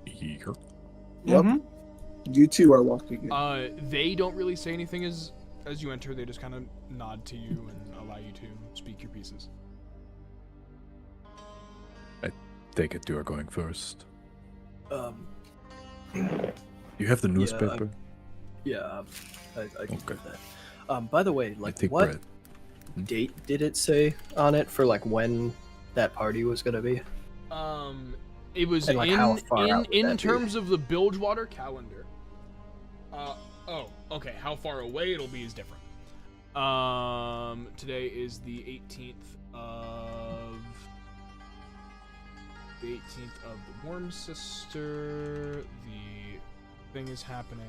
Here.
Yep. You two are walking in.
They don't really say anything as you enter. They just kind of nod to you and allow you to speak your pieces.
Take it you are going first.
You
have the newspaper?
I can
Okay.
get that. By the way,
I
like,
take
what
bread.
date did it say on it for like when that party was gonna be?
It was
And, like, how far out would
in
that be?
terms of the Bilgewater calendar. Okay. How far away it'll be is different. Today is the 18th of the Worm Sister. The thing is happening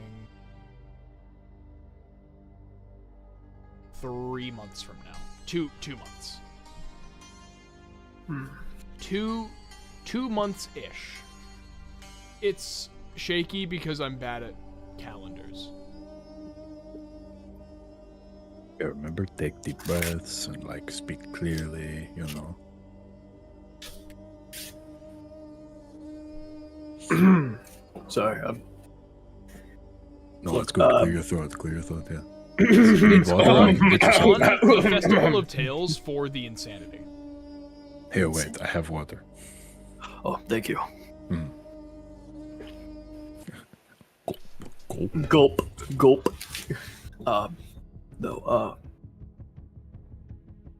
3 months from now. 2 months. 2 months ish. It's shaky because I'm bad at calendars.
Yeah, remember, take deep breaths and like speak clearly, you know.
Sorry,
No, it's good. Clear your throat. Yeah.
It's
Water?
on
Get yourself-
the Festival of Tales for the Insanity.
Here, wait. I have water.
oh, thank you.
Gulp.
Gulp.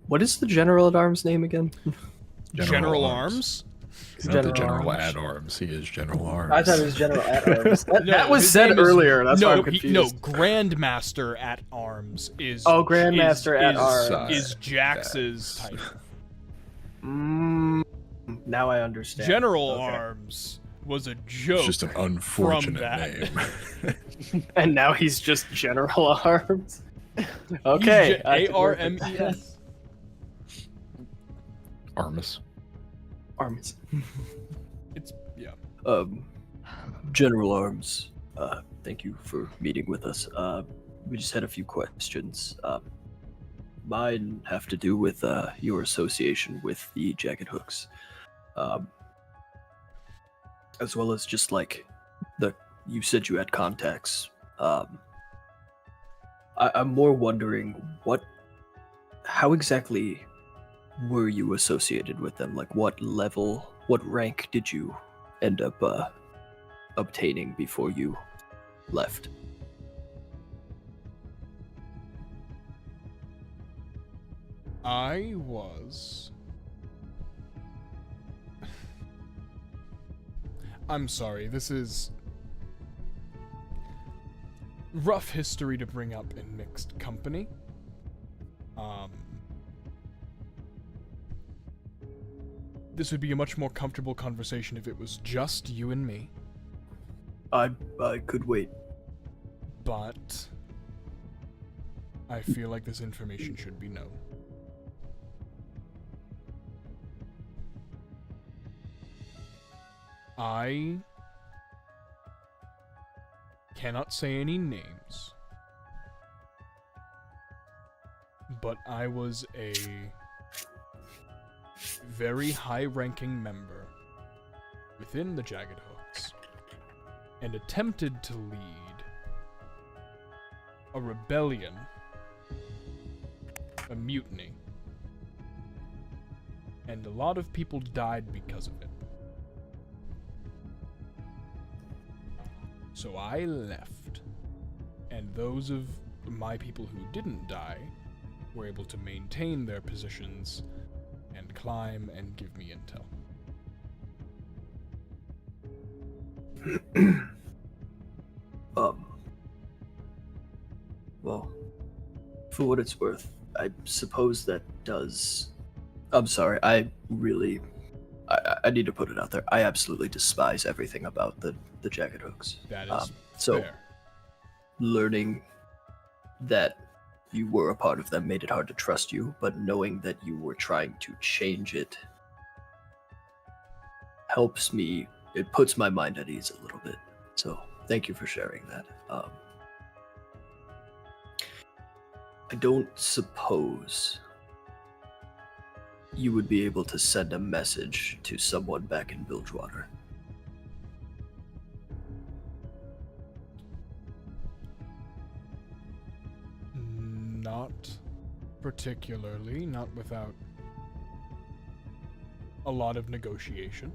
What is the General at Arms name again?
General Arms?
He's not the
General
General
Arms.
at Arms. He is General Arms.
I thought it was General at Arms. That,
No,
that was
his
said
name is-
earlier. That's why I'm
no,
confused.
Grandmaster at Arms is.
Oh, Grandmaster at Arms.
is Jax's title.
Now I understand.
General
Okay.
Arms was a joke.
It's just an unfortunate
that.
name.
And now he's just General Arms. Okay.
ARMES.
Armus.
Arms.
It's yeah.
General Arms. Thank you for meeting with us. We just had a few questions. Mine have to do with your association with the Jagged Hooks, as well as just like you said you had contacts. I'm more wondering how exactly were you associated with them? Like, what level, what rank did you end up obtaining before you left?
I was. I'm sorry, this is rough history to bring up in mixed company. This would be a much more comfortable conversation if it was just you and me,
I could wait.
but I feel like this information should be known. I cannot say any names, but I was a very high-ranking member within the Jagged Hooks and attempted to lead a rebellion, a mutiny, and a lot of people died because of it. So I left, and those of my people who didn't die were able to maintain their positions and climb and give me intel.
Well, For what it's worth, I suppose that does. I'm sorry. I need to put it out there. I absolutely despise everything about the jacket hooks.
That is
so
fair.
learning that you were a part of them made it hard to trust you, but knowing that you were trying to change it helps me. It puts my mind at ease a little bit. So thank you for sharing that. I don't suppose you would be able to send a message to someone back in Bilgewater.
Not particularly, not without a lot of negotiation.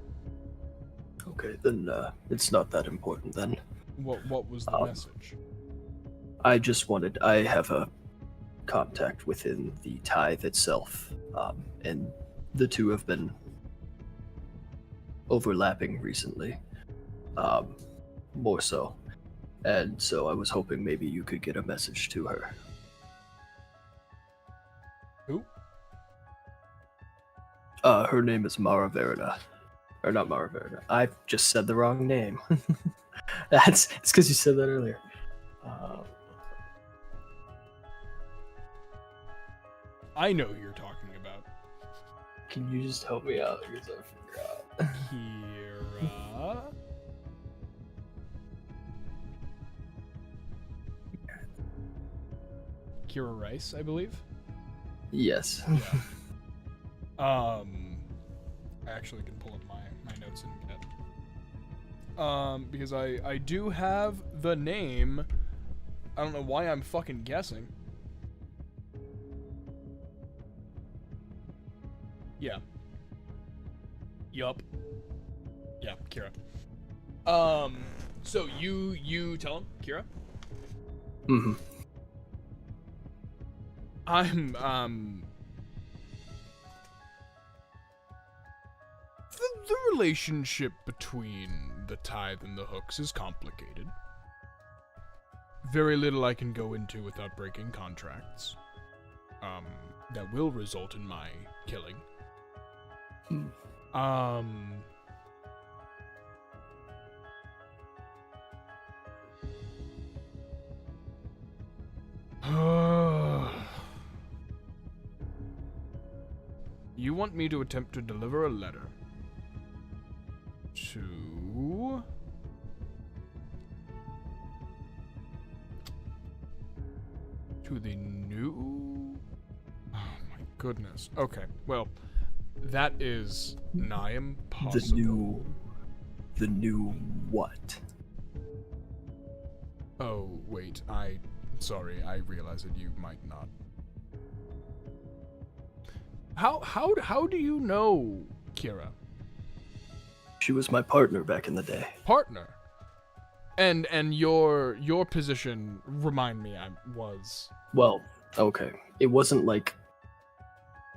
Okay, then it's not that important then.
What was the message?
I have a contact within the tithe itself, and the two have been overlapping recently, more so. And so I was hoping maybe you could get a message to her.
Who?
Her name is Mara Verna. Or not Mara Verna. I just said the wrong name. It's because you said that earlier.
I know who you're talking about.
Can you just help me out? Because I forgot.
Kira. Kira Rice, I believe.
Yes.
Yeah. I actually can pull up my notes and get. Because I do have the name. I don't know why I'm fucking guessing. Yeah. Yup. Yeah, Kira. So you tell him, Kira?
Mm-hmm.
The relationship between the tithe and the hooks is complicated. Very little I can go into without breaking contracts. That will result in my killing. You want me to attempt to deliver a letter to the new... Oh my goodness. Okay, well, that is nigh impossible.
The new what?
Oh, wait, sorry, I realize that you might not. How do you know Kira?
She was my partner back in the day.
Partner? And your position, remind me, was...
Well, okay. It wasn't like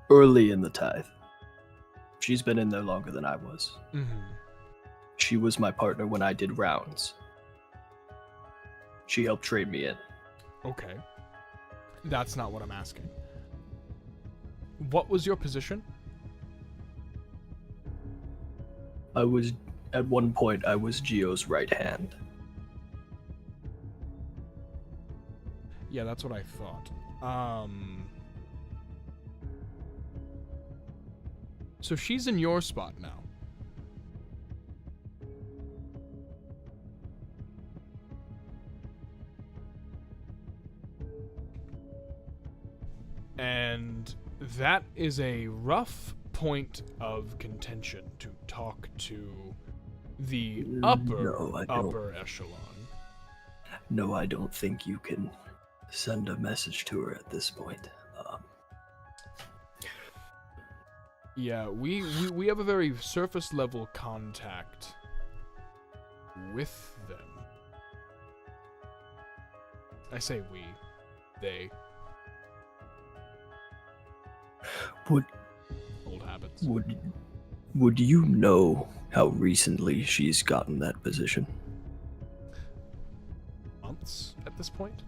early in the tithe. She's been in there longer than I was.
Mm-hmm.
She was my partner when I did rounds. She helped trade me in.
Okay. That's not what I'm asking. What was your position?
At one point, I was Gio's right hand.
Yeah, that's what I thought. So she's in your spot now. And that is a rough point of contention to talk to the upper echelon.
No, I don't think you can send a message to her at this point.
Yeah, we have a very surface level contact with them. I say we, they. Old habits.
Would you know how recently she's gotten that position?
Months at this point?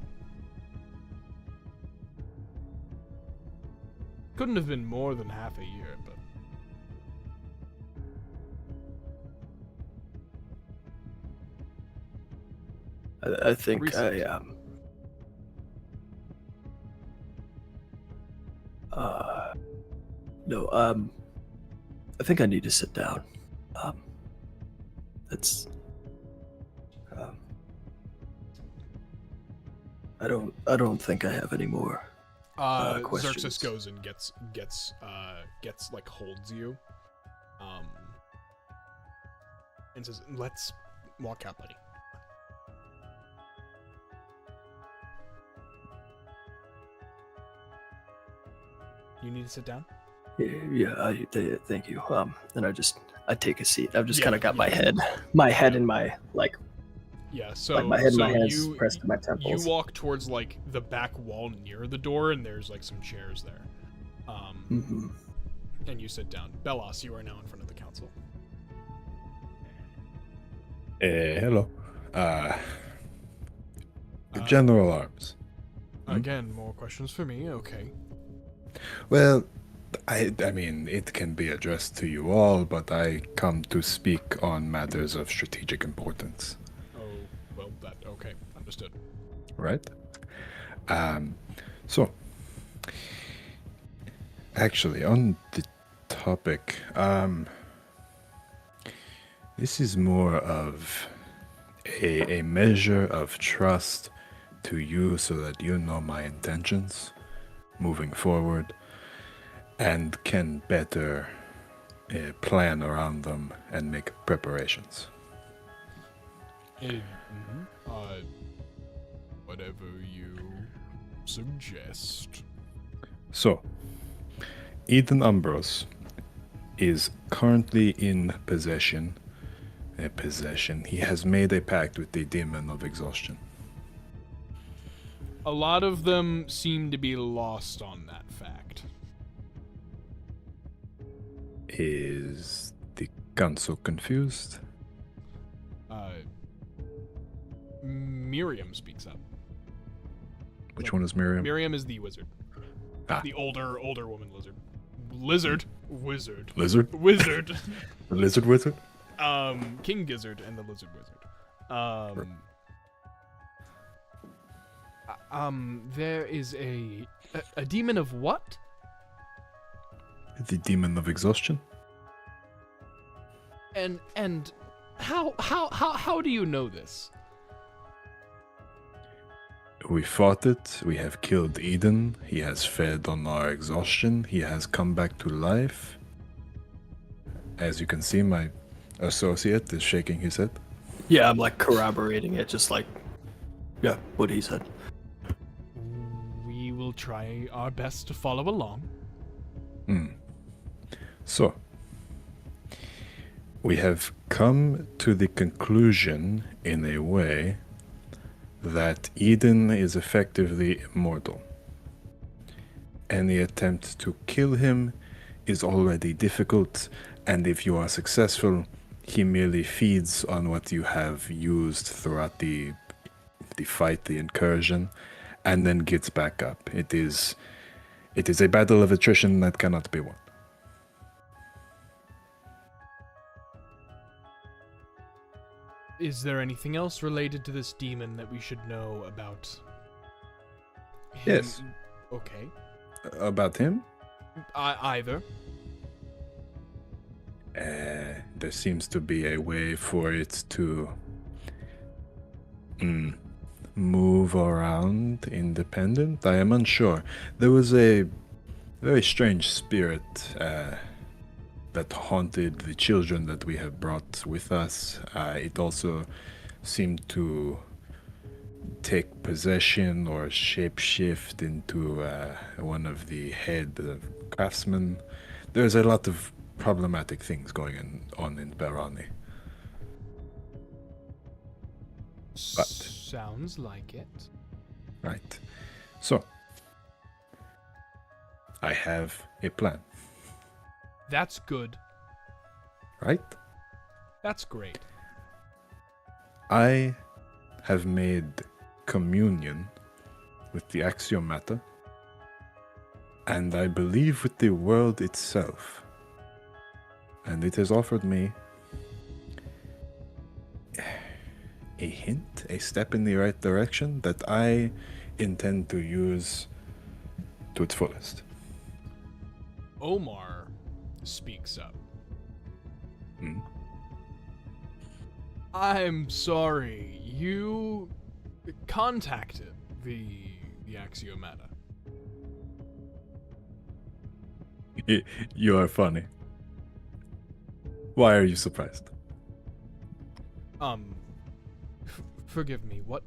Couldn't have been more than half a year, but
I think
Recent.
No, I think I need to sit down. It's I don't think I have any more.
Xerxes
questions.
goes and gets like holds you, and says, "Let's walk out, buddy." You need to sit down.
Yeah, thank you. And I take a seat. I've just
Yeah,
kind of got my
yeah.
head in my like
Yeah, so
my head and
so
my hands
you
pressed to my temples.
you walk towards like the back wall near the door, and there's like some chairs there.
Mhm.
And you sit down. Bellas, you are now in front of the council.
Hello. General Arms.
Again, more questions for me. Okay.
Well, I mean, it can be addressed to you all, but I come to speak on matters of strategic importance.
Oh, well, okay, understood.
Right? So, actually, on the topic, this is more of a measure of trust to you so that you know my intentions moving forward and can better plan around them and make preparations.
Whatever you suggest.
So, Eden Umbros is currently in possession. He has made a pact with the demon of exhaustion.
A lot of them seem to be lost on that fact.
Is the council confused?
Miriam speaks up.
Which one is Miriam?
Miriam is the wizard.
Ah.
The older woman lizard. Wizard.
Lizard?
Wizard.
The lizard wizard?
King Gizzard and the lizard wizard. There is a demon of what?
The demon of exhaustion?
And how do you know this?
We fought it. We have killed Eden. He has fed on our exhaustion. He has come back to life. As you can see, my associate is shaking his head.
Yeah, I'm like corroborating it, just like, yeah, what he said.
We will try our best to follow along.
So, we have come to the conclusion, in a way, that Eden is effectively immortal. Any attempt to kill him is already difficult, and if you are successful, he merely feeds on what you have used throughout the fight, the incursion, and then gets back up. It is a battle of attrition that cannot be won.
Is there anything else related to this demon that we should know about him?
Yes.
Okay.
About him?
Either.
There seems to be a way for it to move around independent. I am unsure. There was a very strange spirit that haunted the children that we have brought with us. It also seemed to take possession or shapeshift into one of the head craftsmen. There's a lot of problematic things going on in Barani. But
sounds like it.
right. So I have a plan.
That's good.
Right?
That's great.
I have made communion with the Axiomata And I believe with the world itself. And it has offered me a hint, a step in the right direction that I intend to use to its fullest.
Omar speaks up.
Hmm?
I'm sorry, you contacted the Axiomata.
You are funny. Why are you surprised?
Forgive me, what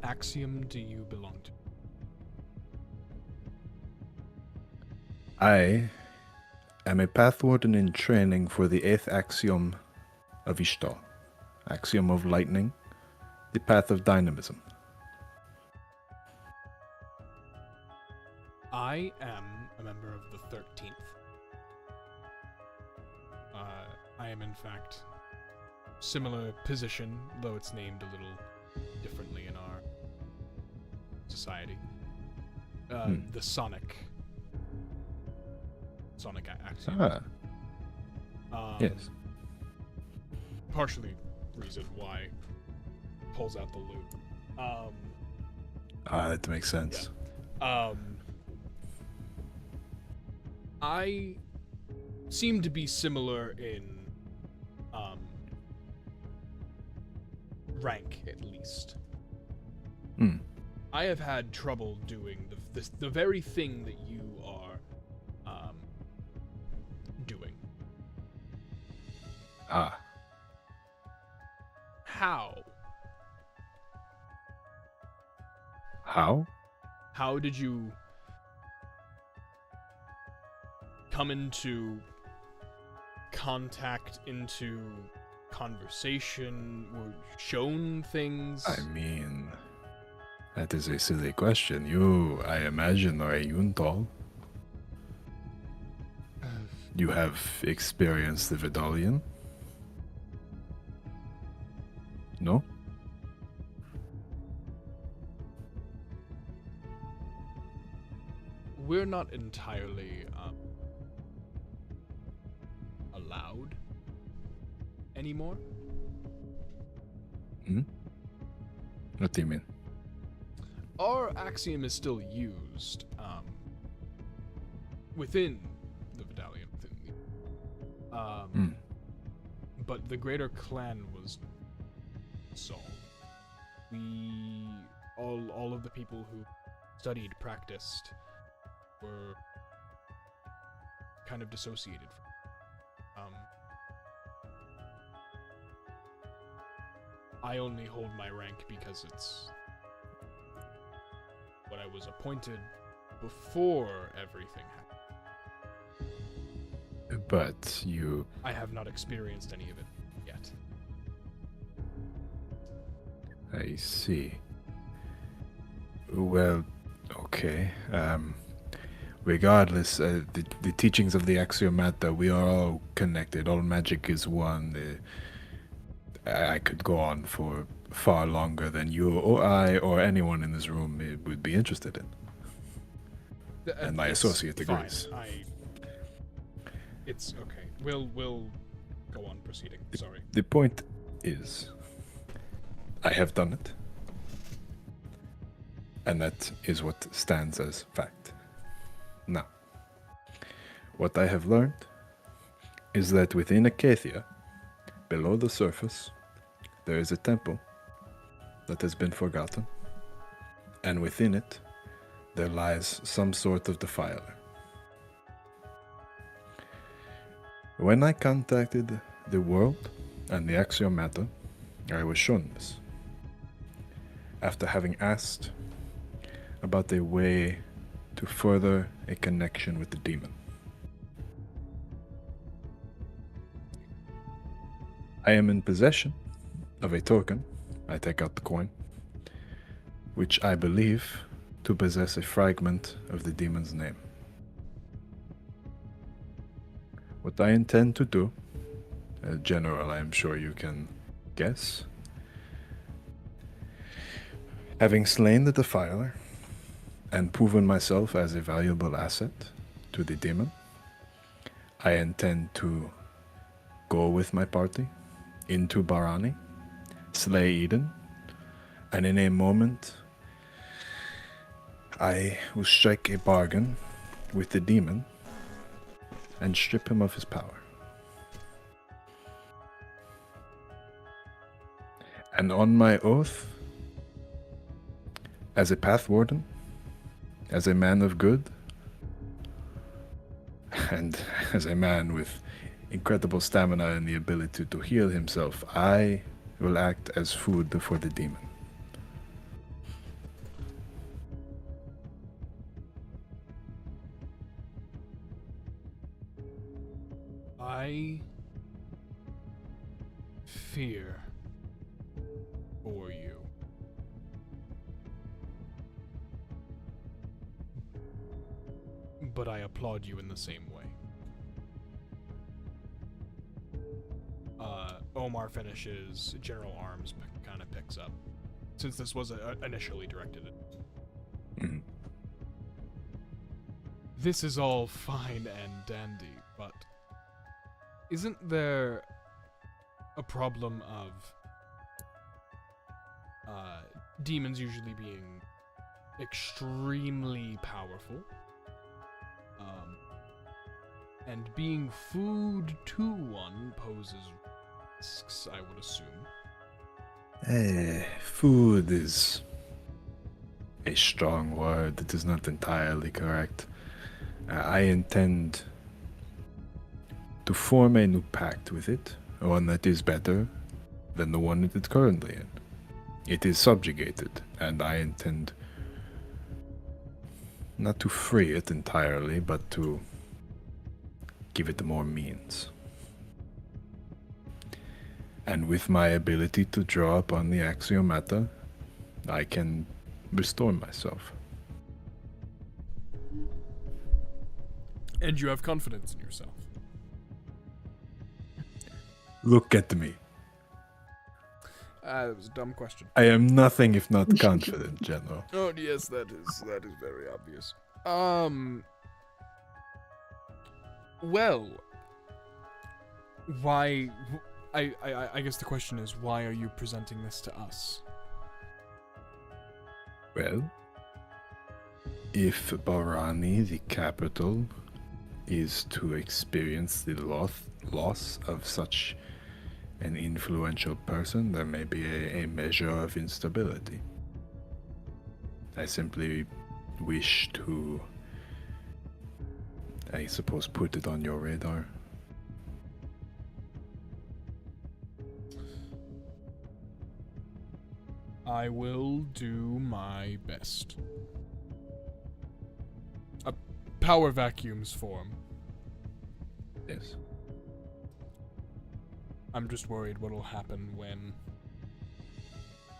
axiom do you belong to?
I am a path warden in training for the 8th axiom of Ishtar. Axiom of lightning, the path of dynamism.
I am a member of the 13th. I am in fact similar position, though it's named a little differently in our society. The Sonic axiom.
Yes.
Partially reason why it pulls out the loot.
That makes sense.
I seem to be similar in rank, at least. I have had trouble doing the very thing that you are doing. How?
How?
How did you come into contact, into conversation, or shown things?
I mean, that is a silly question. You, I imagine, are a Yuntal. You have experienced the Vidalian? No?
We're not entirely allowed anymore.
What do you mean?
Our axiom is still used within the Vidalian, but the greater clan was solved. We all of the people who studied, practiced, were kind of dissociated from. I only hold my rank because it's what I was appointed before everything happened.
But you...
I have not experienced any of it yet.
I see. Well, okay. Regardless, the teachings of the Axiomata, we are all connected. All magic is one. I could go on for far longer than you or I or anyone in this room would be interested in. And my associate agrees.
It's okay. We'll go on proceeding. Sorry.
The point is, I have done it. And that is what stands as fact. Now, what I have learned is that within Acacia, below the surface, there is a temple that has been forgotten, and within it, there lies some sort of defiler. When I contacted the world and the Axiomata, I was shown this. After having asked about a way to further a connection with the demon. I am in possession of a token. I take out the coin, which I believe to possess a fragment of the demon's name. What I intend to do, General, I am sure you can guess. Having slain the defiler and proven myself as a valuable asset, to the demon. I intend to go with my party into Barani, slay Eden, and in a moment I will strike a bargain with the demon and strip him of his power. And on my oath, as a path warden, as a man of good, and as a man with incredible stamina and the ability to heal himself, I will act as food for the demon.
I fear for you. But I applaud you in the same way. Omar finishes, General Arms kind of picks up, since this was initially directed at.
Mhm.
This is all fine and dandy, but isn't there a problem of demons usually being extremely powerful, and being food to one poses risks, I would assume.
Food is a strong word. It is not entirely correct. I intend to form a new pact with it, one that is better than the one it is currently in. It is subjugated, and I intend not to free it entirely, but to give it more means. And with my ability to draw upon the axiomata, I can restore myself.
And you have confidence in yourself.
Look at me.
That was a dumb question.
I am nothing if not confident, General.
Oh yes, that is very obvious. Well, why? I guess the question is, why are you presenting this to us?
Well, if Barani, the capital, is to experience the loss of such an influential person, there may be a measure of instability. I simply wish to, I suppose, put it on your radar.
I will do my best. A power vacuum's form.
Yes.
I'm just worried what'll happen when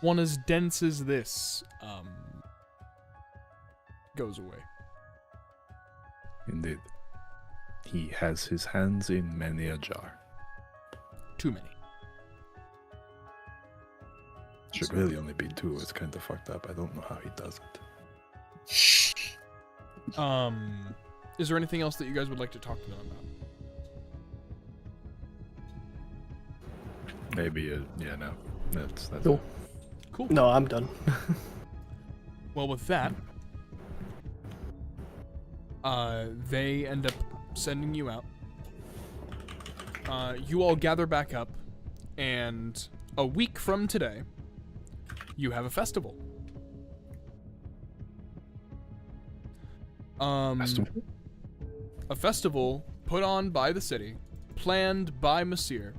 one as dense as this goes away.
Indeed. He has his hands in many a jar.
Too many.
Should really only be two. It's kind of fucked up. I don't know how he does it.
Is there anything else that you guys would like to talk to them about?
Maybe, yeah, no. That's
Cool.
Cool.
No, I'm done.
Well, with that, they end up sending you out. You all gather back up, and a week from today, you have a festival.
Festival?
A festival put on by the city, planned by Masir.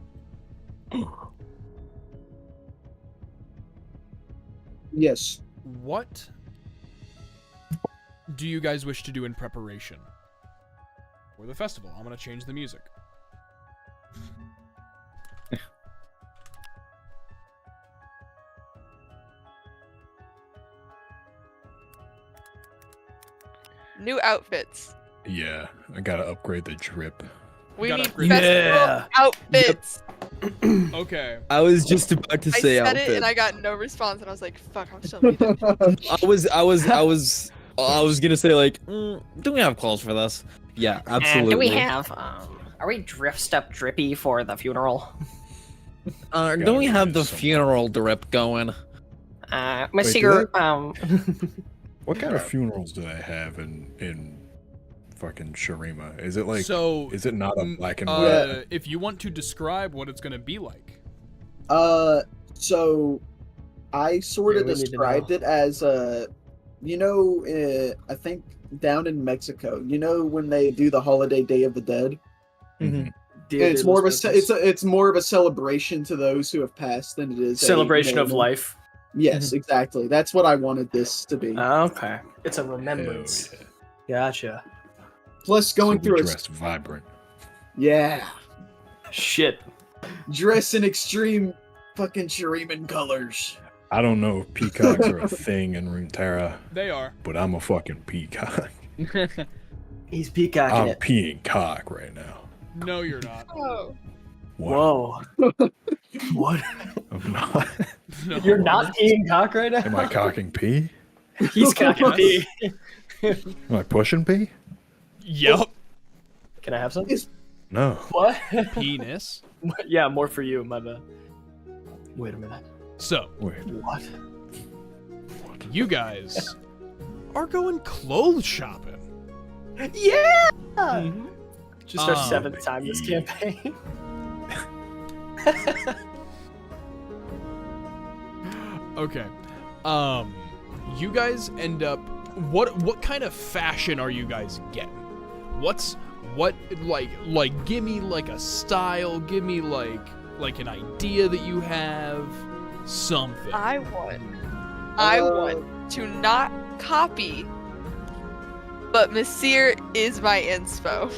Yes.
What do you guys wish to do in preparation for the festival? I'm gonna change the music.
New outfits.
Yeah, I gotta upgrade the drip.
We
Gotta
need
upgrade-
festival
Yeah.
outfits.
Okay.
I was just about to
I
say
said
outfit.
it and I got no response, and I was like, "Fuck, I'm still muted."
I was gonna say like, do we have calls for this? Yeah,
And
absolutely.
do we have, are we dressed up drippy for the funeral?
Don't we have the
Some-
funeral drip going?
Monsieur,
What kind of funerals do they have in fucking Shurima? Is it like
So,
is it not a black and white?
if you want to describe what it's gonna be like.
So I sort
Yeah,
of
we need to
described
know.
it as I think down in Mexico, when they do the holiday Day of the Dead.
Mhm.
It's more of it's more of a celebration to those who have passed than it is
celebration
a,
of life.
Yes, exactly. That's what I wanted this to be.
Okay, it's a
Hell
remembrance.
yeah.
Gotcha.
Plus, going
So
through
we
a
dressed vibrant.
yeah,
Shit.
dress in extreme fucking Shuriman colors.
I don't know if peacocks are a thing in Runeterra,
They are.
but I'm a fucking peacock.
He's peacocking
I'm
it.
peeing cock right now.
No, you're not.
Oh.
Whoa. What?
I'm not.
No.
You're not peeing cock right now?
Am I cocking pee?
He's cocking pee.
Am I pushing pee?
Yep.
Can I have some?
No.
What?
Penis.
Yeah, more for you, my bad. Wait a minute.
So,
Wait.
What?
you guys are going clothes shopping.
Yeah!
Mhm.
Just our
Um,
7th time this campaign.
Okay. You guys end up. What kind of fashion are you guys getting? Give me like a style. Give me like an idea that you have. Something.
I want to not copy, but Monsieur is my inspo.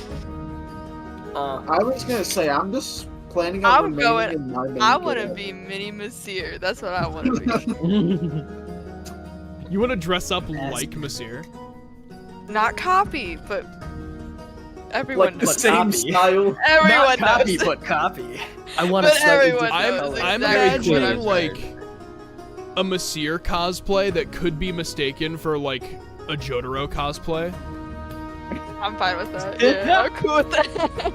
I was gonna say I'm just planning on
I'm
remaining
going-
in my main
I want to
getup.
be mini Monsieur. That's what I want to be.
You want to dress up like Monsieur?
Not copy, but everyone
like the
knows.
same
copy.
style.
Everyone
Not copy,
knows.
but copy. I want
But
a slightly
everyone
different
I'm,
knows
color.
I'm
exactly what
imagining
I'm
like a Monsieur cosplay that could be mistaken for like a Jotaro cosplay.
I'm fine with that. Yeah, I'm cool with that.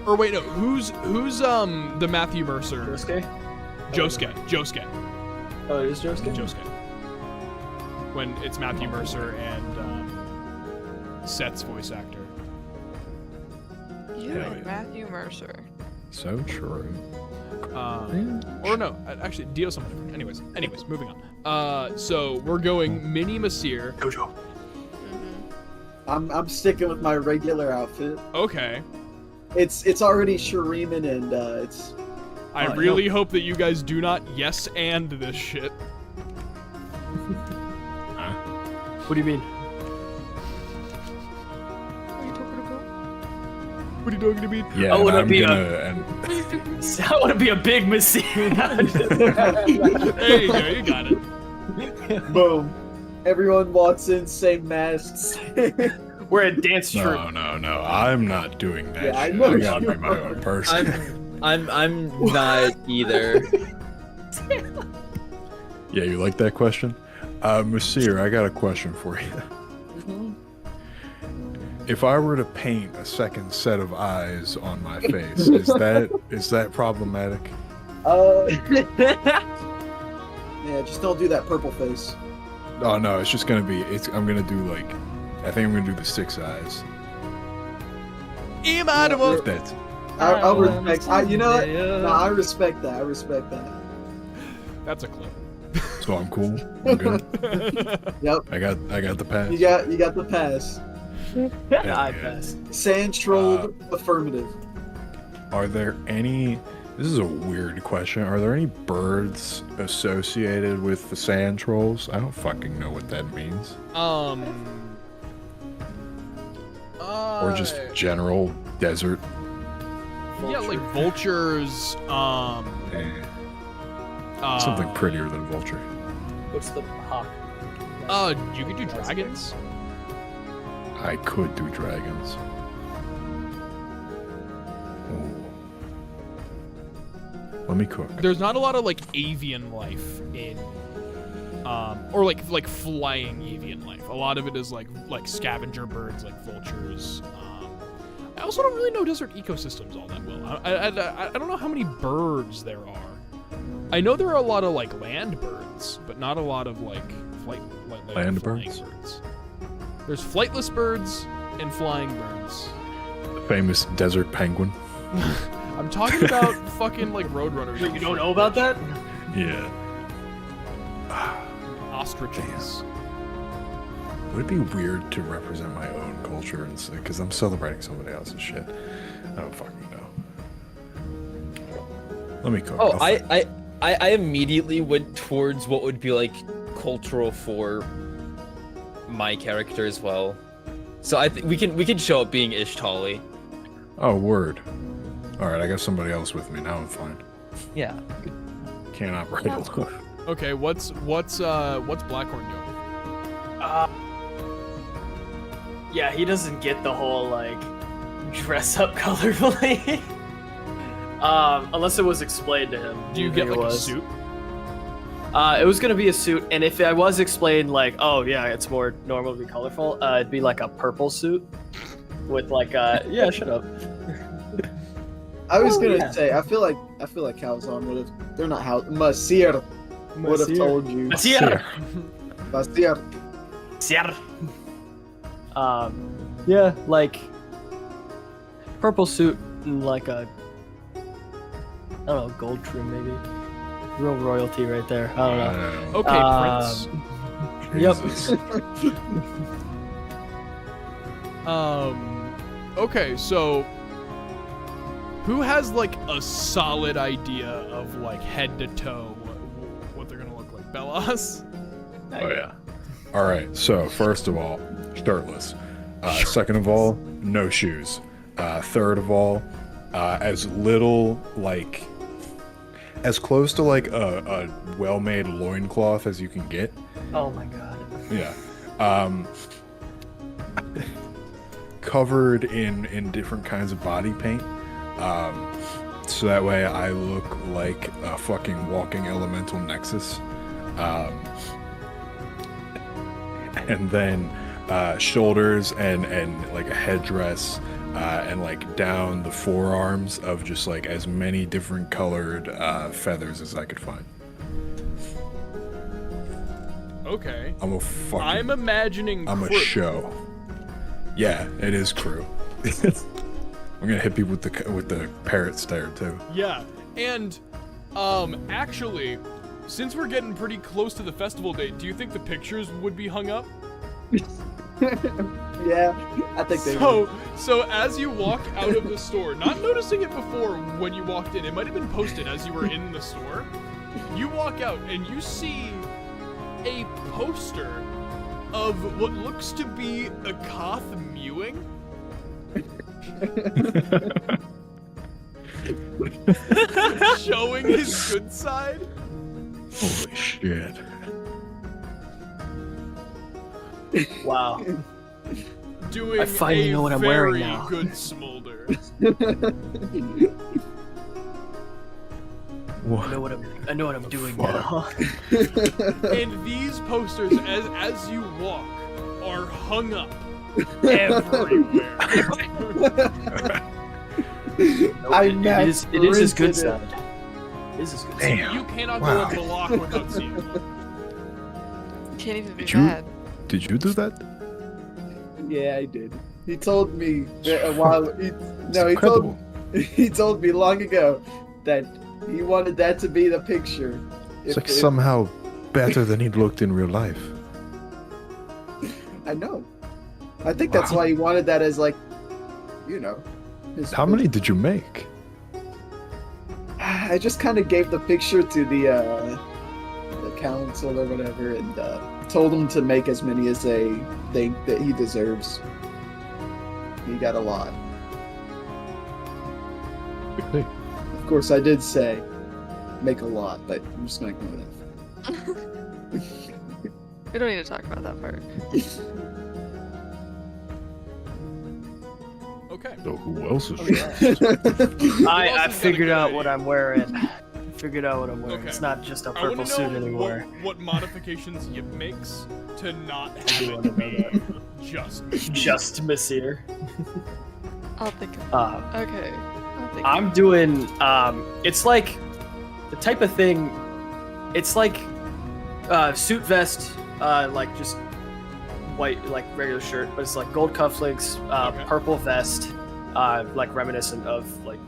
Or wait, no, who's the Matthew Mercer? Josuke.
Oh, it is Josuke?
Josuke. When it's Matthew Mercer and Seth's voice actor.
You
Hell
and
yeah.
Matthew Mercer.
So true.
Or no, actually, Dio's something different. Anyways, moving on. So we're going mini Monsieur.
Jojo.
I'm sticking with my regular outfit.
Okay.
It's already Shuriman and it's
I
Oh,
really hope that you guys do not yes and this shit.
What do you mean?
What are you talking about?
What are you talking about?
Yeah,
I
and
wanna
I'm
be a-
gonna and
I want to be a big Monsieur.
There you go, you got it.
boom. Everyone walks in, same masks.
We're a dance troupe.
no. I'm not doing that
Yeah, I
shit.
know
I gotta
you
be my own person.
I'm not either.
Yeah, you like that question? Monsieur, I got a question for you. If I were to paint a second set of eyes on my face, is that problematic?
Yeah, just don't do that purple face.
Oh no, it's just gonna be. I'm gonna do like, I think I'm gonna do the 6 eyes.
Imadamo.
If that's
I'll respect. You know what? No, I respect that. I respect that.
That's a clip.
so I'm cool. I'm good.
Yep.
I got the pass.
You got the pass.
Hell
I
yeah.
pass.
Sand trolled affirmative.
Are there any? This is a weird question. Are there any birds associated with the sand trolls? I don't fucking know what that means. Or just general desert.
Yeah, like vultures.
Something prettier than vulture.
What's the hawk?
You could do dragons.
I could do dragons. Ooh. Let me cook.
There's not a lot of like avian life in, or like flying avian life. A lot of it is like scavenger birds, like vultures. also don't really know desert ecosystems all that well. I don't know how many birds there are. I know there are a lot of like land birds, but not a lot of like
Land
flying
birds?
There's flightless birds and flying birds.
Famous desert penguin.
I'm talking about fucking like roadrunners.
You don't know about that?
Yeah.
Ostriches.
Would it be weird to represent my own culture and because I'm celebrating somebody else's shit? I don't fucking know. Let me cook.
Oh,
I'll think.
I immediately went towards what would be like cultural for my character as well. So I think we can show up being Ishtali.
Oh, word. All right, I got somebody else with me now. I'm fine.
Yeah.
Can't operate
That's
alone.
cool.
Okay, what's Blackhorn doing?
Yeah, he doesn't get the whole like dress up colorfully. Unless it was explained to him.
Do you get like a suit?
It was gonna be a suit, and if I was explained like, oh yeah, it's more normal to be colorful, it'd be like a purple suit with like yeah, shut up.
I was
Oh,
gonna
yeah.
say, I feel like Calzone would have. They're not how. Masir would have told you.
Masir.
Masir.
Yeah, like purple suit and like a, I don't know, gold trim maybe. Real royalty right there. I don't know.
Okay, Prince.
Yep.
Jesus.
Okay, so who has like a solid idea of like head to toe what they're gonna look like? Bellas?
Oh yeah. All right. So first of all, shirtless. Second of all, no shoes. Third of all, as little like, as close to like a well-made loincloth as you can get.
Oh my god.
Yeah. Covered in different kinds of body paint. So that way I look like a fucking walking elemental nexus. And then shoulders and like a headdress and like down the forearms of just like as many different colored feathers as I could find.
Okay.
I'm a fucking.
I'm imagining
I'm a
crew.
show. Yeah, it is crew. I'm gonna hit people with the parrot stare too.
Yeah, and actually, since we're getting pretty close to the festival date, do you think the pictures would be hung up?
Yeah, I think they would.
So as you walk out of the store, not noticing it before when you walked in, it might have been posted as you were in the store. You walk out and you see a poster of what looks to be a Koth mewing. Showing his good side.
Holy shit.
Wow.
Doing
I finally
a
know what I'm
very
wearing now.
good smolder.
I know what I'm doing now.
And these posters, as you walk, are hung up everywhere.
It is his good side. It is his good side.
Damn.
You cannot
Wow.
go up the lock without seeing it.
Can't even be
Did you-
mad.
Did you do that?
Yeah, I did. He told me that a while.
Incredible.
He told me long ago that he wanted that to be the picture.
It's like somehow better than he'd looked in real life.
I know. I think that's
Wow.
why he wanted that as like, his
How many did you make?
I just kind of gave the picture to the council or whatever, and told him to make as many as they think that he deserves. He got a lot.
Hey.
Of course, I did say make a lot, but I'm just gonna ignore that.
We don't need to talk about that part.
Okay.
So who else is
I figured out what I'm wearing. Figured out what I'm wearing.
Okay.
It's not just a
I want
purple
to
suit
know
anymore.
what modifications Yip makes to not
do
have
wanna
it be just me.
Just Messir.
I'll think of Okay. I'll think
I'm doing it's like the type of thing. It's like suit vest, like just white, like regular shirt, but it's like gold cufflinks, purple vest, like reminiscent of like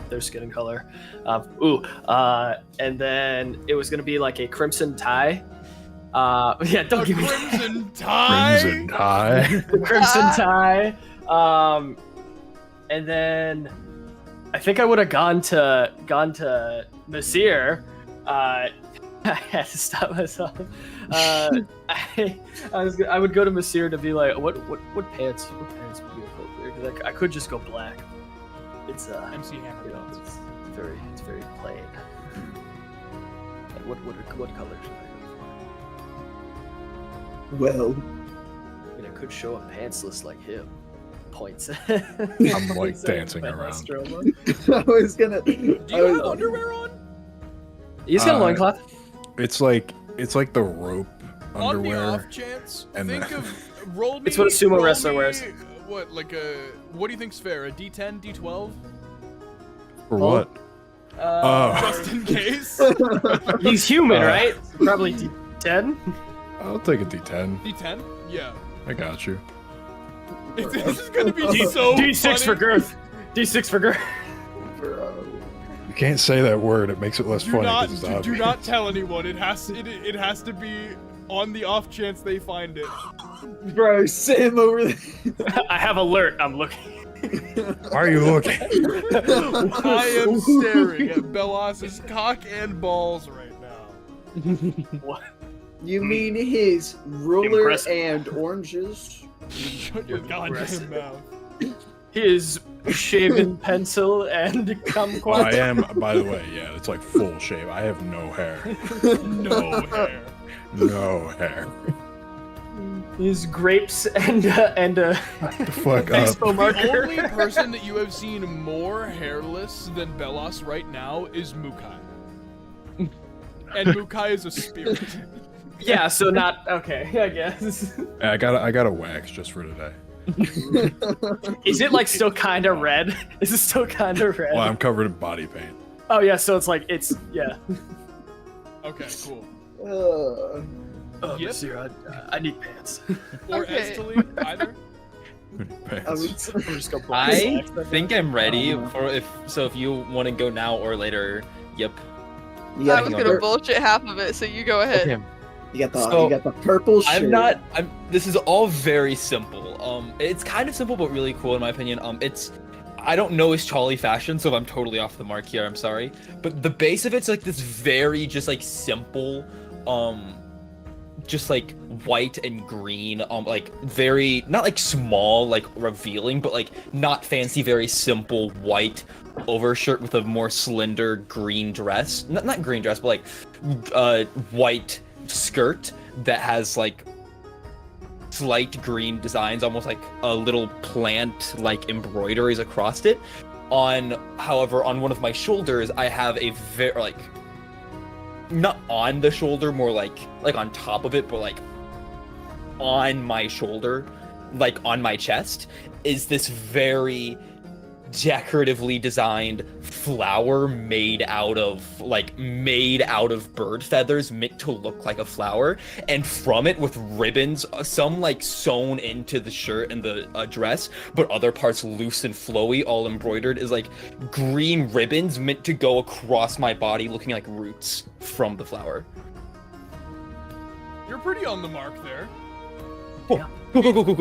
their skin and color. And then it was gonna be like a crimson tie. Yeah, don't give me
crimson tie.
Crimson tie.
the crimson tie. And then I think I would have gone to Nasir. I had to stop myself. I would go to Nasir to be like, what pants would be appropriate? Because I could just go black. It's
MC Hammer.
You know, it's very plain. Like what color should I go for?
Well,
I mean, I could show up pantsless like him. Points.
I'm like dancing around.
I was gonna.
Do you have underwear on?
He's got a loincloth.
It's like the rope underwear.
On the off chance,
and
think
then-
of roll me.
It's what a sumo
roll
wrestler
me-
wears.
What what do you think's fair? A D10, D12?
For what?
Just in case.
He's human, right? Probably D10.
I'll take a D10.
D10? Yeah.
I got you.
This is gonna be so
D6
funny.
for girth. D6 for girth.
You can't say that word. It makes it less funny. 'cause it's
Do
obvious.
not tell anyone. It has to be on the off chance they find it.
Bro, Sam over there.
I have alert. I'm looking.
Why are you looking?
I am staring at Belos's cock and balls right now.
What?
You mean his ruler
Impressive.
and oranges?
Shut your goddamn mouth.
His shaven pencil and kumquat.
Well, I am, by the way, yeah, it's like full shave. I have no hair.
No hair.
No hair.
His grapes and
The fuck up.
expo
The
marker.
only person that you have seen more hairless than Belos right now is Mukai. And Mukai is a spirit.
Yeah, so not okay. I guess.
I got a wax just for today.
Is it like still kind of red? Is it still kind of red?
Well, I'm covered in body paint.
Oh yeah, so it's like yeah.
Okay, cool.
Oh,
Yep.
Monsieur, I need pants.
Or
Okay.
Esteli, either.
I would
Just go
I think I'm ready for if you want to go now or later. Yep.
you
I
got,
was
the,
gonna bullshit half of it, so you go ahead.
Okay.
you got
So,
the purple shirt.
This is all very simple. It's kind of simple but really cool in my opinion. I don't know his Charlie fashion, so if I'm totally off the mark here, I'm sorry. But the base of it's like this very just like simple, just like white and green, like very not like small, like revealing, but like not fancy, very simple white overshirt with a more slender green dress. Not green dress, but like white skirt that has like slight green designs, almost like a little plant like embroideries across it. However, on one of my shoulders, I have a very like not on the shoulder, more like on top of it, but like on my shoulder, like on my chest, is this very decoratively designed flower made out of bird feathers meant to look like a flower, and from it with ribbons, some like sewn into the shirt and the dress, but other parts loose and flowy, all embroidered, is like green ribbons meant to go across my body looking like roots from the flower.
You're pretty on the mark there.
Cool.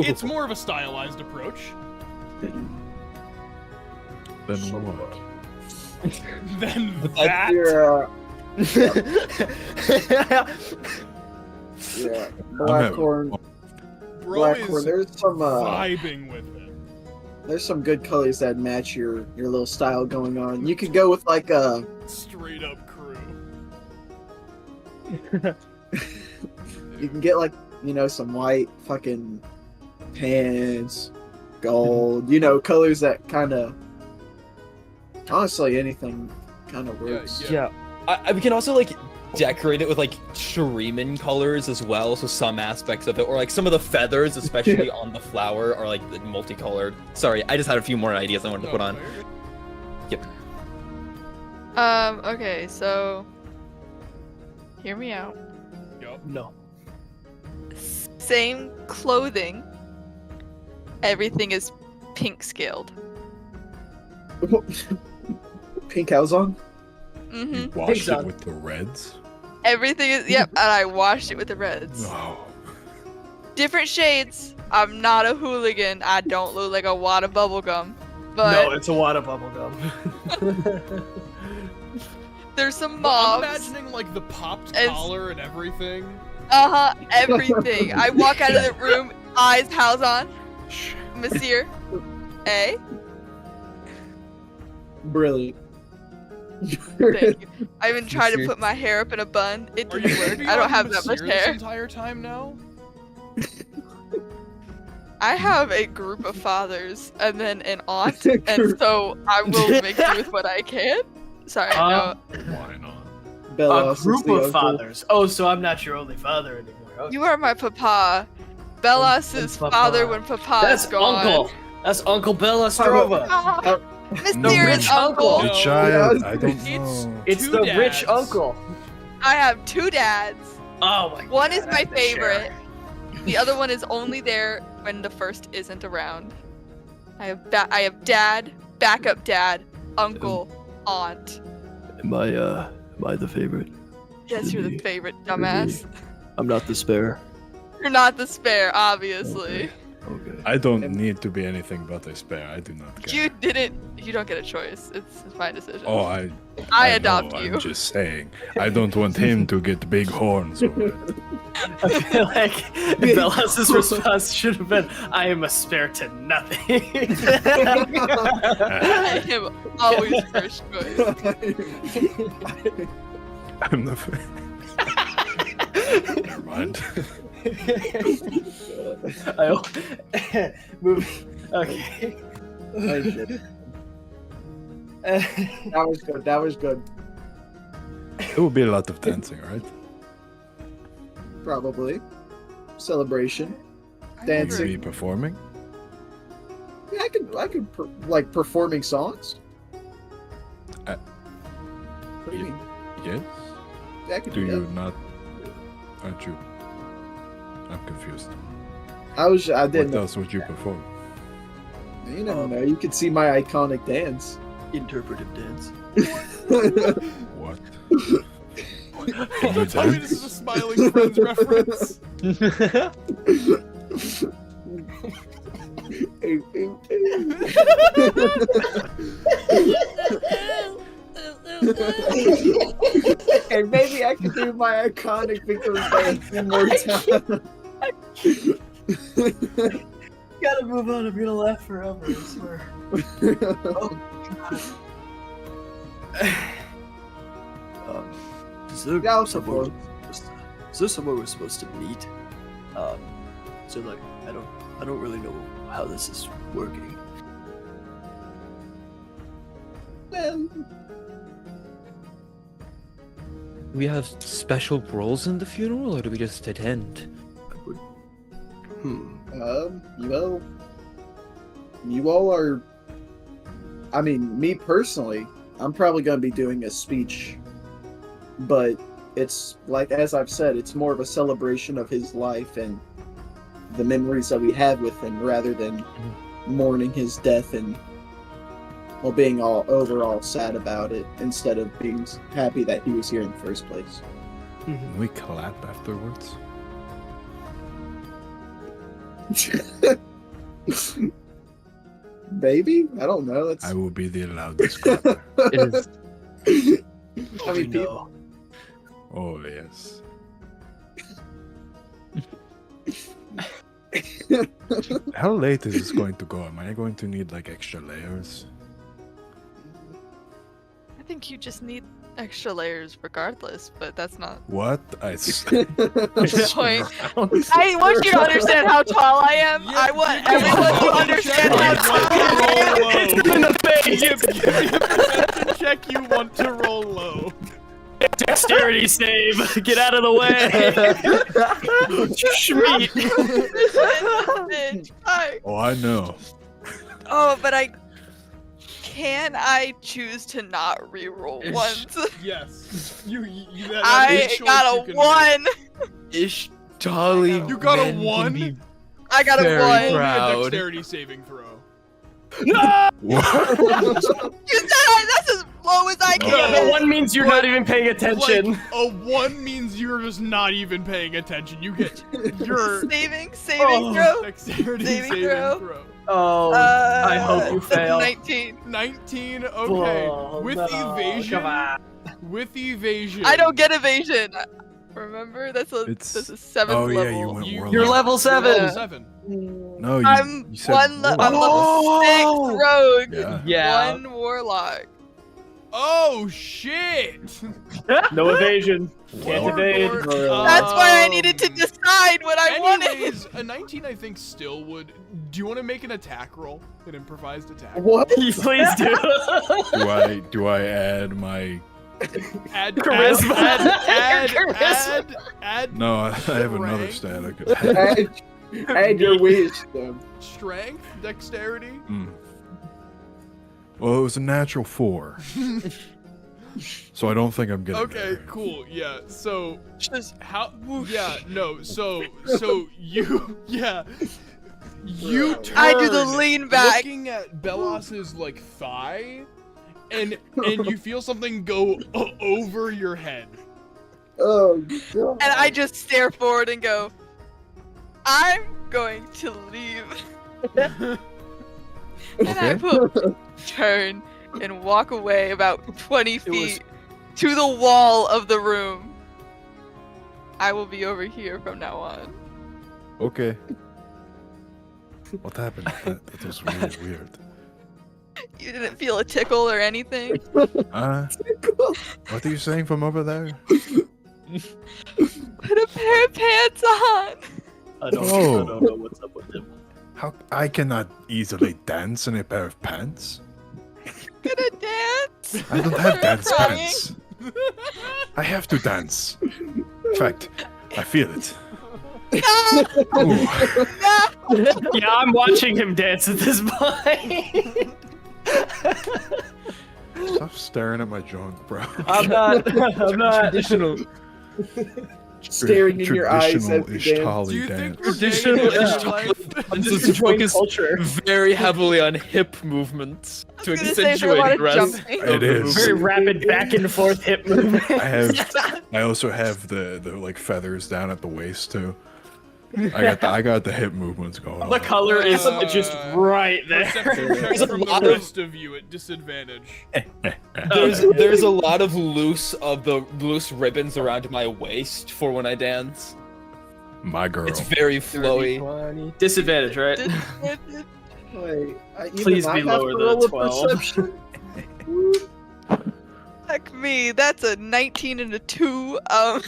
It's more of a stylized approach.
Then what?
Then
That-
that.
Yeah, black corn.
Bro
Black
is
corn.
vibing with it.
There's some good colors that match your little style going on. You could go with like a.
Straight up crew.
You can get like some white fucking pants, gold. Colors that kind of. Honestly, anything kind of works.
Yeah.
We can also like decorate it with like Shuriman colors as well, so some aspects of it, or like some of the feathers, especially on the flower, are like multicolored. Sorry, I just had a few more ideas I wanted to put on. Yep.
Okay, so hear me out.
No.
Same clothing. Everything is pink scaled.
Pink house on?
Mm-hmm.
You washed
Pink
it with the reds?
Everything is yep, and I washed it with the reds.
No.
Different shades. I'm not a hooligan. I don't look like a wad of bubblegum. But
No, it's a wad of bubblegum.
there's some
Well, I'm
mobs.
imagining like the popped
As-
collar and everything.
Everything. I walk out of the room, eyes house on. Monsieur. Eh?
Brilliant.
Thank you. I even tried to put my hair up in a bun. It
Are you
didn't
gonna
work.
be
I don't
on
have that much
Monsieur this
hair.
entire time now?
I have a group of fathers and then an aunt, and so I will make do with what I can. Sorry, no.
Why not?
Bella,
A group of fathers. Oh, so I'm not your only father anymore. Okay.
You are my papa. Bellas's
Papa.
father when papa
That's
is gone.
Uncle. That's Uncle Bella Strova.
Ah, mysterious
rich
uncle.
uncle.
The child, I don't
It's-
know.
It's
Two
the
dads.
rich uncle.
I have two dads.
Oh my god.
One is my
that's the share.
favorite. The other one is only there when the first isn't around. I have dad, backup dad, uncle, aunt.
Am I the favorite?
Yes, you're the favorite, dumbass.
I'm not the spare.
You're not the spare, obviously.
Okay.
I don't need to be anything but a spare. I do not care.
You don't get a choice. It's my decision.
Oh, I
I
know,
adopt you.
I'm just saying. I don't want him to get big horns over it.
I feel like Bellas's response should have been, "I am a spare to nothing."
I am always first choice.
I'm the. Never mind.
Moving. Okay.
Oh, shit. That was good. That was good.
It will be a lot of dancing, right?
Probably. Celebration.
I
Dancing.
never-
Be performing.
Yeah, I could like performing songs.
Uh,
What do you mean?
Yes.
Yeah, I could
Do
do
you
that.
not? Aren't you? I'm confused.
I didn't
What
know.
else would you perform?
You never know. You could see my iconic dance.
Interpretive dance.
What?
Tell me this is a Smiling Friends reference.
And maybe I could do my iconic victory dance one more time.
Gotta move on. I'm gonna laugh forever. I swear.
Is there
Yeah, I'll
somewhere?
support.
Is there somewhere we're supposed to meet? So like I don't really know how this is working.
Well,
Do we have special roles in the funeral, or do we just attend?
well, you all are. I mean, me personally, I'm probably going to be doing a speech, but it's like, as I've said, it's more of a celebration of his life and the memories that we had with him rather than mourning his death and well being all overall sad about it instead of being happy that he was here in the first place.
Can we clap afterwards?
Baby, I don't know. It's
I will be the loudest clapper.
It is.
I mean, people.
Oh yes. How late is this going to go? Am I going to need like extra layers?
I think you just need extra layers regardless, but that's not
What?
the point. I want you to understand how tall I am. I want everyone to understand how tall I am.
It's in the face. Give me a perception check you want to roll low.
Dexterity save. Get out of the way. Schmeat.
Bitch, fuck.
Oh, I know.
Oh, but can I choose to not reroll once?
Yes. You that
I
is a choice
got
you
a
can
1.
Ish, Dolly.
You got a
men can
1?
be
I got a
Very
1.
Only a
proud.
dexterity saving throw.
What?
You said that's as low as I can.
Yeah, but 1 means you're not even paying attention.
Like, a 1 means you're just not even paying attention. You get your
Saving
Oh.
throw.
dexterity
Saving
saving
throw.
throw.
Oh, I hope you
that's
fail.
19.
19. Okay.
Oh,
With
no,
evasion.
come on.
With evasion.
I don't get evasion. Remember, that's a
It's-
7th
Oh yeah,
level.
you went
You-
warlock.
You're level 7.
Level 7.
No, you.
I'm
you said
I'm
warlock.
level 6 rogue.
Yeah.
Yeah.
1 warlock.
Oh shit!
No evasion. Can't
Well,
evade.
That's why I needed to decide what I wanted.
Anyways, a 19 I think still would. Do you want to make an attack roll? An improvised attack?
What?
Please do.
Do I add my?
Add
Charisma.
add
No, I have another
Strength.
stat I could add.
Add your wisdom.
strength, dexterity.
Mm. Well, it was a natural 4, so I don't think I'm getting
Okay,
there.
cool. Yeah. So
Just
how? Yeah. No. So you. Yeah. You turn.
I do the lean back.
Looking at Belos's like thigh, and you feel something go over your head.
Oh god.
And I just stare forward and go, I'm going to leave. And I
Okay.
will turn and walk away about 20 feet to the wall of the room. I will be over here from now on.
Okay. What happened? That was really weird.
You didn't feel a tickle or anything?
What are you saying from over there?
Put a pair of pants on.
I don't know what's up with him.
How I cannot easily dance in a pair of pants.
Gonna dance.
I don't have dance
Crying.
pants. I have to dance. In fact, I feel it. Ooh.
Yeah, I'm watching him dance at this point.
Stop staring at my junk, bro.
I'm not.
Traditional.
Staring in your eyes as
Traditional
you dance.
Ishtali
Do you think
dance.
we're getting
Traditional
into life?
I'm
Just
just
enjoying
focused
culture.
very heavily on hip movements to
I was gonna say, is there a lot
accentuate
of
rest.
jumping?
It is.
Very rapid back and forth hip movement.
I also have the like feathers down at the waist too. I got the hip movements going on.
The color is just right there.
Perception check
There's a
from the
lot of-
rest of you at disadvantage.
There's a lot of loose ribbons around my waist for when I dance.
My girl.
It's very flowy.
Disadvantage, right?
Wait, even
Please
I
be
have
lower
to
than a
roll
12.
perception?
Fuck me, that's a 19 and a 2.
I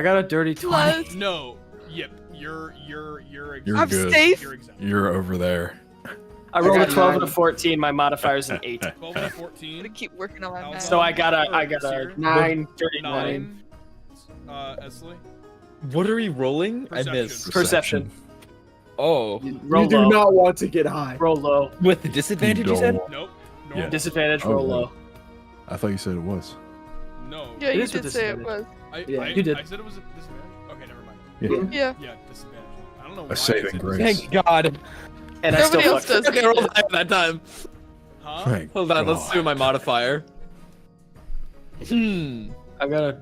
got a dirty 20.
Plus,
No. Yep. You're
You're
I'm
good.
safe.
You're exempt.
You're over there.
I rolled a
got
12 and a
nine.
14. My modifier's an 8.
12 and a
I'm
14.
gonna keep working on my
How
math.
So I got a
Seer?
9.
dirty 9.
9. Esley?
What are we rolling?
Perception.
I missed.
Perception.
Oh,
Roll
You do
low.
not want to get high.
Roll low.
with the disadvantage you said?
don't-
Nope.
Yeah.
Normal.
Disadvantage,
Oh,
roll
no.
low.
I thought you said it was.
No.
Yeah,
It
you
is with
did say it
disadvantage.
was.
Yeah,
you did.
I said it was a disadvantage? Okay, never mind.
Yeah.
Yeah.
Yeah, disadvantage. I don't know why.
A saving grace.
Thank God.
And I
Nobody
still
else
fucked.
does.
Okay, I rolled high that time.
Huh?
Thank
Hold on, let's
God.
do my modifier.
I got a.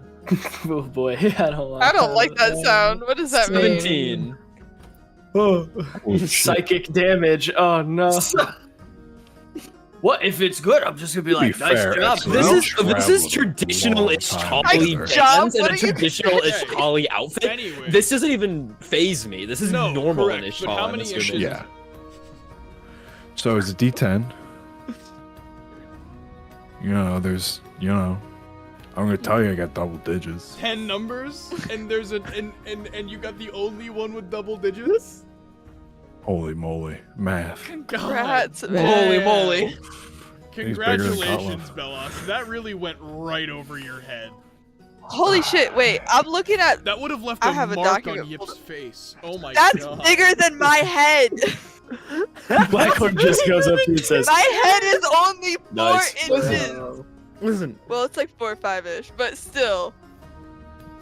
Oh boy, I don't
like that sound. What does that mean?
17.
Oh, shit.
Psychic damage. Oh no. What if it's good? I'm just gonna be like,
be
nice
fair,
job.
it's
This
I'll
is
travel a
traditional
long
Ishtali
time
Nice
there.
job,
dance and
what
a
are you-
traditional
Okay.
Ishtali outfit.
Anyway.
This doesn't even phase me. This is
No,
normal
correct,
in
but how
Ishtali.
many
I'm assuming.
issues-
Yeah. So it's a D10. I'm gonna tell you I got double digits.
10 numbers, and there's a and you got the only one with double digits?
Holy moly, math.
Congrats,
Holy
man.
moly.
Congratulations, Belos. That really went right over your head.
Holy shit! Wait, I'm looking at.
That would have left
I
a
have a
mark on
document.
Yip's face. Oh my
That's
god.
bigger than my head.
Blackhorn just goes up to you and says,
My head is only 4
Nice.
inches.
Listen,
Well, it's like 4 or 5-ish, but still.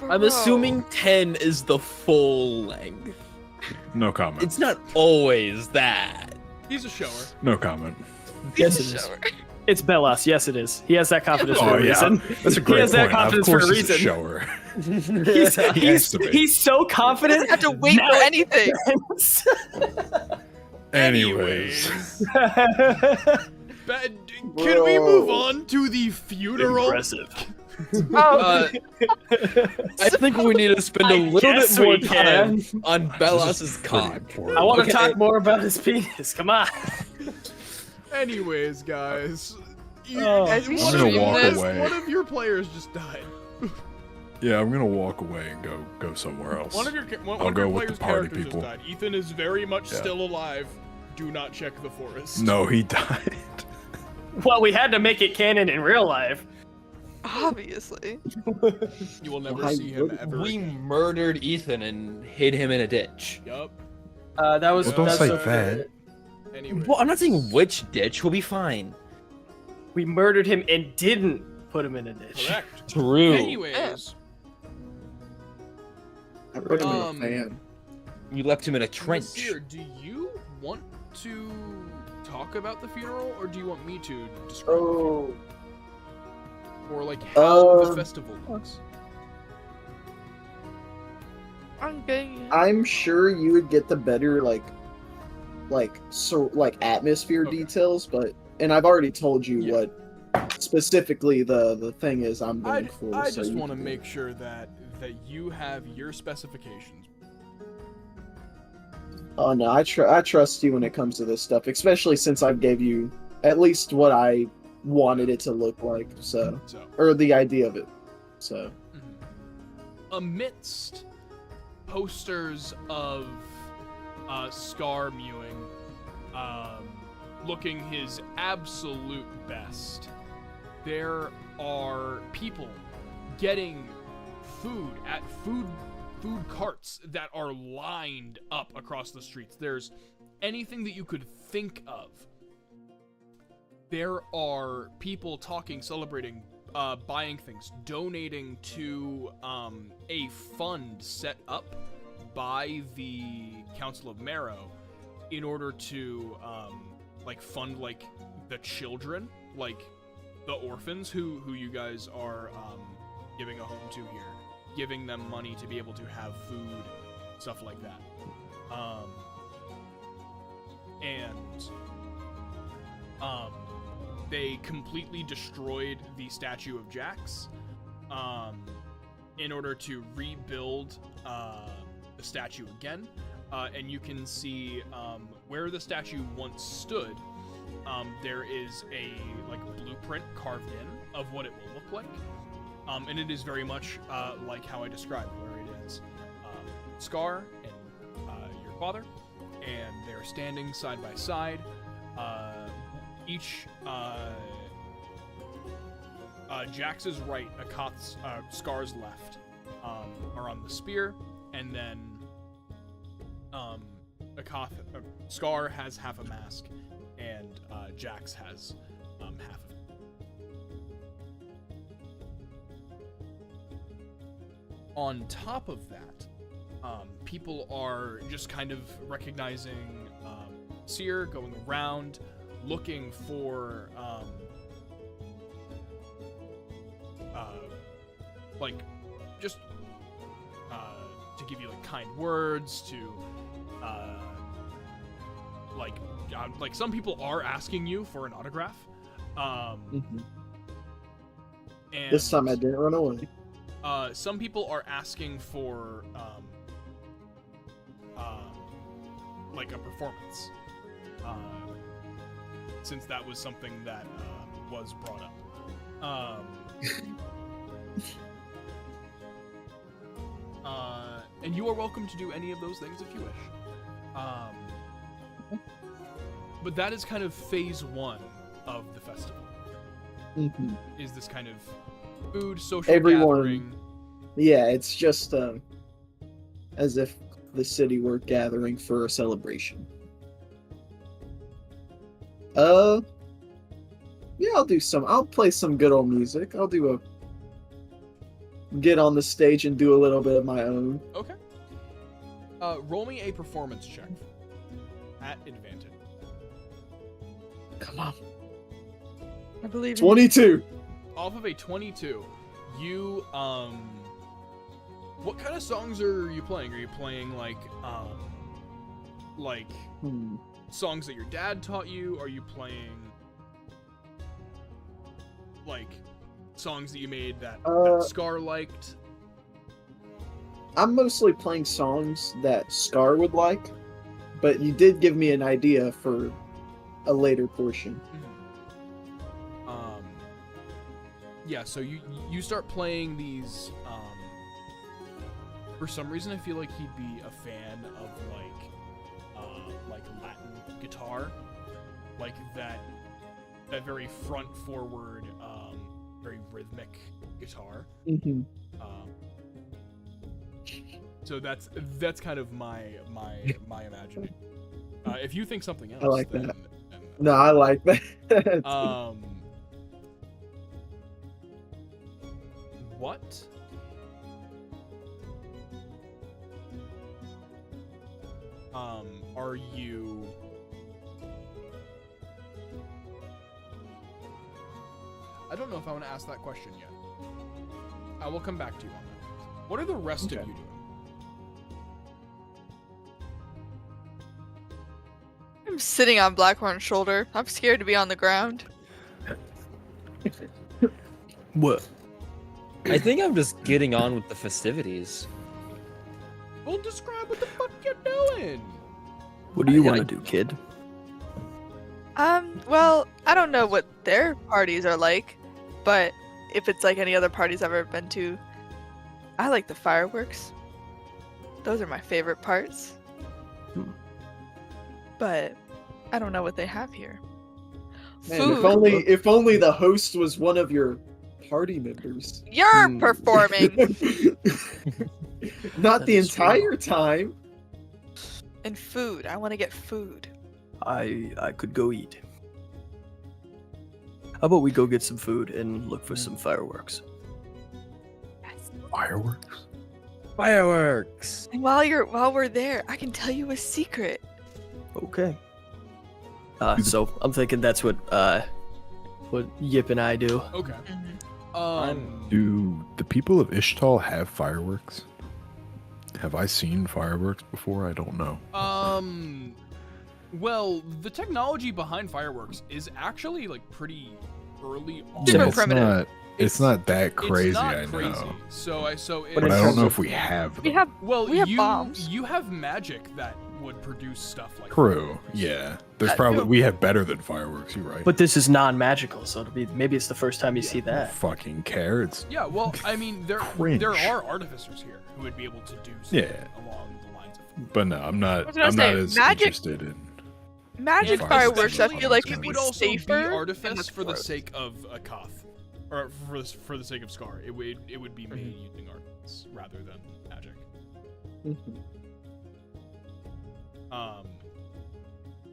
I'm
Bro.
assuming 10 is the full length.
No comment.
It's not always that.
He's a shower.
No comment.
Yes, it is. It's Belos. Yes, it is. He has that confidence for
Oh
a
yeah,
reason.
that's a
He
great
has that
point. Of
confidence for
course,
a
he's a
reason.
shower.
He's so confident.
I have to wait for anything.
Anyways,
Can we move on to the funeral?
Impressive.
Oh,
I think we need to spend a
I
little bit
guess
more
we
time
can.
on Belos's cock.
I want
Okay.
to talk more about his penis. Come on.
Anyways, guys.
Oh.
Guys, we
I'm
should
gonna
do
walk
this.
away.
One of your players just died.
Yeah, I'm gonna walk away and go somewhere else.
One of your
I'll
of
go
your
with
players'
the party
characters
people.
just died. Ethan is very much
Yeah.
still alive. Do not check the forest.
No, he died.
Well, we had to make it canon in real life.
Obviously.
You will never
Why
see him
would-
ever.
We
again.
murdered Ethan and hid him in a ditch.
Yup.
That was.
Well, don't
that's
say
so-
that.
Anyway.
Well, I'm not saying which ditch. We'll be fine.
We murdered him and didn't put him in a ditch.
Correct.
True.
Anyways,
I put him in a
Um,
fan.
You left him in a trench.
Nasir, do you want to talk about the funeral, or do you want me to describe the funeral? Or like how the festival looks?
I'm getting.
I'm sure you would get the better atmosphere
Okay.
details, and I've already told you
Yeah.
what specifically the thing is I'm going for.
I
so
just
you
want to
can-
make sure that you have your specifications.
Oh no, I trust you when it comes to this stuff, especially since I've gave you at least what I wanted it to look like,
So,
or the idea of it. So
amidst posters of Scar mewing, looking his absolute best, there are people getting food at food carts that are lined up across the streets. There's anything that you could think of. There are people talking, celebrating, buying things, donating to a fund set up by the Council of Marrow in order to fund the children, the orphans who you guys are giving a home to here, giving them money to be able to have food, stuff like that. They completely destroyed the statue of Jax in order to rebuild the statue again. And you can see where the statue once stood, there is a blueprint carved in of what it will look like. And it is very much like how I described, where it is Scar and your father, and they're standing side by side. Each Jax's right, Akath's Scar's left are on the spear, and then Scar has half a mask, and Jax has half of it. On top of that, people are just kind of recognizing Seer, going around, looking for to give you kind words, to some people are asking you for an autograph, and
this time I didn't run away.
some people are asking for a performance, since that was something that was brought up. And you are welcome to do any of those things if you wish. But that is kind of phase one of the festival.
Mhm.
is this kind of food social
Everyone-
gathering.
Yeah, it's just as if the city were gathering for a celebration. Yeah, I'll play some good old music. Get on the stage and do a little bit of my own.
Okay. Roll me a performance check at advantage.
Come on.
I believe in
22.
Off of a 22, you what kind of songs are you playing? Are you playing like songs that your dad taught you? Are you playing like songs that you made that Scar liked?
I'm mostly playing songs that Scar would like, but you did give me an idea for a later portion.
Yeah, so you start playing these. For some reason, I feel like he'd be a fan of like Latin guitar, like that very front forward, very rhythmic guitar.
Mm-hmm.
So that's kind of my imagining. If you think something else,
I like
then,
that.
then
No, I like that.
What? Are you? I don't know if I want to ask that question yet. I will come back to you on that. What are the rest of you doing?
I'm sitting on Blackhorn's shoulder. I'm scared to be on the ground.
What?
I think I'm just getting on with the festivities.
Well, describe what the fuck you're doing.
What do you want to do, kid?
Well, I don't know what their parties are like, but if it's like any other parties I've ever been to, I like the fireworks. Those are my favorite parts. But I don't know what they have here.
Man,
Food.
if only the host was one of your party members.
You're performing.
Not
That
the
is
entire time.
And food. I want to get food.
I could go eat. How about we go get some food and look for some fireworks?
Fireworks?
Fireworks!
And while we're there, I can tell you a secret.
Okay. So I'm thinking that's what Yip and I do.
Okay.
Mm-hmm.
Do the people of Ishtal have fireworks? Have I seen fireworks before? I don't know.
Well, the technology behind fireworks is actually like pretty early on.
Super
it's
primitive.
It's not that crazy.
It's not
I
crazy.
know.
But
But I don't
terms
know
of-
if we have them.
We have
you
bombs.
you have magic that would produce stuff like
True.
fireworks.
Yeah. There's
Uh,
probably we have better than fireworks. You're right.
But this is non-magical, so maybe it's the first time you see
I don't
that.
fucking care. It's
Yeah, well, I mean, there
Cringe.
are artificers here who would be able to do something
Yeah.
along the lines of
but no, I'm not.
was gonna
I'm not
say,
as
magic-
interested in.
magic
Yeah,
fireworks. I
especially
feel like
it
would
It
be
would also be
safer. and
artifice
that's
for the
gross.
sake of a Koth, or for the sake of Scar. It would be made using artifice rather than magic.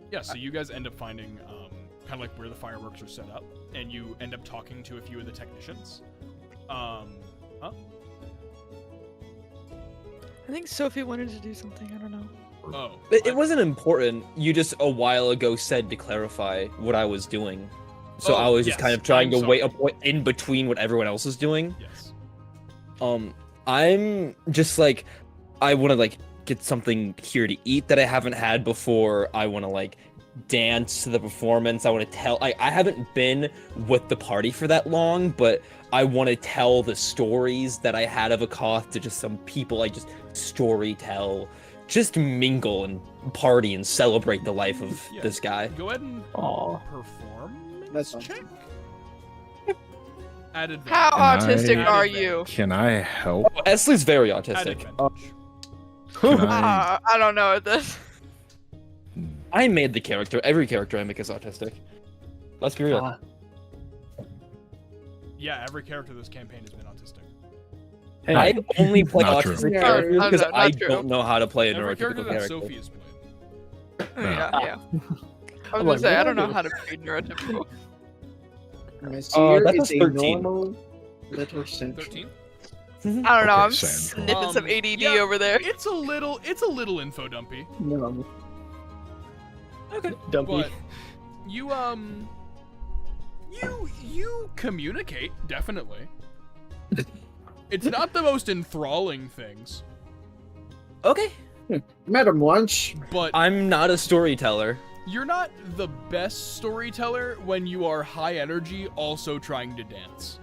Yeah, so you guys end up finding kind of like where the fireworks are set up, and you end up talking to a few of the technicians.
I think Sophie wanted to do something. I don't know.
Oh,
It wasn't important. You just a while ago said to clarify what I was doing. So
Oh,
I was just
yes,
kind of trying
I'm
to wait a
sorry.
point in between what everyone else is doing.
Yes.
I'm just like, I want to like get something here to eat that I haven't had before. I want to like dance to the performance. I want to tell. I haven't been with the party for that long, but I want to tell the stories that I had of a Koth to just some people. I just story tell, just mingle and party and celebrate the life of
Yeah.
this guy.
Go ahead and
Aw.
performance
That's awesome.
check. At advantage.
How
Can
autistic
I-
are you?
Can I help?
Oh, Esley's very
At
autistic.
advantage.
Can I?
I don't know this.
I made the character. Every character I make is autistic. Let's be real.
Yeah, every character this campaign has been autistic.
Hey,
I only play
Not true.
autistic
Yeah,
characters
not
because I
true.
don't know how to play a
Every character
neurotypical
that
character.
Sophie has played.
Yeah. I was
I'm
gonna
like,
say I
what
don't know
are
how to be neurotypical.
Monsieur
that
is
was
a
13.
normal little central.
13.
I don't know.
Okay,
I'm
Sandra.
sniffing some ADD
yeah,
over there.
It's a little info dumpy,
No.
Dumpy.
but you you communicate definitely. It's not the most enthralling things,
Okay.
Met him once.
but
I'm not a storyteller.
you're not the best storyteller when you are high energy, also trying to dance.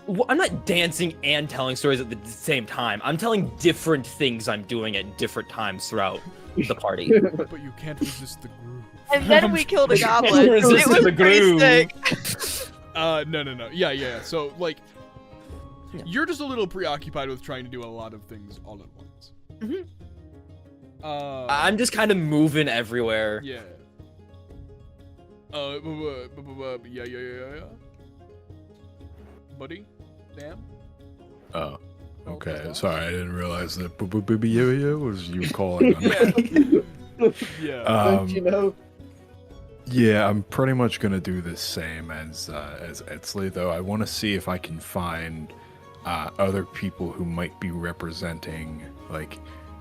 Well, I'm not dancing and telling stories at the same time. I'm telling different things I'm doing at different times throughout the party.
But you can't resist the groove.
And then we killed a goblin. It
Resist
was
the
pretty
groove.
sick.
No. Yeah. So, like,
Yeah.
you're just a little preoccupied with trying to do a lot of things all at once.
Mhm.
I'm
I'm just kind of moving everywhere.
Yeah. Yeah. Buddy? Sam?
Oh,
Oh,
okay.
what's that?
Sorry, I didn't realize that was you calling on me.
Yeah.
Don't you know?
Yeah, I'm pretty much gonna do the same as Etzley, though. I want to see if I can find other people who might be representing like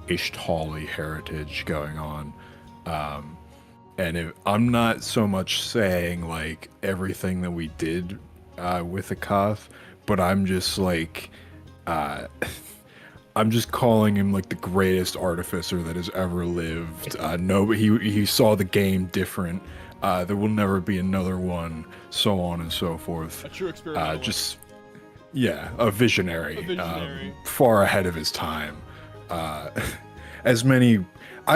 Ishtali heritage going on. And if I'm not so much saying like everything that we did with the Koth, but I'm just like I'm just calling him like the greatest artificer that has ever lived. No, but he saw the game different. There will never be another one, so on and so forth.
A true experimental.
Just yeah, a visionary,
A visionary.
far ahead of his time. I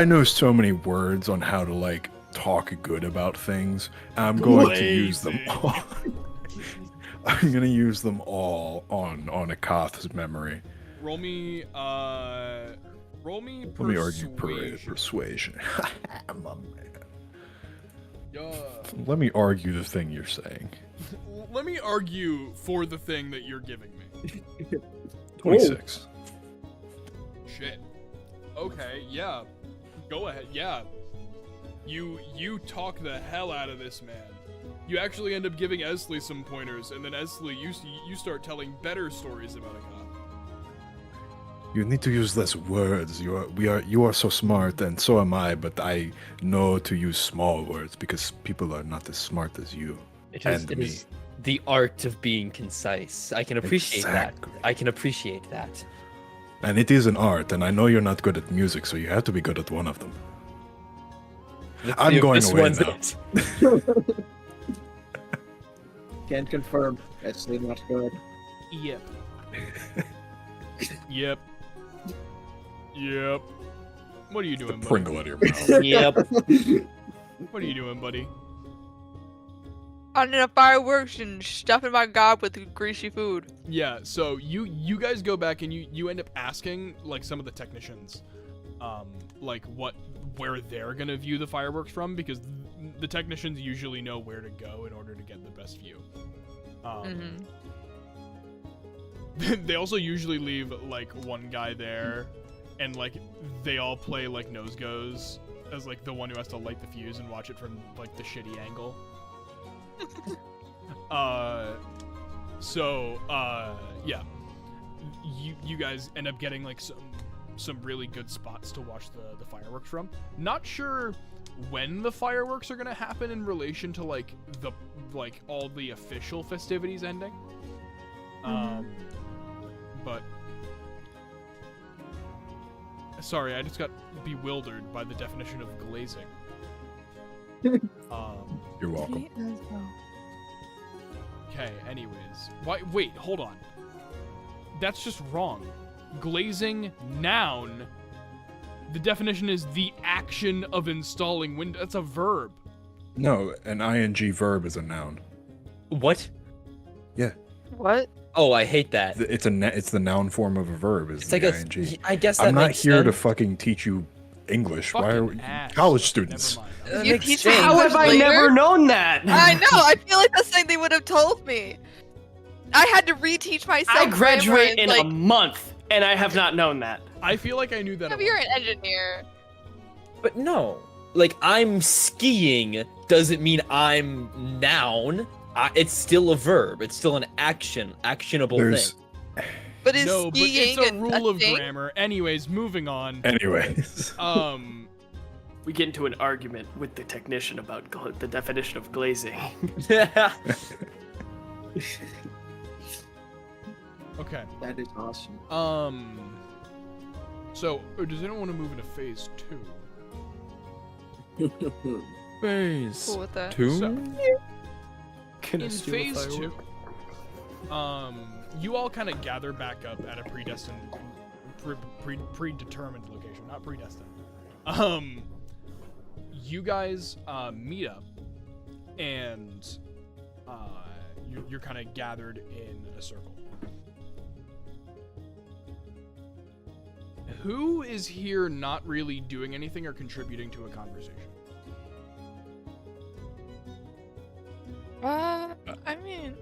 know so many words on how to like talk good about things. I'm going to use them all. I'm gonna use them all on a Koth's memory.
Roll me
Let me argue persuasion. My man.
Yeah.
Let me argue the thing you're saying.
Let me argue for the thing that you're giving me.
26.
Shit. Okay, yeah. Go ahead. Yeah. You talk the hell out of this man. You actually end up giving Esley some pointers, and then Esley, you start telling better stories about a cop.
You need to use less words. You are so smart, and so am I. But I know to use small words because people are not as smart as you
It
and me.
is the art of being concise. I can appreciate
Exactly.
that. I can appreciate that.
And it is an art, and I know you're not good at music, so you have to be good at one of them.
Let's
I'm
see if
going
this
away
one's
now.
it.
Can confirm. That's not good.
Yep. Yep. Yep. What are you
The
doing, buddy?
Pringle out of your mouth.
Yep.
What are you doing, buddy?
On the fireworks and stuffing my gob with greasy food.
Yeah, so you guys go back and you end up asking like some of the technicians like where they're gonna view the fireworks from, because the technicians usually know where to go in order to get the best view. They also usually leave like one guy there, and like they all play like nose goes as like the one who has to light the fuse and watch it from like the shitty angle. Yeah, you guys end up getting like some really good spots to watch the fireworks from. Not sure when the fireworks are gonna happen in relation to like all the official festivities ending. But sorry, I just got bewildered by the definition of glazing.
You're welcome.
Okay, anyways. Wait, hold on. That's just wrong. Glazing, noun. The definition is the action of installing windows. That's a verb.
No, an ing verb is a noun.
What?
Yeah,
What?
Oh, I hate that.
it's the noun form of a verb. Is
It's
the
like
ing.
I guess that
I'm not
makes
here to
sense.
fucking teach you English. Why are we
Fucking ass.
college students?
Never mind.
That
You
makes
teach
sense.
me
How have I
later?
never known that?
I know. I feel like that's something they would have told me. I had to reteach myself.
I graduate
grammar
in
like,
a month, and I have not known that.
I feel like I knew that.
If you're an engineer.
But no, like I'm skiing doesn't mean I'm noun. It's still a verb. It's still an actionable
There's
thing.
But is
No, but
skiing
it's a rule of
thing?
grammar. Anyways, moving on.
anyways.
We get into an argument with the technician about the definition of glazing.
Okay.
That is awesome.
So, does anyone want to move into phase 2?
Phase
Cool with that.
2?
So,
Gonna
in
steal a
phase 2,
firework.
you all kind of gather back up at a predetermined location, not predestined. You guys meet up, and you're kind of gathered in a circle. Who is here not really doing anything or contributing to a conversation?
I mean,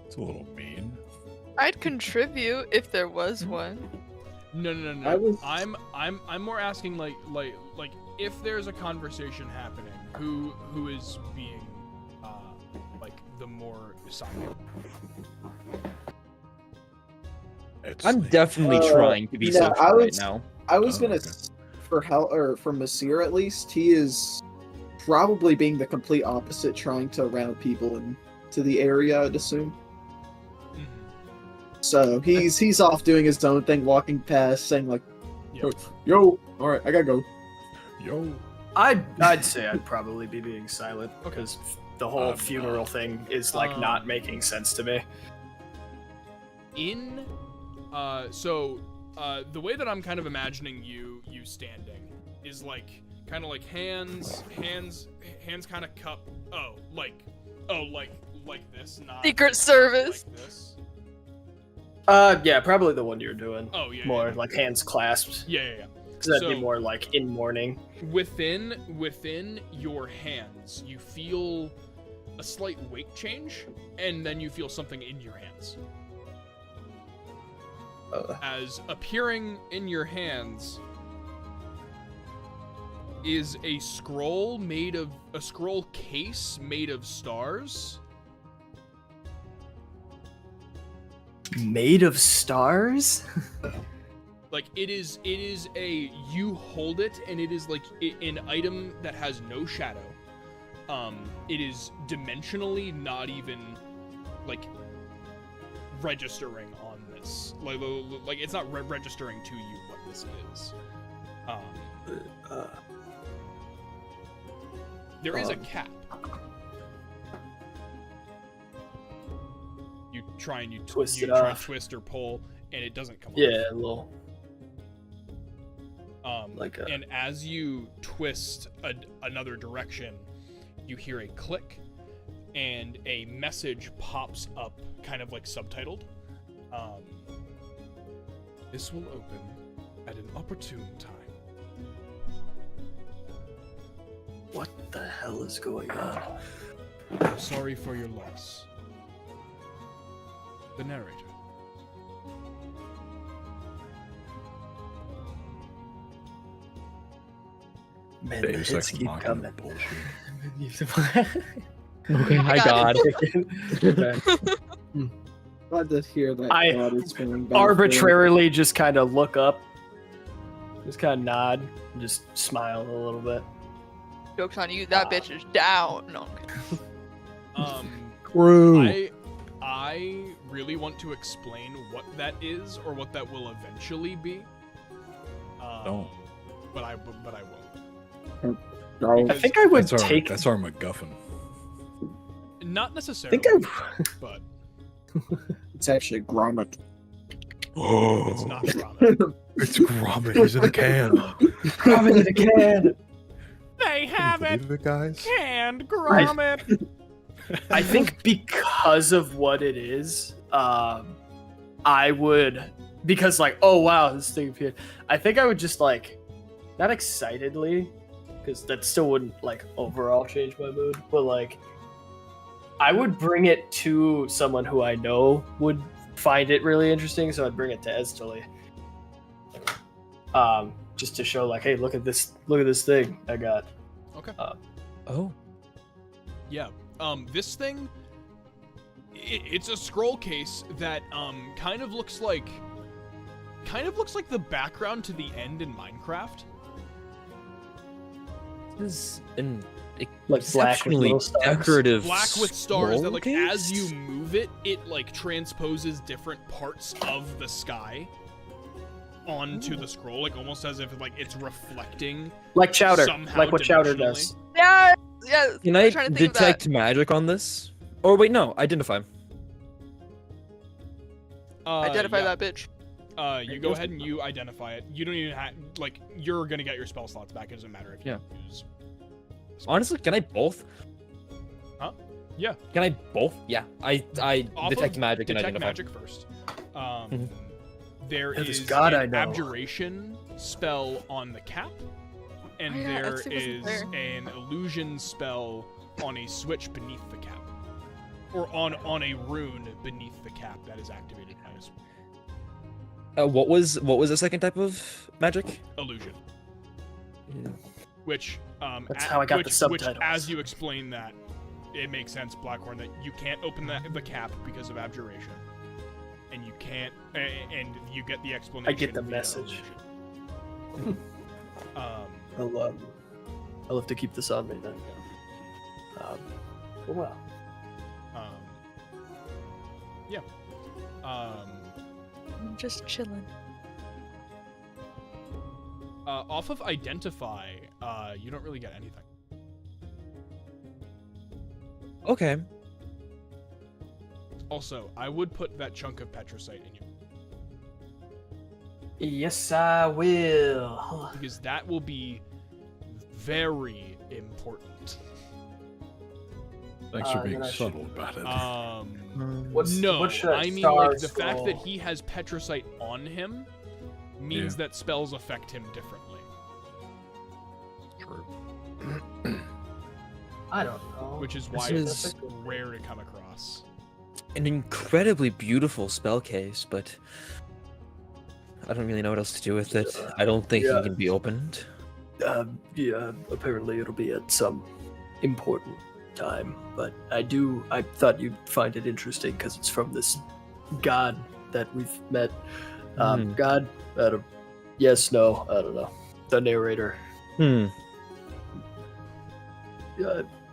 It's a little mean.
I'd contribute if there was one.
No. I'm more asking like if there's a conversation happening, who is being like the more silent?
I'm definitely trying to be
no,
social right now.
I was
Oh,
gonna,
okay.
for Masir at least, he is probably being the complete opposite, trying to round people into the area, I'd assume.
Mhm.
So he's off doing his own thing, walking past, saying like,
Yep.
"Yo, all right, I gotta go."
Yo.
I'd say I'd probably be being silent because the whole
I'm
funeral
not.
thing is like not making sense to me.
The way that I'm kind of imagining you standing is like kind of like hands kind of cup. Like this, not
Secret Service.
like this.
Yeah, probably the one you're doing.
Oh yeah,
More
yeah.
like hands clasped.
Yeah.
Because that'd be
So-
more like in mourning.
Within your hands, you feel a slight weight change, and then you feel something in your hands. As appearing in your hands is a scroll case made of stars.
Made of stars?
Like it is you hold it, and it is like an item that has no shadow. It is dimensionally not even like registering on this. Like it's not registering to you what this is. There is a cap. You try and
Twist
you
it
try
off.
twist or pull, and it doesn't come off.
Yeah, a little.
And as you twist another direction, you hear a click, and a message pops up, kind of like subtitled. This will open at an opportune time.
What the hell is going on?
I'm sorry for your loss. The narrator.
Man, the
Dave's
hits
like
keep
mocking
coming.
the bullshit.
Okay, hi
God.
God.
Glad to hear that.
I
God is feeling bad
Arbitrarily just kind of look up. Just kind of nod. And just smile a little bit.
Joke's on you, that bitch is down. No.
Crew.
I really want to explain what that is or what that will eventually be.
Don't.
But I won't.
for it.
I think I would
That's our,
take.
that's our MacGuffin.
Not
I
necessarily,
think
but
It's actually Gromit.
Oh,
it's not ramen.
It's Gromit. He's in a can.
Grab it again.
They have
Can you believe it, guys?
canned grommet.
I think because of what it is, I would, because like, oh wow, this thing appeared. I think I would just like, not excitedly, because that still wouldn't like overall change my mood, but like, I would bring it to someone who I know would find it really interesting, so I'd bring it to Esteli. Just to show, like, hey, look at this thing I got.
Okay.
Oh.
Yeah. This thing, it's a scroll case that kind of looks like the background to the end in Minecraft.
This is an
Like black with
exceptionally
little stars.
decorative
Black with stars that,
scroll
like,
case?
as you move it, it like transposes different parts of the sky onto the scroll, like almost as if like it's reflecting.
Like Chowder,
somehow
like what Chowder
dimensionally.
does.
Yeah, yeah.
Can
I'm
I
trying to think of that.
detect magic on this? Or wait, no, identify.
Identify
yeah.
that bitch.
You go ahead and you identify it. You don't even have, like, you're gonna get your spell slots back. It doesn't matter if you use.
Honestly, can I both?
Huh? Yeah.
Can I both? Yeah. I
Off
detect
of
magic and
detect
identify.
magic first.
Mhm.
There
Yeah, this
is
god
an
I know.
abjuration spell on the cap, and
Oh, yeah,
there
Etsy wasn't
is
there.
an illusion spell on a switch beneath the cap, or on a rune beneath the cap that is activated by a
What was the second type of magic?
illusion. Which
That's how I got the
which,
subtitles.
as you explain that, it makes sense, Blackhorn, that you can't open the cap because of abjuration, and you can't, and you get the explanation.
I get the
via
message.
illusion.
I'll have to keep this on me then.
Oh, wow.
Yeah.
I'm just chilling.
Off of identify, you don't really get anything.
Okay.
Also, I would put that chunk of petrocite in you,
Yes, I will.
because that will be very important.
Thanks for being
then I
subtle about it.
No,
what should
I mean,
star
like, the fact that
scroll?
he has petrocite on him means that spells affect him differently.
True.
I don't know.
Which is why
This
it's rare to come across.
An incredibly beautiful spell case, but I don't really know what else to do with it. I don't think
Yeah.
it can be opened.
Yeah, apparently it'll be at some important time, but I thought you'd find it interesting because it's from this god that we've met. God, I don't, yes, no, I don't know. The narrator.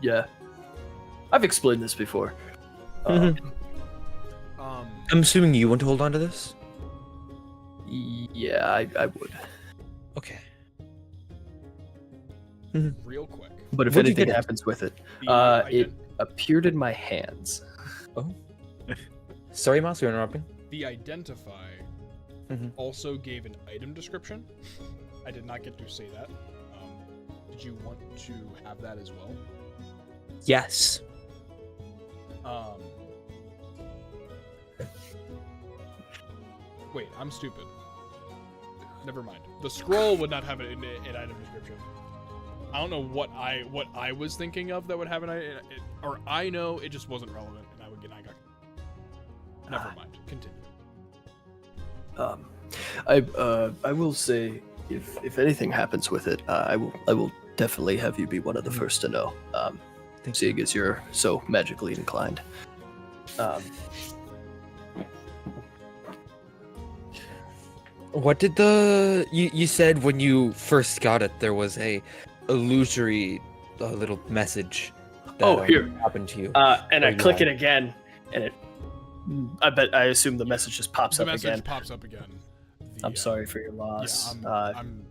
Yeah. I've explained this before.
I'm assuming you want to hold on to this?
Yeah, I would.
Okay.
Real quick.
But if
What'd you
anything
get it?
happens with it,
The
it appeared in my hands.
Sorry, Mouse, you're interrupting.
The identify also gave an item description. I did not get to say that. Did you want to have that as well?
Yes.
Wait, I'm stupid. Never mind. The scroll would not have an item description. I don't know what I was thinking of that would have or I know it just wasn't relevant, and I got. Never mind. Continue.
I will say, if anything happens with it, I will definitely have you be one of the first to know. Seeing as you're so magically inclined.
What did you said when you first got it there was a illusory little message that
here.
happened to you.
And I
Oh,
click
yeah.
it again, and it. I assume the message just pops
The
up
message
again.
pops up again.
I'm sorry for your loss.
I'm.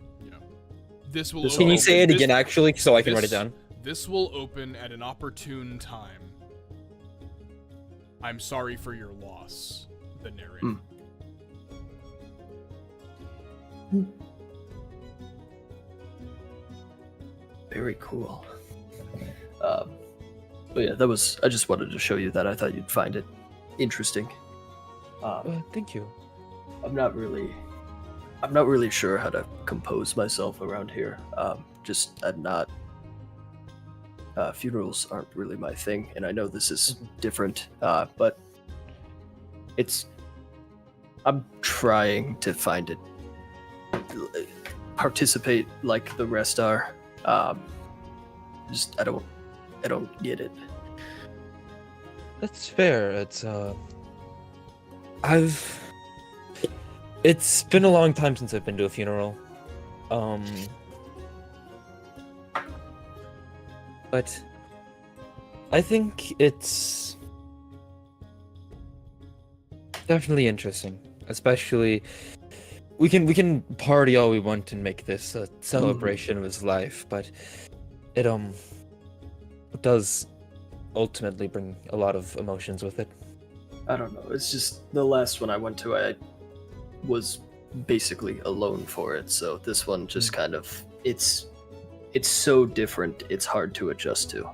This will.
Can you say it
this-
again actually so I can write it
this-
down?
This will open at an opportune time. I'm sorry for your loss. The narrator.
Very cool. But yeah, that was. I just wanted to show you that. I thought you'd find it interesting.
Thank you.
I'm not really sure how to compose myself around here. I'm not funerals aren't really my thing, and I know this is different, but I'm trying to find it, participate like the rest are. Just I don't get it.
That's fair. It's been a long time since I've been to a funeral. But I think it's definitely interesting. Especially we can party all we want and make this a celebration of his life, but it does ultimately bring a lot of emotions with it.
I don't know. It's just the last one I went to, I was basically alone for it. So this one just kind of it's so different. It's hard to adjust to.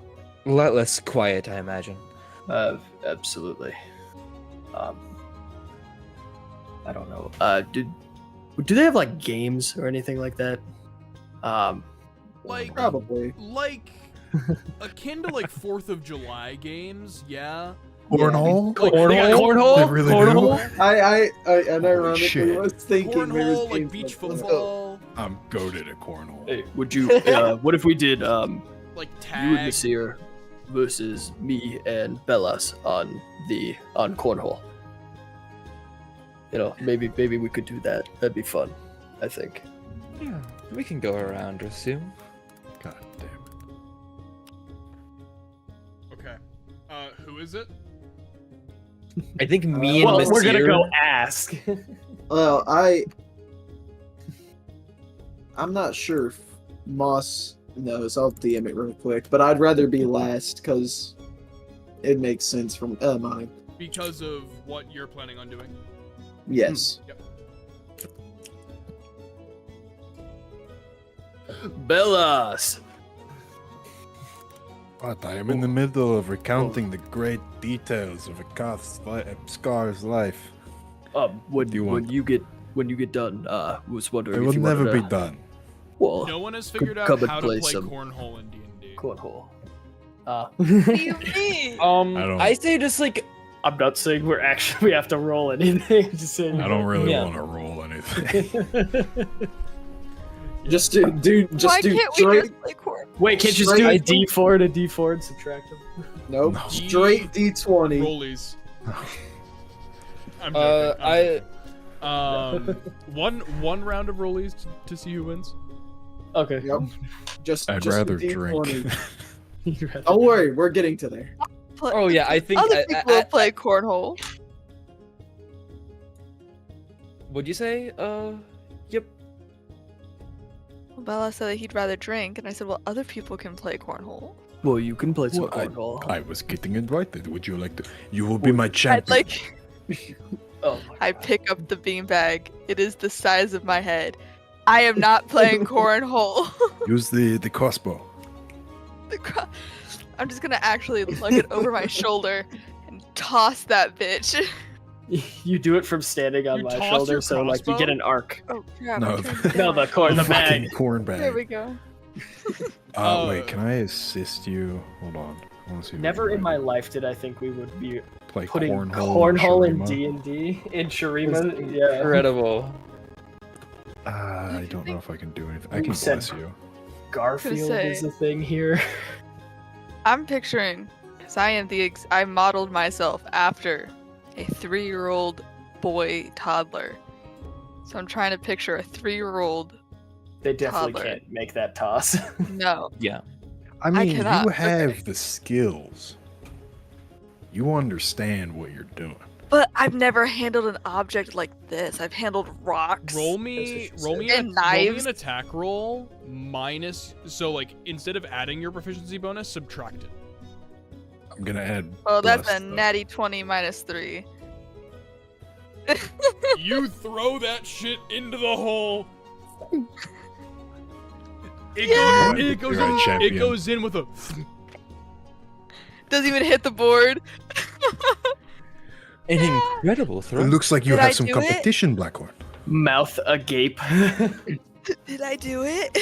A lot less quiet, I imagine.
Absolutely. I don't know. Do they have like games or anything like that?
Like
Probably.
like akin to like 4th of July games, yeah.
Cornhole?
Like,
They got cornhole.
They really
cornhole.
I unironically
shit.
was thinking there was
Cornhole, like
games
beach
like that.
football,
I'm goated at cornhole.
Hey, would you? What if we did
like
you and
tag.
Nasir versus me and Bellas on cornhole? You know, maybe we could do that. That'd be fun, I think.
Yeah, we can go around or soon.
God damn it.
Okay. Who is it?
I think me and
Well, we're gonna
Monsieur-
go ask.
Well, I'm not sure if Moss knows. I'll DM it real quick, but I'd rather be last because it makes sense from mine.
Because of what you're planning on doing.
Yes.
Yep.
Bellas.
But I am in the middle of recounting the great details of a Scar's life.
When
Do you want-
when you get done, was wondering
It
if
will
you
never
wanted
be
to-
done.
Well,
No one has figured
come
out
and
how to
play
play
some
cornhole in D&D.
cornhole.
What do you mean?
I don't-
I say just like
I'm not saying we have to roll anything. I'm just saying.
I don't really
Yeah.
want to roll anything.
Just do
Why
do
can't we
straight.
just play cornhole?
Wait, can't you just do a
Straight-
D4 and a D4 and subtract them?
Nope.
No.
Straight D20.
Rollies. I'm joking. One round of rollies to see who wins.
Okay.
Yep. Just.
I'd
just
rather
D20.
drink.
Don't worry, we're getting to there.
oh yeah, I think
Other people will play cornhole.
What'd you say? Yep.
Well, Bella said that he'd rather drink, and I said, well, other people can play cornhole.
Well, you can play some
Well,
cornhole.
I was getting invited. Would you like to? You will be my champion.
I'd like.
Oh my
I pick up the beanbag. It is the size of my head. I am not playing cornhole.
Use the crossbow.
I'm just gonna actually lug it over my shoulder and toss that bitch.
You do it from standing on
You
my
toss
shoulder,
your
so like you get
crossbow?
an arc.
Oh crap!
No,
I'm trying to
No, the corn, the
fucking
bag.
corn
There we
bag.
go.
Wait, can I assist you? Hold on. I want to see. if I
Never
can
in my life did I think we would be
play
putting
cornhole.
cornhole in
Shurima.
D&D in Shurima. Yeah.
Incredible.
I don't know if I can do anything. I
You
can
said-
bless you.
Garfield
say-
is the thing here.
I'm picturing, because I modeled myself after a 3-year-old boy toddler. So I'm trying to picture a 3-year-old.
They definitely
Toddler.
can't make that toss.
No.
I mean, you
cannot.
have the skills. You understand what you're doing.
But I've never handled an object like this. I've handled rocks.
Roll me
And
roll me
knives.
an attack roll minus. So like instead of adding your proficiency bonus, subtract it.
I'm gonna add.
Oh, that's
bless,
a
though.
natty 20 minus 3.
You throw that shit into the hole.
Yeah.
It goes
You're a
in. It
champion.
goes in with a.
Doesn't even hit the board.
An incredible throw.
It looks like you
Did
have
I
some
do it?
competition, Blackhorn.
Mouth agape.
Did I do it?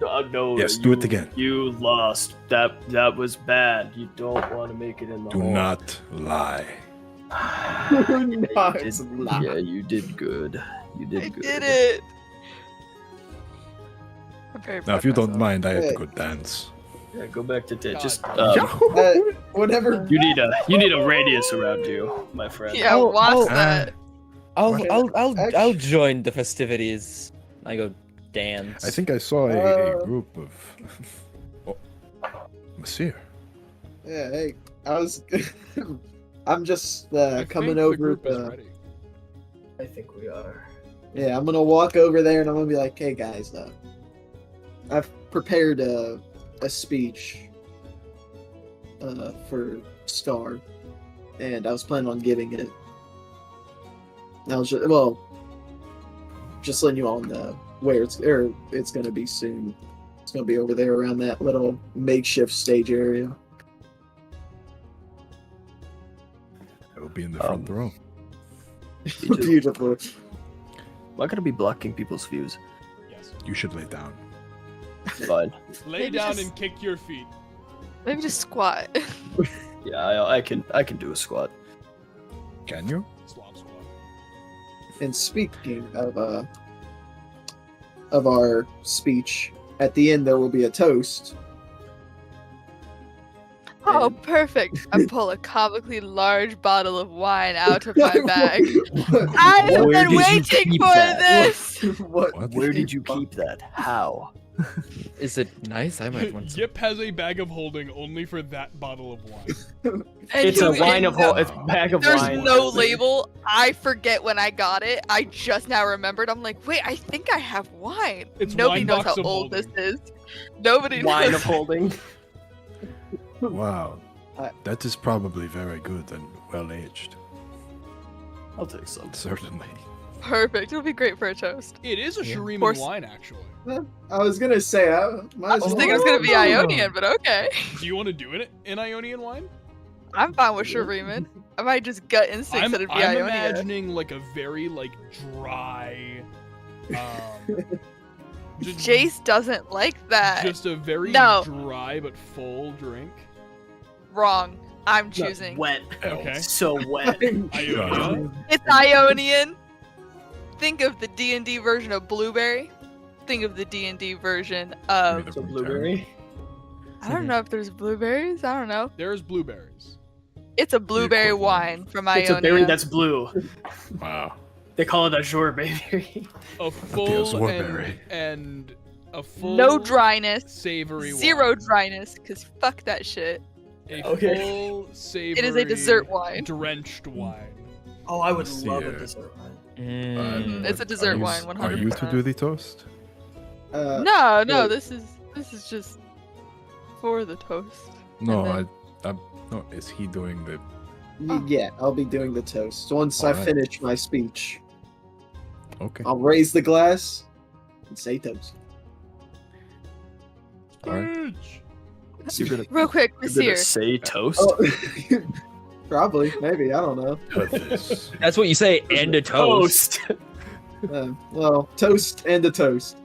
No.
Yes, do it again.
You lost. That was bad. You don't want to make it in the
Do
hole.
not lie.
No, it's not.
Yeah, you did good. You did
I
good.
did it. I'm very
Now,
proud
if you
of
don't
myself.
mind, I have to
Hey.
go dance.
Yeah, go back to just.
God.
Whenever
You need a radius around you, my friend.
Yeah,
Oh,
watch
oh,
that.
I'll join the festivities. I go dance.
I think I saw a group of. Oh, Monsieur.
yeah, hey, I'm just
I
coming
think the
over.
group is ready.
I think we are.
Yeah, I'm gonna walk over there and I'm gonna be like, "Hey guys, I've prepared a speech for Scar, and I was planning on giving it. I was just letting you all know where it's gonna be soon. It's gonna be over there around that little makeshift stage area."
I will be in the front row.
Beautiful.
Am I gonna be blocking people's views?
Yes.
You should lay down.
Fine.
Lay
Maybe
down
just-
and kick your feet.
Maybe just squat.
Yeah, I can do a squat.
Can you?
Swap.
And speaking of our speech, at the end there will be a toast.
Oh, perfect. I pull a comically large bottle of wine out of my bag. I have
Where
been
did you
waiting
keep
for
that?
this.
What?
What?
Where did you keep that? How?
Is it nice? I might want some.
Yip has a bag of holding only for that bottle of wine.
And
It's a
you-
wine of
no-
it's a bag of
There's
wine.
no label. I forget when I got it. I just now remembered. I'm like, wait, I think I have wine.
It's
Nobody
wine
knows
box
how
of
old
holding.
this is. Nobody
Wine
knows.
of holding.
Wow.
I-
That is probably very good and well aged.
I'll take some.
Certainly.
Perfect. It'll be great for a toast.
It is a Shuriman
Course.
wine, actually.
I was gonna say I might
I
as
was
well.
thinking it was gonna be Ionian, but okay.
Do you want to do it in Ionian wine?
I'm fine with Shuriman. I might just gut instinct
I'm
that it'd be
I'm
Ionia.
imagining like a very like dry. Just,
Jace doesn't like that.
just a very
No.
dry but full drink.
Wrong. I'm choosing.
Wet.
Okay.
So wet.
Ionia.
It's Ionian. Think of the D&D version of Blueberry. Think of the D&D version of...
The
So
Runeterra.
blueberry.
I don't know if there's blueberries. I don't know.
There's blueberries.
It's a blueberry
equivalent.
wine from
It's a
Ionia.
berry that's blue.
Wow.
They call it a sorbet.
A full
Zorberry.
and a full
No dryness.
savory
Zero
wine.
dryness, because fuck that shit.
A
Okay.
full savory.
It is a dessert wine.
Drenched wine.
Oh, I would
Let's
love
see,
a dessert wine.
Mhm, it's a
Are
dessert
you-
wine,
Are you to
100%.
do the toast?
No,
yeah.
this is just for the toast.
No,
And
no. Is he doing the?
Yeah, I'll be doing the toast. Once I
Alright.
finish my speech,
Okay.
I'll raise the glass and say toast.
All right.
So you're gonna,
Real quick,
you're gonna
Nasir.
say toast?
Oh, probably, maybe, I don't know.
Cut this.
That's what you say, and a toast.
Well, toast and a toast.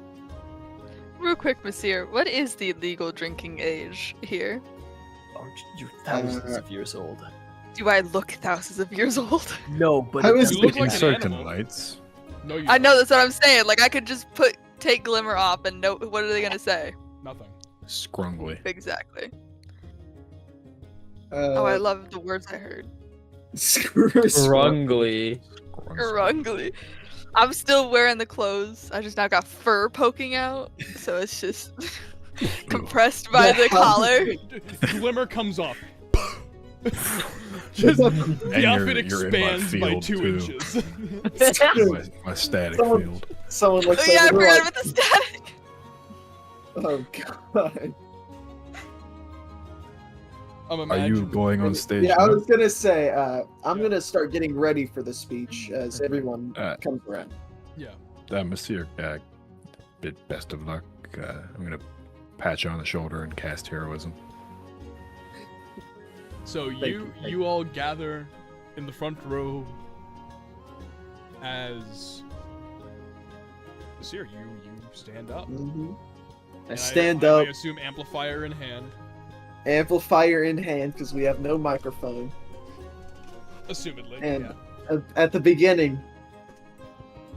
Real quick, Nasir. What is the legal drinking age here?
Oh, you're thousands of years old.
Do I look thousands of years old?
No, but
I
it
was-
doesn't-
You look
In
like an
certain
animal.
lights.
No, you
I
don't.
know that's what I'm saying. Like I could just take Glimmer off and know what are they gonna say?
Nothing.
Scrungly.
Exactly. Oh, I
Uh,
love the words I heard.
Strongly.
Grungly. I'm still wearing the clothes. I just now got fur poking out, so it's just compressed by the collar.
Glimmer comes off. Just the
And
outfit
you're in my
expands by
field,
2
too.
inches.
My static
Someone-
field.
Someone looks
Oh yeah, I
over
forgot
like,
about the static.
oh god.
I'm
Are you
imagining.
going on stage?
Yeah, I
now?
was gonna say, I'm gonna start getting ready for the speech as everyone comes around.
Yeah.
Monsieur, best of luck. I'm gonna pat you on the shoulder and cast heroism.
So
you, thank
you all gather in the front row as Nasir, you stand up.
Mhm.
And
stand
I
up,
assume amplifier in hand.
amplifier in hand, because we have no microphone.
Assumedly,
And
yeah.
at the beginning,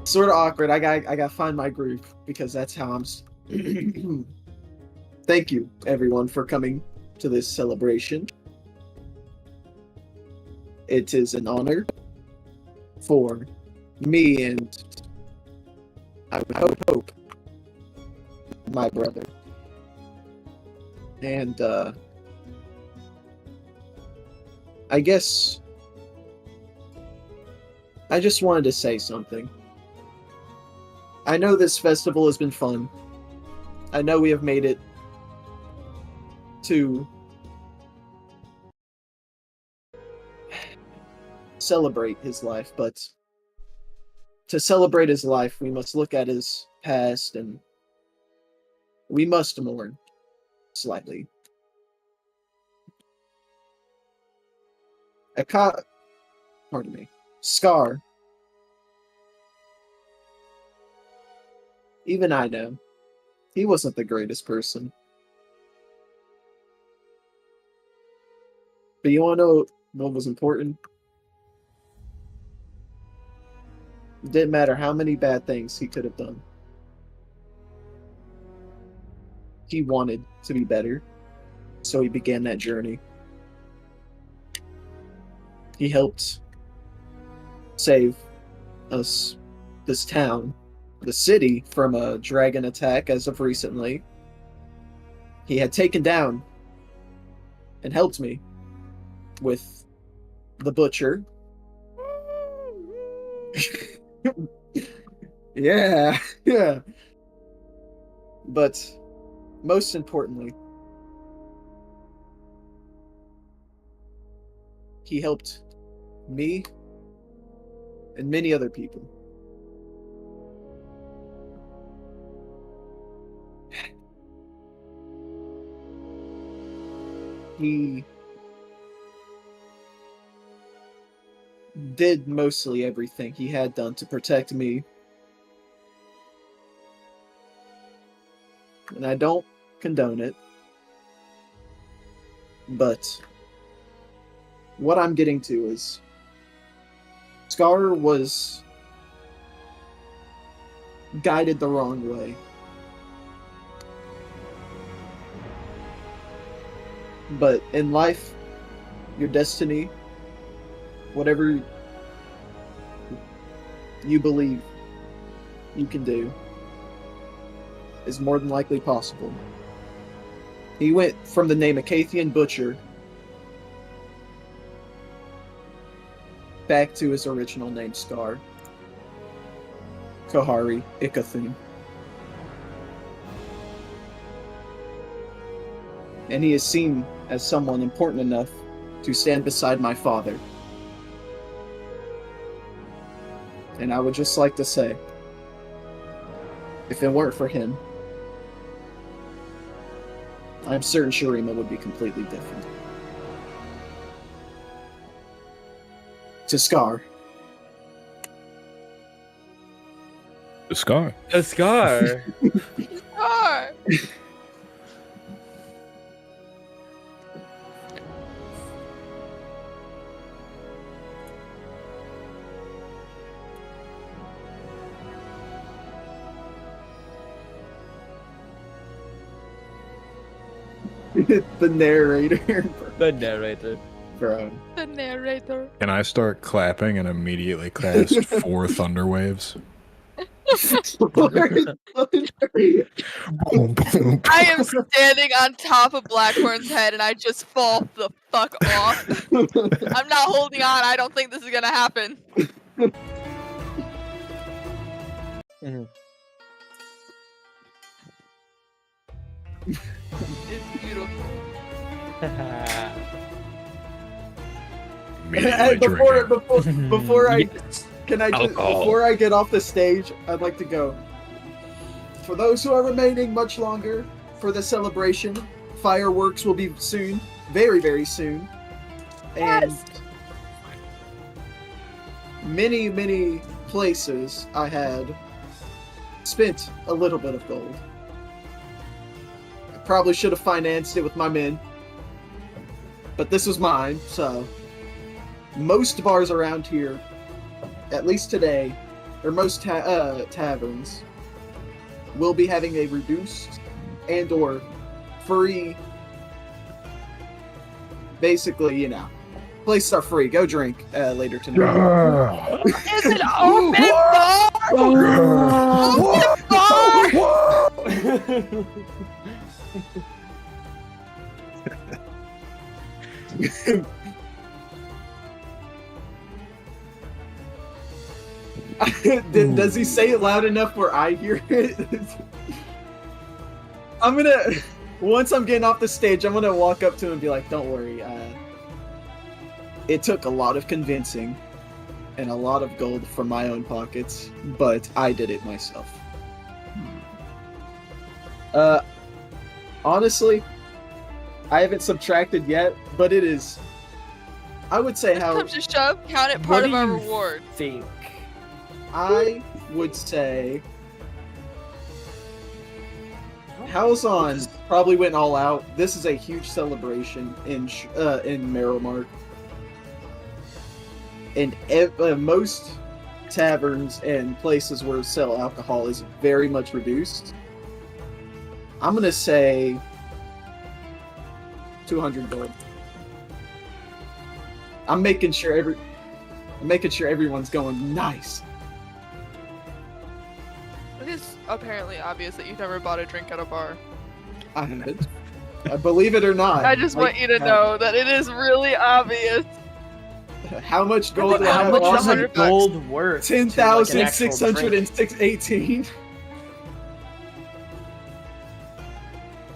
sort of awkward. I got to find my groove because that's how I'm. Thank you, everyone, for coming to this celebration. It is an honor for me and I would hope my brother. And I guess I just wanted to say something. I know this festival has been fun. I know we have made it to celebrate his life, but to celebrate his life, we must look at his past and we must mourn slightly. Pardon me. Scar. Even I know. He wasn't the greatest person. But you want to know what was important? It didn't matter how many bad things he could have done. He wanted to be better, so he began that journey. He helped save us, this town, the city, from a dragon attack as of recently. He had taken down and helped me with the butcher. Yeah. But most importantly, he helped me and many other people. He did mostly everything he had done to protect me. And I don't condone it. But what I'm getting to is Scar was guided the wrong way. But in life, your destiny, whatever you believe you can do, is more than likely possible. He went from the name Acathian Butcher back to his original name, Scar. Kahari Ikathun. And he is seen as someone important enough to stand beside my father. And I would just like to say, if it weren't for him, I'm certain Shurima would be completely different. To Scar.
The Scar.
A scar.
Scar!
The narrator.
The narrator.
Bro.
The narrator.
Can I start clapping and immediately cast 4 thunder waves?
I am standing on top of Blackhorn's head and I just fall the fuck off. I'm not holding on. I don't think this is gonna happen. It's beautiful.
Before I can I just,
Alcohol.
before I get off the stage, I'd like to go. For those who are remaining much longer for the celebration, fireworks will be soon, very, very soon. And many, many places I had spent a little bit of gold. Probably should have financed it with my men. But this was mine, so... Most bars around here, at least today, or most taverns, will be having a reduced and or free... Basically, you know, places are free. Go drink later tonight.
Is it open bar? Open bar?
Does he say it loud enough where I hear it? I'm gonna, once I'm getting off the stage, I'm gonna walk up to him and be like, don't worry, it took a lot of convincing and a lot of gold from my own pockets, but I did it myself. Honestly, I haven't subtracted yet, but it is, I would say how...
Comes to shove, count it part of our reward.
Think.
I would say How's On probably went all out. This is a huge celebration in Merrillmark. And most taverns and places where sell alcohol is very much reduced. I'm gonna say 200 gold. I'm making sure everyone's going nice.
It is apparently obvious that you've never bought a drink at a bar.
I haven't. Believe it or not.
I just want you to know that it is really obvious.
How much gold?
How much is
$100
a gold worth?
10,618.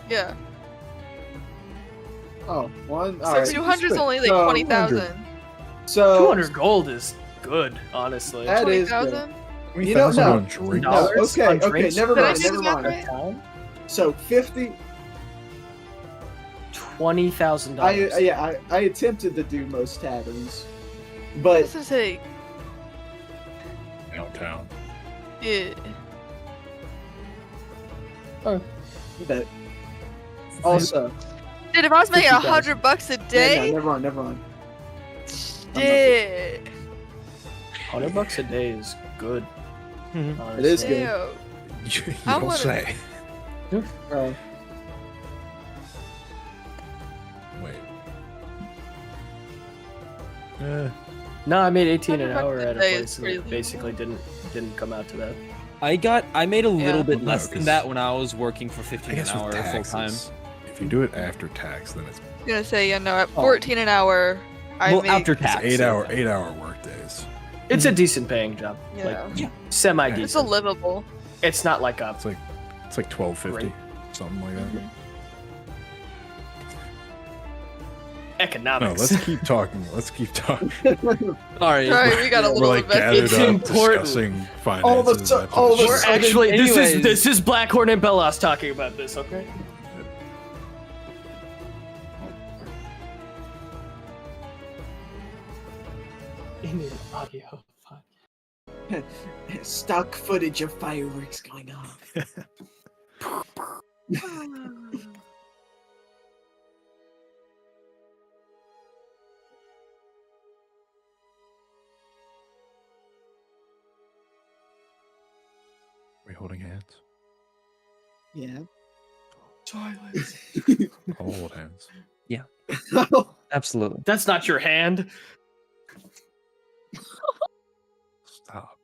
Yeah.
Oh, one.
So
All right.
200 is only like
So,
20,000.
So
200 gold is good, honestly.
That is good.
20,000?
You don't know.
on drinks.
No, okay,
on
okay,
drinks?
never
Did I
mind,
do the
never
math
mind.
right?
So 50.
$20,000.
I attempted to do most taverns,
What
but
does it say?
Downtown.
Yeah.
but also,
Dude, if I was making
50,000.
$100 a
yeah,
day,
no, never mind.
shit.
$100 a day is good.
It is good.
Ew.
You
I
don't
wanna-
say. Wait.
No, I made 18 an
$100
hour
a
at a
day is
place and
pretty
it basically didn't come out to that.
I made a little
Yeah.
bit
Well, no,
less than
'cause
that when I was working for
I
15 an
guess
hour
with
full time.
taxes, if you do it after tax, then it's
I was gonna say, yeah, no, at 14 an hour, I
Well,
make...
after
it's
tax.
8-hour work days.
It's a decent paying job.
Yeah.
Like
It's a
semi-decent.
livable.
It's not like a
It's like $12.50,
Great.
something like that. No,
economics.
let's keep talking. Let's keep talking.
Sorry.
Sorry, we got a
We're
little
like gathered
invested.
It's
up
important.
discussing
All of a
finances.
su-
after
all
the
of a
show.
We're
sudden-
actually
anyways-
this is Blackhorn and Bellas talking about this, okay? In an audio file.
Stock footage of fireworks going on.
We holding hands?
Yeah.
Silence. I'll hold hands.
Absolutely.
That's not your hand.
Stop.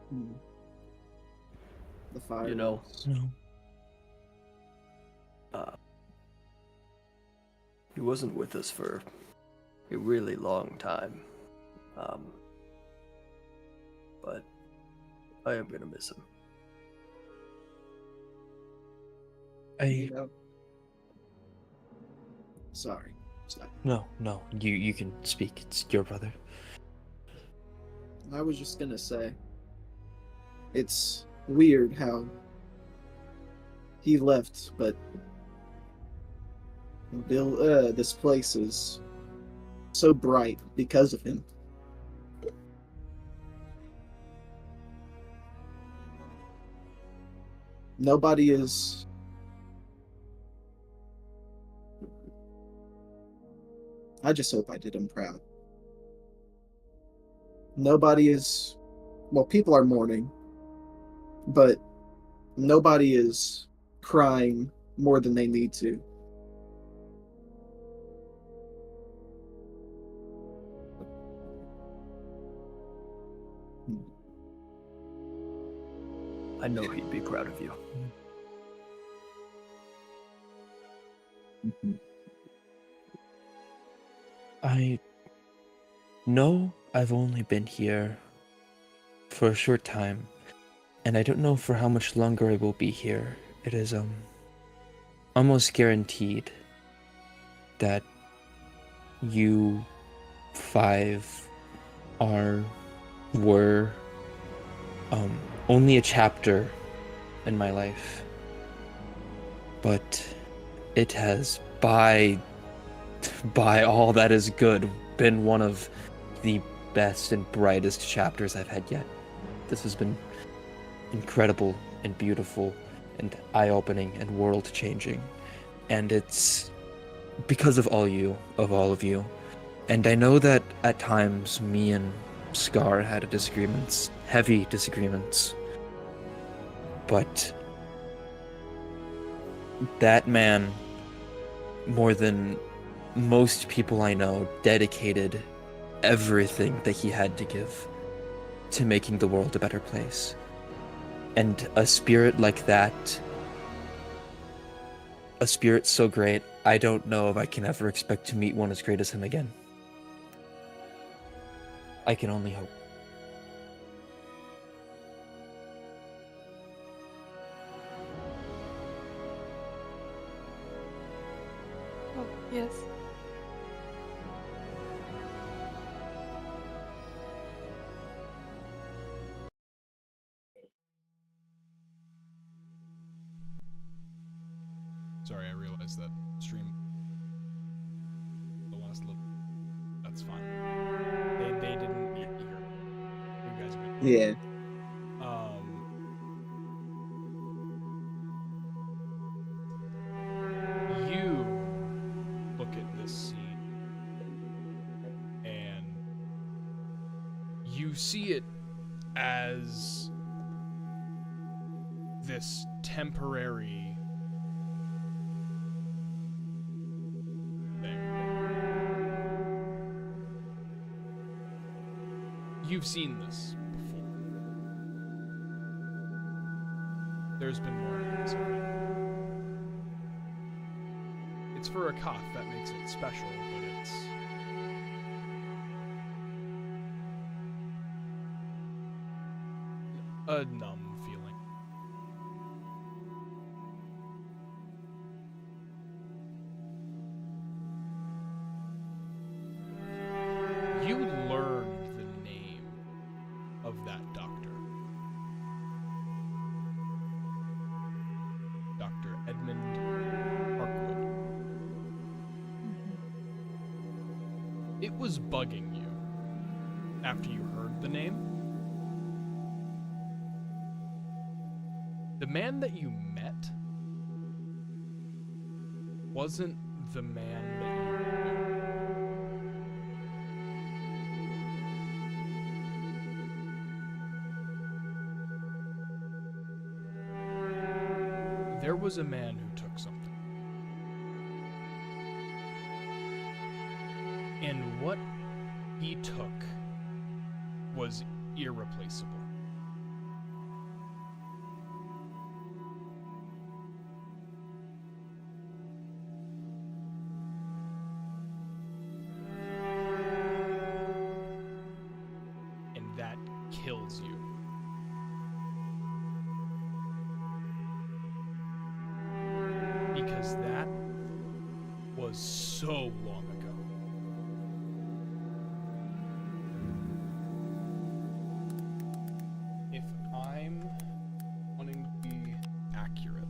Hmm. The fire.
You know,
No.
he wasn't with us for a really long time. But I am gonna miss him.
You know? Sorry.
No, you can speak. It's your brother.
I was just gonna say, it's weird how he left, but this place is so bright because of him. Nobody is. I just hope I did him proud. Nobody is. Well, people are mourning, but nobody is crying more than they need to.
I know he'd be proud of you.
I know I've only been here for a short time, and I don't know for how much longer I will be here. It is almost guaranteed that you five were only a chapter in my life, but it has by all that is good been one of the best and brightest chapters I've had yet. This has been incredible and beautiful and eye-opening and world-changing, and it's because of all of you. And I know that at times me and Scar had disagreements, heavy disagreements, but that man, more than most people I know, dedicated everything that he had to give to making the world a better place. And a spirit like that, a spirit so great, I don't know if I can ever expect to meet one as great as him again. I can only hope.
Oh, yes.
Sorry, I realized that stream. The last little. That's fine. They didn't hear. You guys are.
Yeah.
You look at this scene, and you see it as this temporary thing. You've seen this before. There's been more evidence of it. It's for a cough, that makes it special, but it's... a numb feeling. You learned the name of that doctor. Dr. Edmund Parkwood. It was bugging you after you heard the name. The man that you met wasn't the man that you knew. There was a man who took something. And what he took was irreplaceable. kills you. Because that was so long ago. If I'm wanting to be accurate,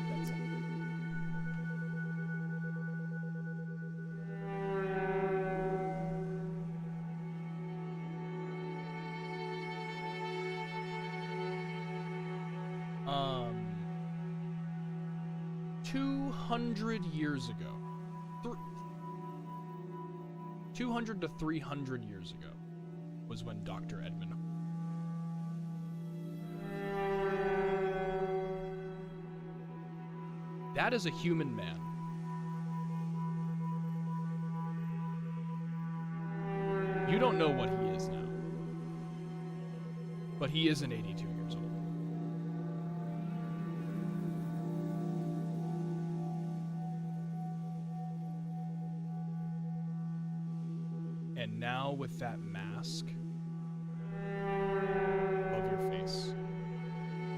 that's it. Um, 200 years ago. 200 to 300 years ago was when Dr. Edmund. That is a human man. You don't know what he is now. But he isn't 82 years old. And now with that mask of your face,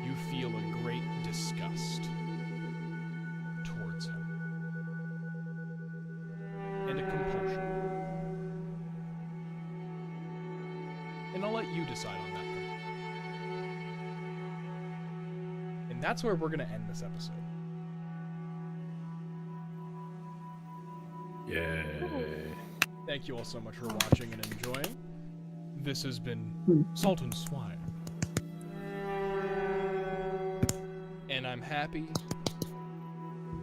you feel a great disgust towards him. And a compulsion. And I'll let you decide on that. And that's where we're going to end this episode.
Yay.
Thank you all so much for watching and enjoying. This has been Salt and Swine. And I'm happy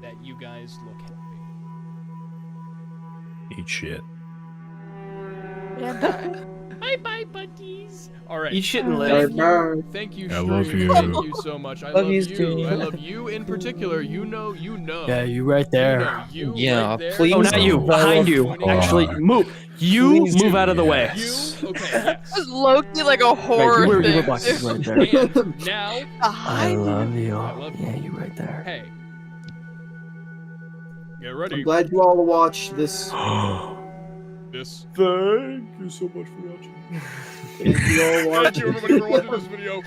that you guys look happy.
Eat shit.
Bye-bye, buddies.
All right.
Eat shit and live.
Thank you,
I love
stream.
you.
Thank you so much. I love you.
too.
I love you in particular. You know.
Yeah, you right there.
You know, you
Yeah,
right there.
please.
Oh, not you. Behind you.
Oh.
Actually, move. You
Please
move
do.
out of the way.
You? Okay, yes.
It's low-key like a horror
you were
thing.
blocking right there.
And now,
I
Behind you.
love you.
I love you.
Yeah, you right there.
hey. Get
I'm
ready.
glad you all watched this.
This.
Thank you so much for watching.
Thank you all
Thank you
watching.
everybody for watching this video.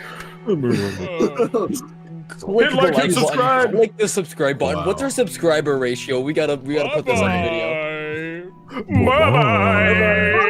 Click
Hit like and
button.
subscribe.
Click the subscribe button.
Wow.
What's our subscriber ratio? We gotta put this on the video.
Bye-bye.
Bye-bye.